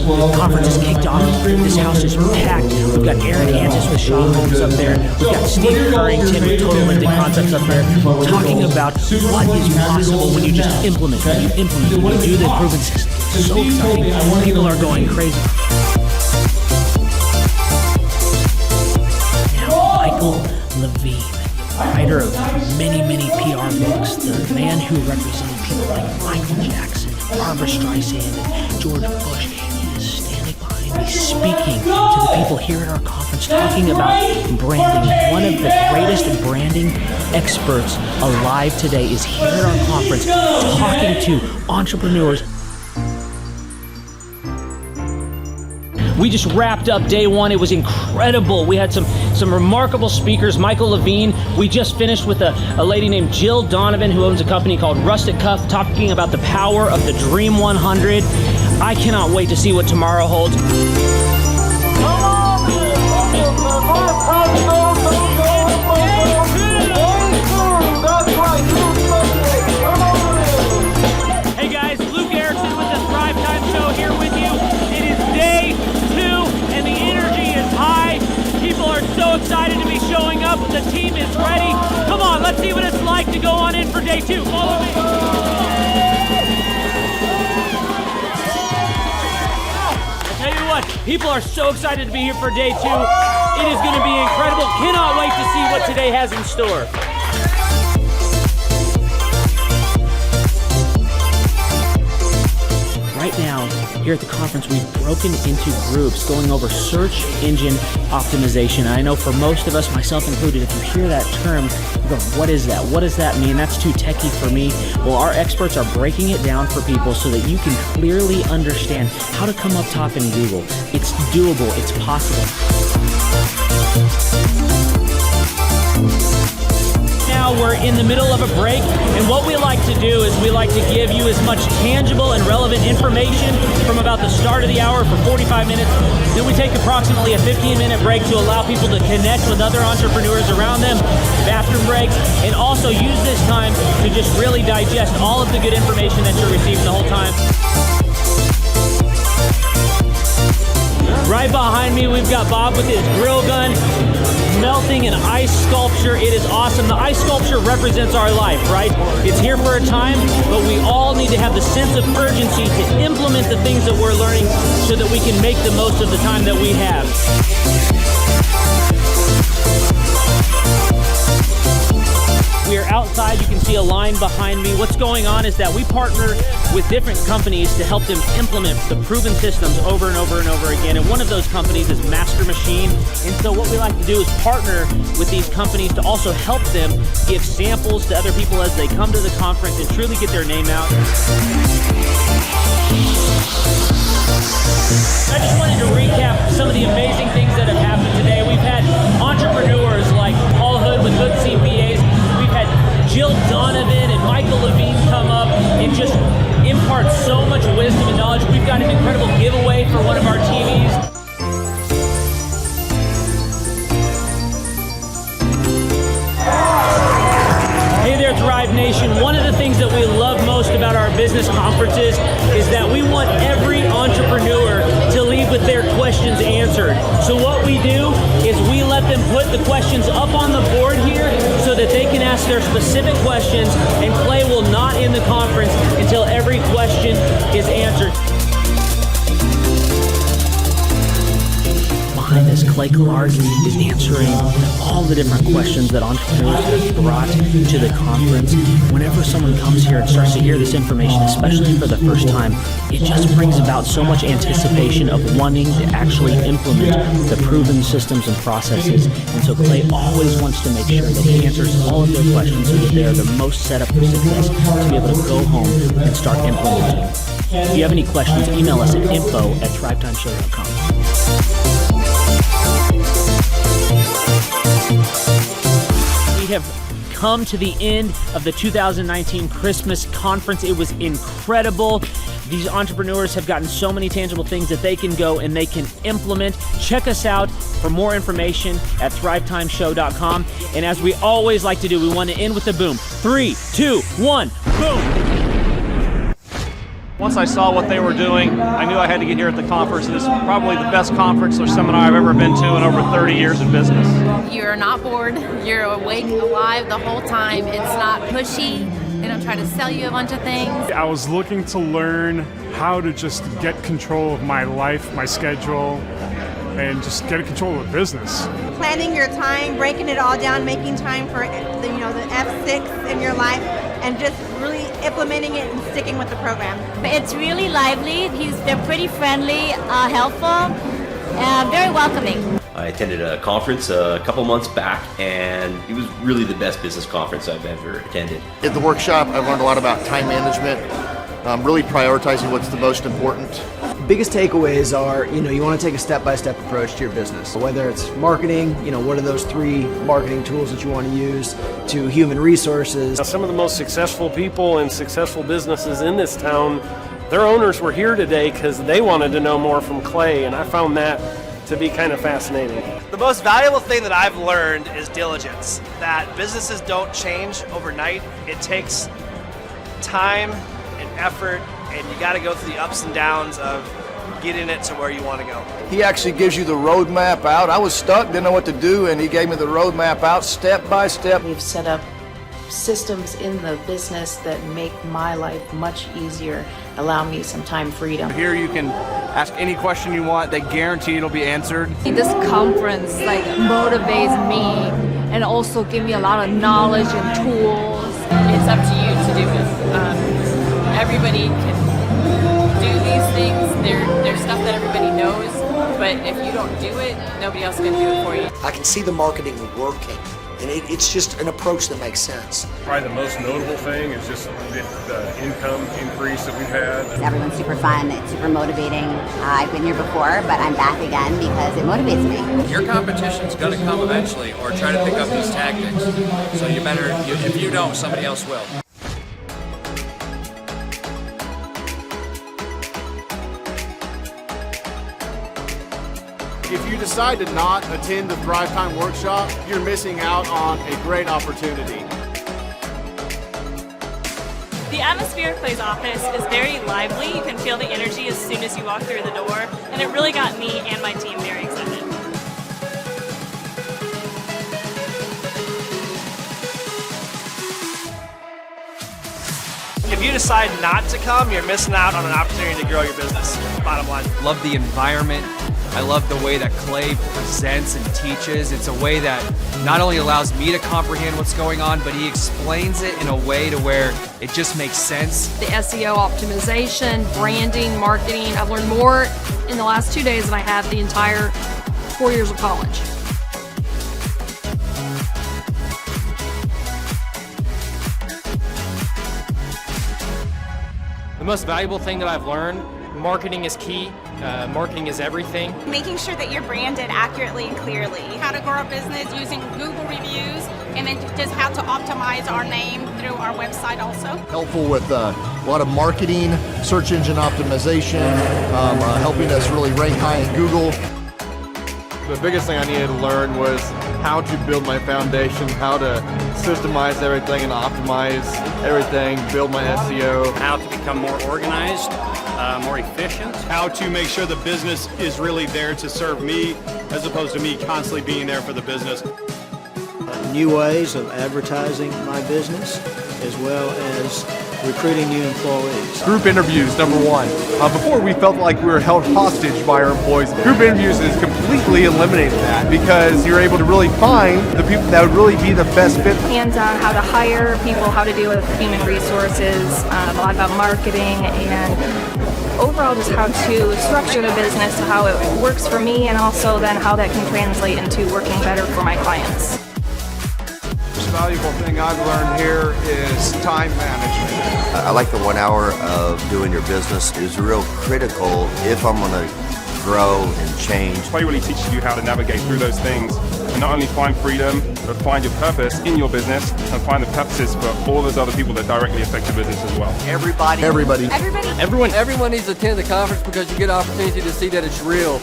The conference is kicked off. This house is packed. We've got Aaron Antis with Shaw Homes up there. We've got Steve Currington with Total Lifting Concepts up there talking about what is possible when you just implement, when you do the proven system. It's so exciting. People are going crazy. Now, Michael Levine, writer of many, many PR books, the man who represented people like Michael Jackson, Barbra Streisand, and George Bush. He is standing behind me, speaking to the people here at our conference, talking about branding. One of the greatest branding experts alive today is here at our conference, talking to entrepreneurs. We just wrapped up day one. It was incredible. We had some remarkable speakers. Michael Levine. We just finished with a lady named Jill Donovan, who owns a company called Rustic Cuff, talking about the power of the Dream 100. I cannot wait to see what tomorrow holds. Hey guys, Luke Erickson with the Thrive Time Show here with you. It is day 2 and the energy is high. People are so excited to be showing up. The team is ready. Come on, let's see what it's like to go on in for day 2. Follow me. Tell you what, people are so excited to be here for day 2. It is going to be incredible. Cannot wait to see what today has in store. Right now, here at the conference, we've broken into groups going over search engine optimization. I know for most of us, myself included, if you hear that term, you go, what is that? What does that mean? That's too techie for me. Well, our experts are breaking it down for people so that you can clearly understand how to come up top in Google. It's doable. It's possible. Now we're in the middle of a break, and what we like to do is we like to give you as much tangible and relevant information from about the start of the hour for 45 minutes. Then we take approximately a 15-minute break to allow people to connect with other entrepreneurs around them, bathroom breaks, and also use this time to just really digest all of the good information that you're receiving the whole time. Right behind me, we've got Bob with his grill gun, melting an ice sculpture. It is awesome. The ice sculpture represents our life, right? It's here for a time, but we all need to have the sense of urgency to implement the things that we're learning so that we can make the most of the time that we have. We are outside. You can see a line behind me. What's going on is that we partner with different companies to help them implement the proven systems over and over and over again. And one of those companies is Master Machine. And so what we like to do is partner with these companies to also help them give samples to other people as they come to the conference and truly get their name out. I just wanted to recap some of the amazing things that have happened today. We've had entrepreneurs like Paul Hood with Hood CPAs. We've had Jill Donovan and Michael Levine come up and just impart so much wisdom and knowledge. We've got an incredible giveaway for one of our TVs. Hey there, Thrive Nation. One of the things that we love most about our business conferences is that we want every entrepreneur to leave with their questions answered. So what we do is we let them put the questions up on the board here so that they can ask their specific questions, and Clay will not end the conference until every question is answered. Behind this, Clay Clark is answering all the different questions that entrepreneurs have brought to the conference. Whenever someone comes here and starts to hear this information, especially for the first time, it just brings about so much anticipation of wanting to actually implement the proven systems and processes. And so Clay always wants to make sure that he answers all of their questions so that they are the most set up for success to be able to go home and start implementing. If you have any questions, email us at info@thrivetimeshow.com. We have come to the end of the 2019 Christmas conference. It was incredible. These entrepreneurs have gotten so many tangible things that they can go and they can implement. Check us out for more information at thrivetimeshow.com. And as we always like to do, we want to end with a boom. 3, 2, 1, boom! Once I saw what they were doing, I knew I had to get here at the conference. This is probably the best conference or seminar I've ever been to in over 30 years of business. You're not bored. You're awake, alive the whole time. It's not pushy. They don't try to sell you a bunch of things. I was looking to learn how to just get control of my life, my schedule, and just get control of the business. Planning your time, breaking it all down, making time for the F6 in your life, and just really implementing it and sticking with the program. It's really lively. They're pretty friendly, helpful, very welcoming. I attended a conference a couple months back, and it was really the best business conference I've ever attended. At the workshop, I've learned a lot about time management, really prioritizing what's the most important. Biggest takeaways are, you want to take a step-by-step approach to your business. Whether it's marketing, what are those 3 marketing tools that you want to use, to human resources. Now, some of the most successful people and successful businesses in this town, their owners were here today because they wanted to know more from Clay, and I found that to be kind of fascinating. The most valuable thing that I've learned is diligence. That businesses don't change overnight. It takes time and effort, and you got to go through the ups and downs of getting it to where you want to go. He actually gives you the roadmap out. I was stuck, didn't know what to do, and he gave me the roadmap out step by step. We've set up systems in the business that make my life much easier, allow me some time freedom. Here you can ask any question you want. They guarantee it'll be answered. This conference motivates me and also give me a lot of knowledge and tools. It's up to you to do it. Everybody can do these things. There's stuff that everybody knows, but if you don't do it, nobody else can do it for you. I can see the marketing working, and it's just an approach that makes sense. Probably the most notable thing is just the income increase that we've had. Everyone's super fun, it's super motivating. I've been here before, but I'm back again because it motivates me. Your competition's going to come eventually, or try to pick up these tactics. So you better, if you don't, somebody else will. If you decide to not attend the Thrive Time workshop, you're missing out on a great opportunity. The atmosphere of Clay's office is very lively. You can feel the energy as soon as you walk through the door, and it really got me and my team very excited. If you decide not to come, you're missing out on an opportunity to grow your business. Bottom line. Love the environment. I love the way that Clay presents and teaches. It's a way that not only allows me to comprehend what's going on, but he explains it in a way to where it just makes sense. The SEO optimization, branding, marketing. I've learned more in the last 2 days than I have the entire 4 years of college. The most valuable thing that I've learned, marketing is key. marketing is everything. Making sure that you're branded accurately and clearly. How to grow a business using Google reviews, and then just how to optimize our name through our website also. Helpful with a lot of marketing, search engine optimization, helping us really rank high in Google. The biggest thing I needed to learn was how to build my foundation, how to systemize everything and optimize everything, build my SEO. How to become more organized, more efficient. How to make sure the business is really there to serve me as opposed to me constantly being there for the business. New ways of advertising my business, as well as recruiting new employees. Group interviews, number one. Before we felt like we were held hostage by our employees. Group interviews has completely eliminated that because you're able to really find the people that would really be the best fit. Hands-on how to hire people, how to deal with human resources, a lot about marketing, and overall just how to structure the business to how it works for me, and also then how that can translate into working better for my clients. The most valuable thing I've learned here is time management. I like the 1 hour of doing your business is real critical if I'm going to grow and change. Play really teaches you how to navigate through those things and not only find freedom, but find your purpose in your business and find the purposes for all those other people that directly affect your business as well. Everybody. Everyone needs to attend the conference because you get an opportunity to see that it's real.